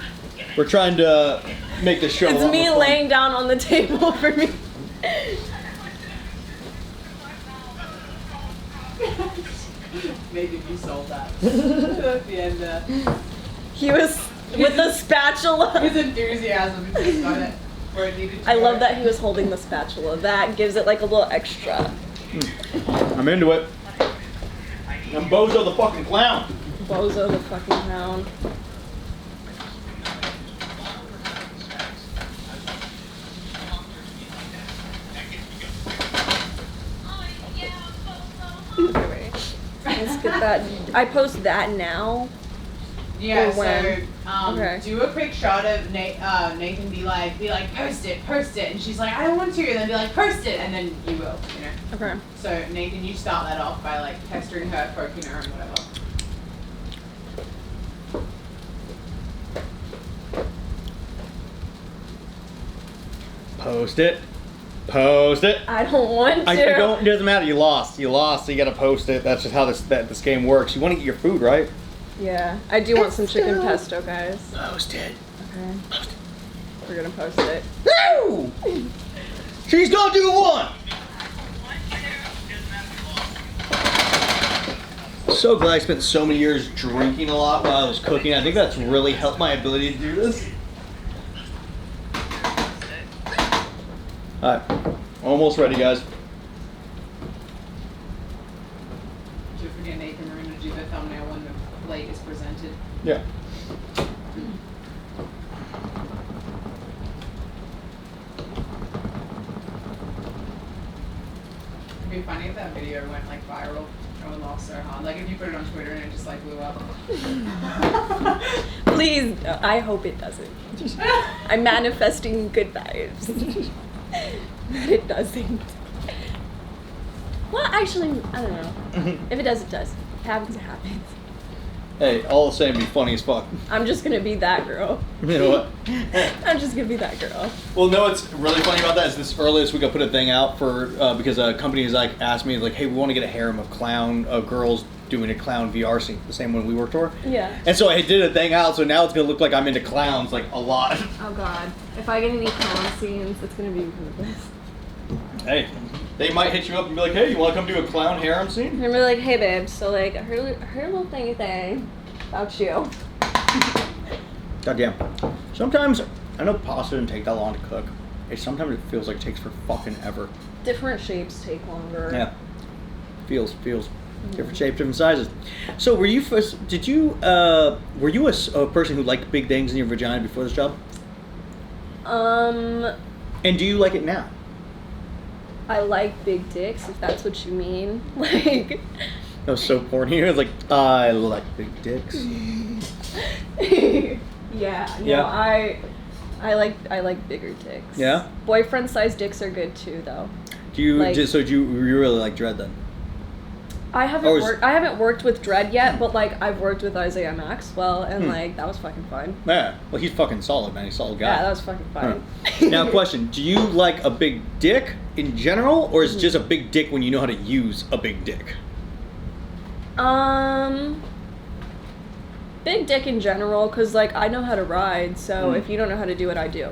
Speaker 1: We're trying to make the show.
Speaker 2: It's me laying down on the table for me.
Speaker 3: Maybe you sold that at the end there.
Speaker 2: He was with the spatula.
Speaker 3: His enthusiasm just got it where it needed to
Speaker 2: I
Speaker 3: go.
Speaker 2: love that he was holding the spatula. That gives it like a little extra.
Speaker 1: I'm into it. I'm Bozo the fucking clown.
Speaker 2: Bozo the fucking clown. Let's get that. I post that now.
Speaker 3: Yeah,
Speaker 2: Or when? Okay.
Speaker 3: do a quick shot of Nathan be like, post it, and she's like, I don't want to, and then be like, post it, and then you will, you know.
Speaker 2: Okay.
Speaker 3: So Nathan, you start that off by like pestering her, poking her, and whatever.
Speaker 1: Post it. Post it.
Speaker 2: I don't want to.
Speaker 1: I don't. It doesn't matter. You lost. You lost. So you gotta post it. That's just how this game works. You want to eat your food, right?
Speaker 2: Yeah, I do want some chicken pesto, guys.
Speaker 1: Post it.
Speaker 2: Okay.
Speaker 1: Post it.
Speaker 2: We're gonna post it.
Speaker 1: Woo! She's gonna do one. So glad I spent so many years drinking a lot while I was cooking. I think that's really helped my ability to do this. Alright, almost ready, guys.
Speaker 3: Don't forget, Nathan, we're going to do the thumbnail when the plate is presented.
Speaker 1: Yeah.
Speaker 3: It'd be funny if that video went like viral. No one laughed so hard. Like if you put it on Twitter and it just like blew up.
Speaker 2: Please, I hope it doesn't. I'm manifesting good vibes. That it doesn't. Well, actually, I don't know. If it does, it does. If it happens, it happens.
Speaker 1: Hey, all the same, be funny as fuck.
Speaker 2: I'm just gonna be that girl.
Speaker 1: You know what?
Speaker 2: I'm just gonna be that girl.
Speaker 1: Well, no, what's really funny about that is this earlier this week I put a thing out for because a company has like asked me like, hey, we want to get a harem of girls doing a clown VR scene, the same one we worked for.
Speaker 2: Yeah.
Speaker 1: And so I did a thing out, so now it's gonna look like I'm into clowns like a lot.
Speaker 2: Oh god. If I get any clown scenes, it's gonna be because of this.
Speaker 1: Hey, they might hit you up and be like, hey, you want to come do a clown harem scene?
Speaker 2: And be like, hey babe, so like I heard a little thingy thing about you.
Speaker 1: Goddamn. Sometimes I know pasta doesn't take that long to cook. Sometimes it feels like it takes for fucking ever.
Speaker 2: Different shapes take longer.
Speaker 1: Yeah. Feels. Different shapes, different sizes. So were you a person who liked big things in your vagina before this job? And do you like it now?
Speaker 2: I like big dicks, if that's what you mean. Like.
Speaker 1: That was so porny. It was like, I like big dicks.
Speaker 2: Yeah. No,
Speaker 1: Yeah.
Speaker 2: I like bigger dicks.
Speaker 1: Yeah?
Speaker 2: Boyfriend sized dicks are good too, though.
Speaker 1: Do you
Speaker 2: Like-
Speaker 1: do you really like Dread then?
Speaker 2: I haven't worked with Dredd yet, but like I've worked with Isaiah Maxwell, and like that was fucking fun.
Speaker 1: Yeah. Well, he's fucking solid, man. He's a solid guy.
Speaker 2: Yeah, that was fucking fun.
Speaker 1: Now, question: do you like a big dick in general, or is it just a big dick when you know how to use a big dick?
Speaker 2: Big dick in general, cause like I know how to ride, so if you don't know how to do it, I do.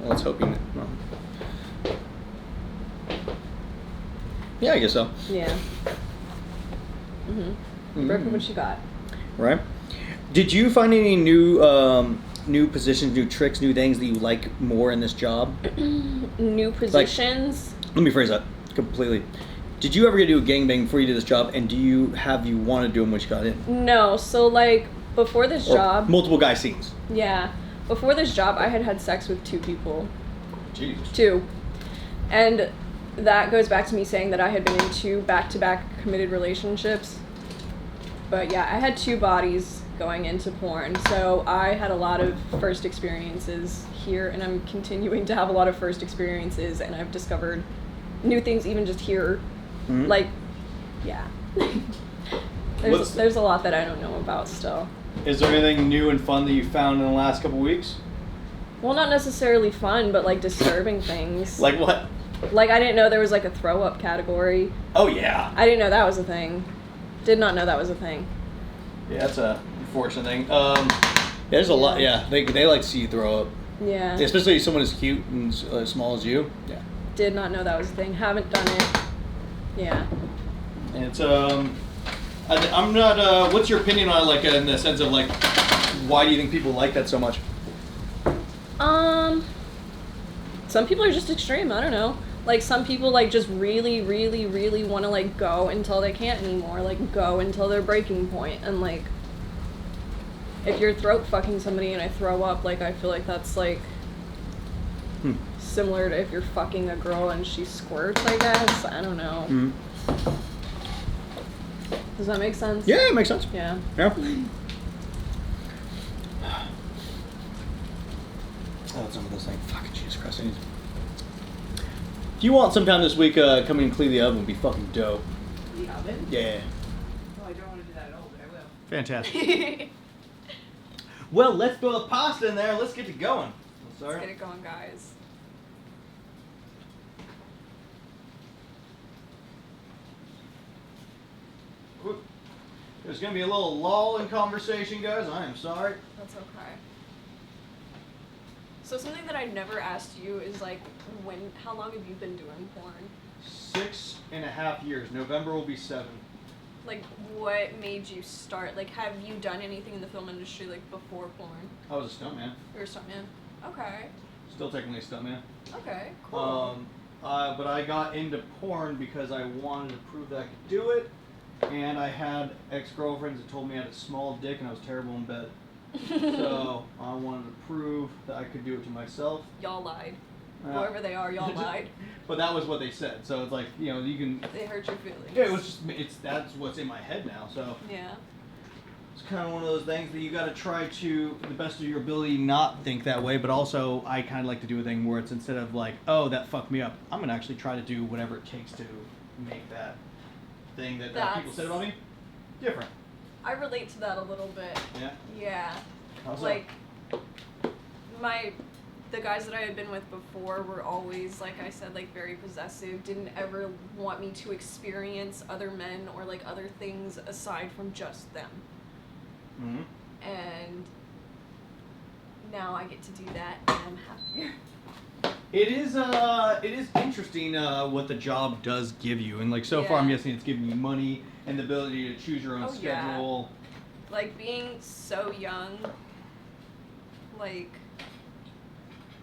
Speaker 1: Well, let's hope you. Well. Yeah, I guess so.
Speaker 2: Yeah. Brooke, what you got?
Speaker 1: Right. Did you find any new positions, new tricks, new things that you like more in this job?
Speaker 2: New positions?
Speaker 1: Like, let me phrase that completely. Did you ever get to do a gangbang before you did this job, and do you want to do them when you got in?
Speaker 2: No. So, like, before this job...
Speaker 1: Multiple guy scenes.
Speaker 2: Yeah. Before this job, I had sex with 2 people.
Speaker 1: Jesus.
Speaker 2: 2. And that goes back to me saying that I had been in 2 back-to-back committed relationships. But yeah, I had 2 bodies going into porn, so I had a lot of first experiences here, and I'm continuing to have a lot of first experiences, and I've discovered new things even just here. Like, yeah. There's a lot that I don't know about still.
Speaker 1: Is there anything new and fun that you found in the last couple weeks?
Speaker 2: Well, not necessarily fun, but like disturbing things.
Speaker 1: Like what?
Speaker 2: Like, I didn't know there was like a throw-up category.
Speaker 1: Oh, yeah.
Speaker 2: I didn't know that was a thing. Did not know that was a thing.
Speaker 1: Yeah, that's a unfortunate thing. There's a lot. Yeah, they like to see you throw up.
Speaker 2: Yeah.
Speaker 1: Especially someone as cute and small as you. Yeah.
Speaker 2: Did not know that was a thing. Haven't done it. Yeah.
Speaker 1: And it's I'm not. What's your opinion on it, like in the sense of like, why do you think people like that so much?
Speaker 2: Some people are just extreme. I don't know. Like, some people, like, just really, really, really want to, like, go until they can't anymore. Like, go until their breaking point. And, like, if you're throat fucking somebody and I throw up, like, I feel like that's, like, similar to if you're fucking a girl and she squirts, I guess. I don't know. Does that make sense?
Speaker 1: Yeah, it makes sense.
Speaker 2: Yeah.
Speaker 1: Yeah. Oh, some of those things. Fucking Jesus Christ. If you want sometime this week, come in and clean the oven would be fucking dope.
Speaker 3: The oven?
Speaker 1: Yeah.
Speaker 3: Oh, I don't want to do that at all, but I will.
Speaker 1: Fantastic. Well, let's throw the pasta in there and let's get it going.
Speaker 2: Let's get it going, guys.
Speaker 1: There's going to be a little lull in conversation, guys. I am sorry.
Speaker 2: That's okay. So something that I never asked you is, like, how long have you been doing porn?
Speaker 1: 6.5 years. November will be 7.
Speaker 2: Like, what made you start? Like, have you done anything in the film industry, like, before porn?
Speaker 1: I was a stuntman.
Speaker 2: You were a stuntman? Okay.
Speaker 1: Still technically a stuntman.
Speaker 2: Okay, cool.
Speaker 1: But I got into porn because I wanted to prove that I could do it. And I had ex-girlfriends that told me I had a small dick and I was terrible in bed. So I wanted to prove that I could do it to myself.
Speaker 2: Y'all lied. Whoever they are, y'all lied.
Speaker 1: But that was what they said. So it's like, you know, you can...
Speaker 2: They hurt your feelings.
Speaker 1: Yeah, it was just... That's what's in my head now, so...
Speaker 2: Yeah.
Speaker 1: It's kind of one of those things that you got to try to, the best of your ability, not think that way. But also, I kind of like to do a thing where it's instead of like, oh, that fucked me up, I'm going to actually try to do whatever it takes to make that thing that people said about me different.
Speaker 2: I relate to that a little bit.
Speaker 1: Yeah?
Speaker 2: Yeah.
Speaker 1: How's
Speaker 2: like, the guys that I had been with before were always, like I said, like, very possessive, didn't ever want me to experience other men or, like, other things aside from just them.
Speaker 1: Mm-hmm.
Speaker 2: And now I get to do that, and I'm happier.
Speaker 1: It is interesting what the job does give you, and like so far I'm guessing it's giving you money and the ability to choose your own schedule.
Speaker 2: Yeah. Like, being so young, like,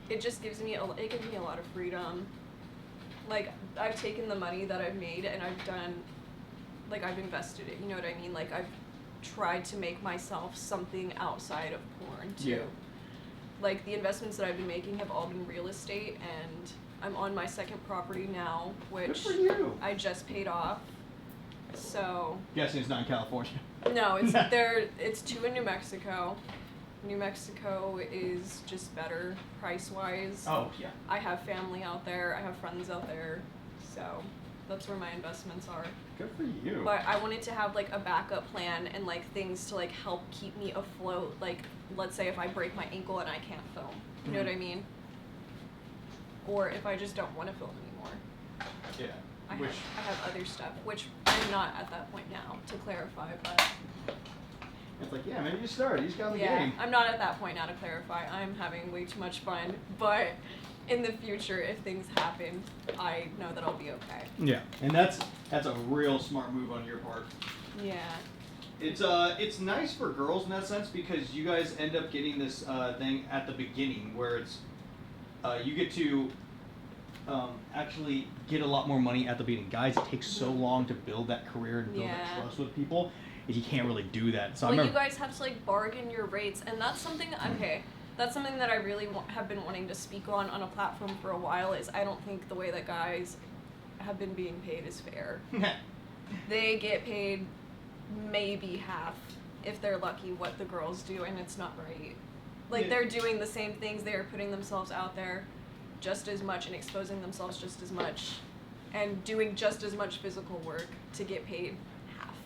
Speaker 2: it just gives me a lot of freedom. Like, I've taken the money that I've made and I've invested it, you know what I mean? Like, I've tried to make myself something outside of porn too.
Speaker 1: Yeah.
Speaker 2: Like, the investments that I've been making have all been real estate, and I'm on my second property now, which
Speaker 1: Good for you.
Speaker 2: I just paid off. So.
Speaker 1: Guessing it's not in California.
Speaker 2: No, it's 2 in New Mexico. New Mexico is just better price-wise.
Speaker 1: Oh, yeah.
Speaker 2: I have family out there. I have friends out there. So that's where my investments are.
Speaker 1: Good for you.
Speaker 2: But I wanted to have, like, a backup plan and, like, things to, like, help keep me afloat. Like, let's say if I break my ankle and I can't film. You know what I mean? Or if I just don't want to film anymore.
Speaker 1: Yeah.
Speaker 2: I have other stuff, which I'm not at that point now, to clarify, but...
Speaker 1: It's like, yeah, maybe you started. You just got in the
Speaker 2: yeah,
Speaker 1: game.
Speaker 2: I'm not at that point now, to clarify. I'm having way too much fun, but in the future, if things happen, I know that I'll be okay.
Speaker 1: Yeah, and that's a real smart move on your part.
Speaker 2: Yeah.
Speaker 1: It's nice for girls in that sense because you guys end up getting this thing at the beginning where it's you get to actually get a lot more money at the beginning. Guys, it takes so long to build that career and build that trust with people. You can't really do that. So
Speaker 2: you guys have to like bargain your rates, and that's something. Okay, that's something that I really have been wanting to speak on a platform for a while. Is I don't think the way that guys have been being paid is fair. They get paid maybe half, if they're lucky, what the girls do, and it's not right. Like they're doing the same things. They're putting themselves out there just as much and exposing themselves just as much, and doing just as much physical work to get paid half.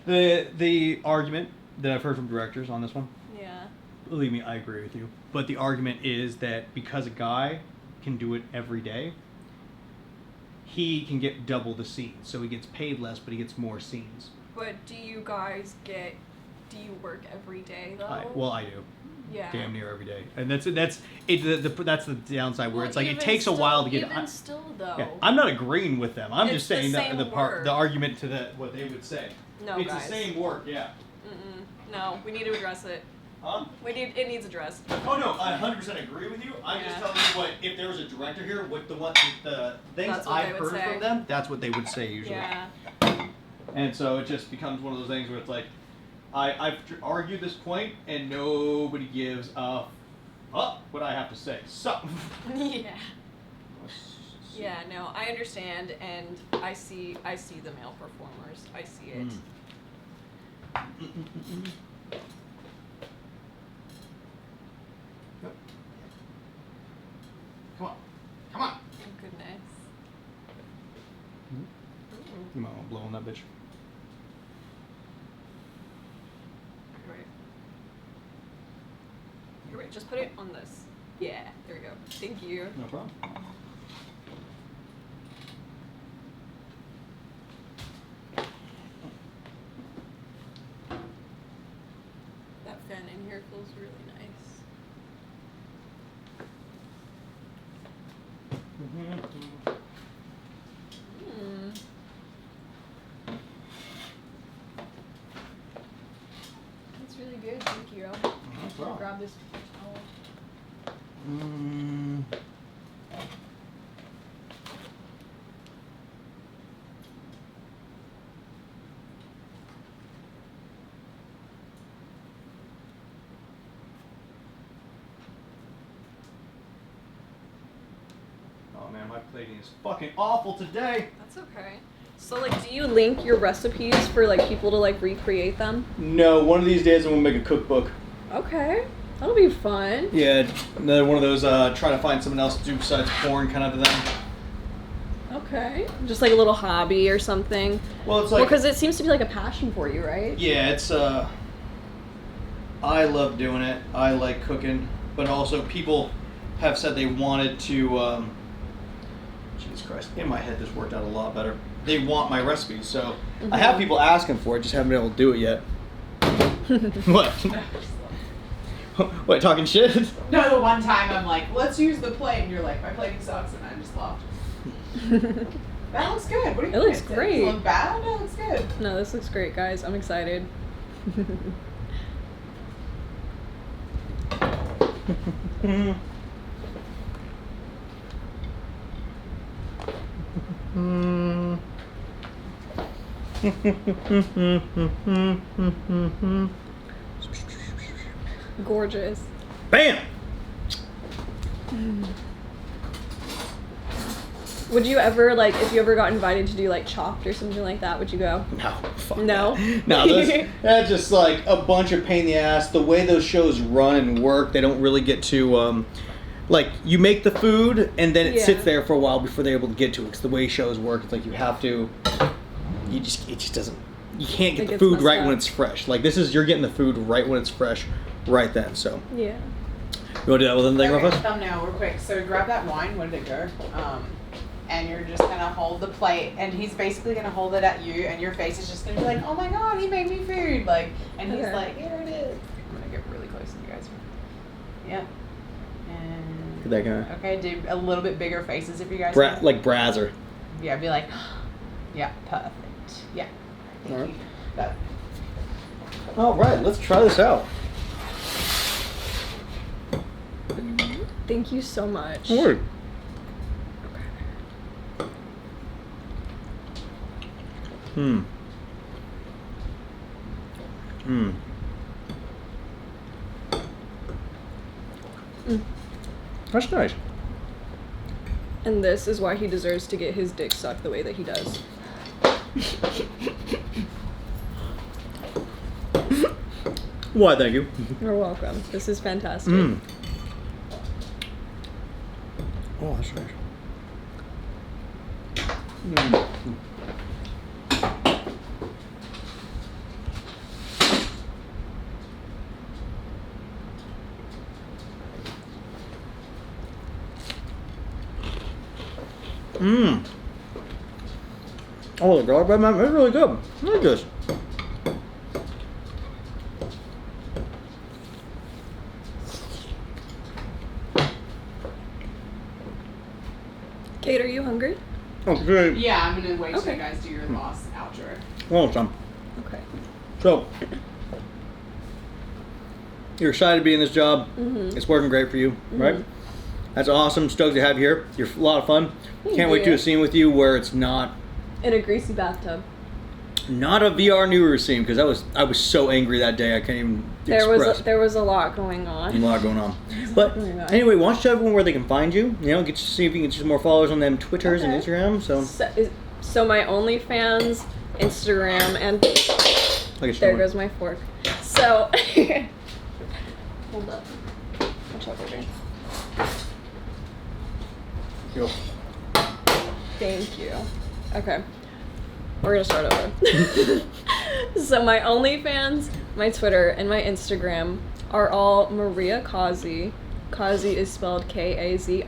Speaker 1: The argument that I've heard from directors on this one,
Speaker 2: yeah,
Speaker 1: believe me, I agree with you. But the argument is that because a guy can do it every day, he can get double the scenes. So he gets paid less, but he gets more scenes.
Speaker 2: But do you work every day though?
Speaker 1: I do.
Speaker 2: Yeah.
Speaker 1: Damn near every day, and that's the downside where it's like it takes a while to get.
Speaker 2: Even still though.
Speaker 1: Yeah, I'm not agreeing with them. I'm just saying that the argument to that what they would say.
Speaker 2: No,
Speaker 1: it's
Speaker 2: guys.
Speaker 1: the same work, yeah.
Speaker 2: No, we need to address it.
Speaker 1: Huh?
Speaker 2: It needs addressed.
Speaker 1: Oh no, I 100% agree with you. I'm just telling you what if there was a director here, what the things I've heard from them, that's what they would say usually.
Speaker 2: Yeah.
Speaker 1: And so it just becomes one of those things where it's like, I've argued this point and nobody gives a fuck what I have to say. So.
Speaker 2: Yeah. Yeah, no, I understand, and I see the male performers. I see it.
Speaker 1: Yep. Come on.
Speaker 2: Oh, goodness.
Speaker 1: You might want to blow on that bitch.
Speaker 2: You're right. Just put it on this. Yeah, there we go. Thank you.
Speaker 1: No problem.
Speaker 2: That fan in here feels really nice. That's really good. Thank you. I'll grab this towel.
Speaker 1: Oh man, my plating is fucking awful today.
Speaker 2: That's okay. So like, do you link your recipes for like people to like recreate them?
Speaker 1: No, one of these days I'm gonna make a cookbook.
Speaker 2: Okay, that'll be fun.
Speaker 1: Yeah, another one of those trying to find someone else to do besides porn kind of a thing.
Speaker 2: Okay, just like a little hobby or something.
Speaker 1: Well, it's like
Speaker 2: because it seems to be like a passion for you, right?
Speaker 1: Yeah, it's I love doing it. I like cooking, but also people have said they wanted to. Jesus Christ! In my head, this worked out a lot better. They want my recipes, so I have people asking for it. Just haven't been able to do it yet. What? What? Talking shit?
Speaker 3: No, the one time I'm like, let's use the plate, and you're like, my plating sucks, and I just laughed. That looks good. What do you think?
Speaker 2: It looks great.
Speaker 3: Does it look bad? No, it looks good.
Speaker 2: No, this looks great, guys. I'm excited. Gorgeous.
Speaker 1: Bam!
Speaker 2: Would you ever, like, if you ever got invited to do, like, Chopped or something like that, would you go?
Speaker 1: No. Fuck
Speaker 2: No?
Speaker 1: that. No, that's just, like, a bunch of pain in the ass. The way those shows run and work, they don't really get to, like, you make the food, and then it sits there for a while before they're able to get to it. Because the way shows work, it's like you have to, it just doesn't, you can't get the food right when it's fresh. Like, you're getting the food right when it's fresh, right then, so.
Speaker 2: Yeah.
Speaker 1: You want to do that with anything,
Speaker 3: Okay,
Speaker 1: Rufus?
Speaker 3: thumbnail real quick. So grab that wine. Where did it go? And you're just gonna hold the plate, and he's basically gonna hold it at you, and your face is just gonna be like, "Oh my God, he made me food!" Like, and he's like, "Here it is." I'm gonna get really close to you guys. Yeah. And
Speaker 1: Look at that guy.
Speaker 3: Okay, do a little bit bigger faces if you guys can.
Speaker 1: Like Brazzer.
Speaker 3: Yeah, be like, yeah, perfect. Yeah. Thank
Speaker 1: Alright.
Speaker 3: you. That.
Speaker 1: All right, let's try this out.
Speaker 2: Thank you so much.
Speaker 1: Word. Hmm. Hmm. That's nice.
Speaker 2: And this is why he deserves to get his dick sucked the way that he does.
Speaker 1: Why, thank you.
Speaker 2: You're welcome. This is fantastic.
Speaker 1: Mm. Oh, that's nice. Mm. Mmm. Oh, the garlic bread, man, it's really good. I like this.
Speaker 2: Kate, are you hungry?
Speaker 1: Okay.
Speaker 3: Yeah, I'm gonna wait till
Speaker 2: Okay.
Speaker 3: you guys do your last outro.
Speaker 1: Well, some.
Speaker 2: Okay.
Speaker 1: So, you're excited to be in this job.
Speaker 2: Mhm.
Speaker 1: It's working great for you, right?
Speaker 2: Mhm.
Speaker 1: That's awesome. Stoked to have you here. You're a lot of fun.
Speaker 2: Thank
Speaker 1: Can't wait to do
Speaker 2: you.
Speaker 1: a scene with you where it's not
Speaker 2: In a greasy bathtub.
Speaker 1: a VR Newer scene, because I was so angry that day I can't even express.
Speaker 2: There was a lot going
Speaker 1: A
Speaker 2: on.
Speaker 1: lot going on. But
Speaker 2: Oh my God.
Speaker 1: anyway, why don't you tell everyone where they can find you? You know, get to see if you can get some more followers on them Twitters and
Speaker 2: Okay.
Speaker 1: Instagram. So,
Speaker 2: So my OnlyFans, Instagram, and
Speaker 1: like
Speaker 2: there goes my fork. So hold up. Watch out, baby.
Speaker 1: Yo.
Speaker 2: Thank you. Okay. We're gonna start over. So my OnlyFans, my Twitter, and my Instagram are all Maria Kazi. Kazi is spelled KAZI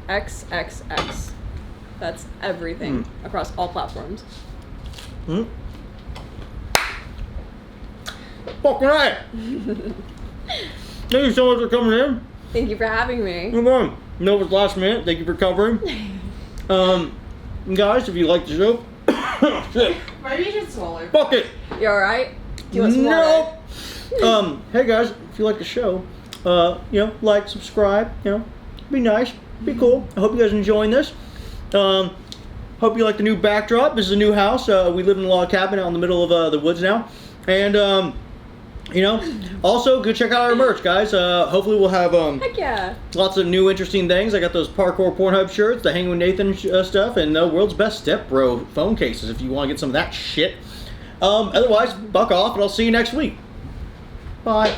Speaker 2: XXX. That's everything across all platforms.
Speaker 1: Hmm? Fucking right. Thank you so much for coming in.
Speaker 2: Thank you for having me.
Speaker 1: Come on. No, it was last minute. Thank you for covering. Guys, if you like the show, shit.
Speaker 3: Maybe you should swallow.
Speaker 1: Fuck it.
Speaker 2: You alright? Do you want some water?
Speaker 1: No. Hey guys, if you like the show, like, subscribe, be nice, be cool. I hope you guys are enjoying this. Hope you like the new backdrop. This is a new house. We live in a log cabin out in the middle of the woods now. And, also go check out our merch, guys. Hopefully we'll have
Speaker 2: Heck yeah.
Speaker 1: lots of new interesting things. I got those parkour Pornhub shirts, the Hang with Nathan stuff, and the world's best step bro phone cases if you want to get some of that shit. Otherwise, fuck off, and I'll see you next week. Bye.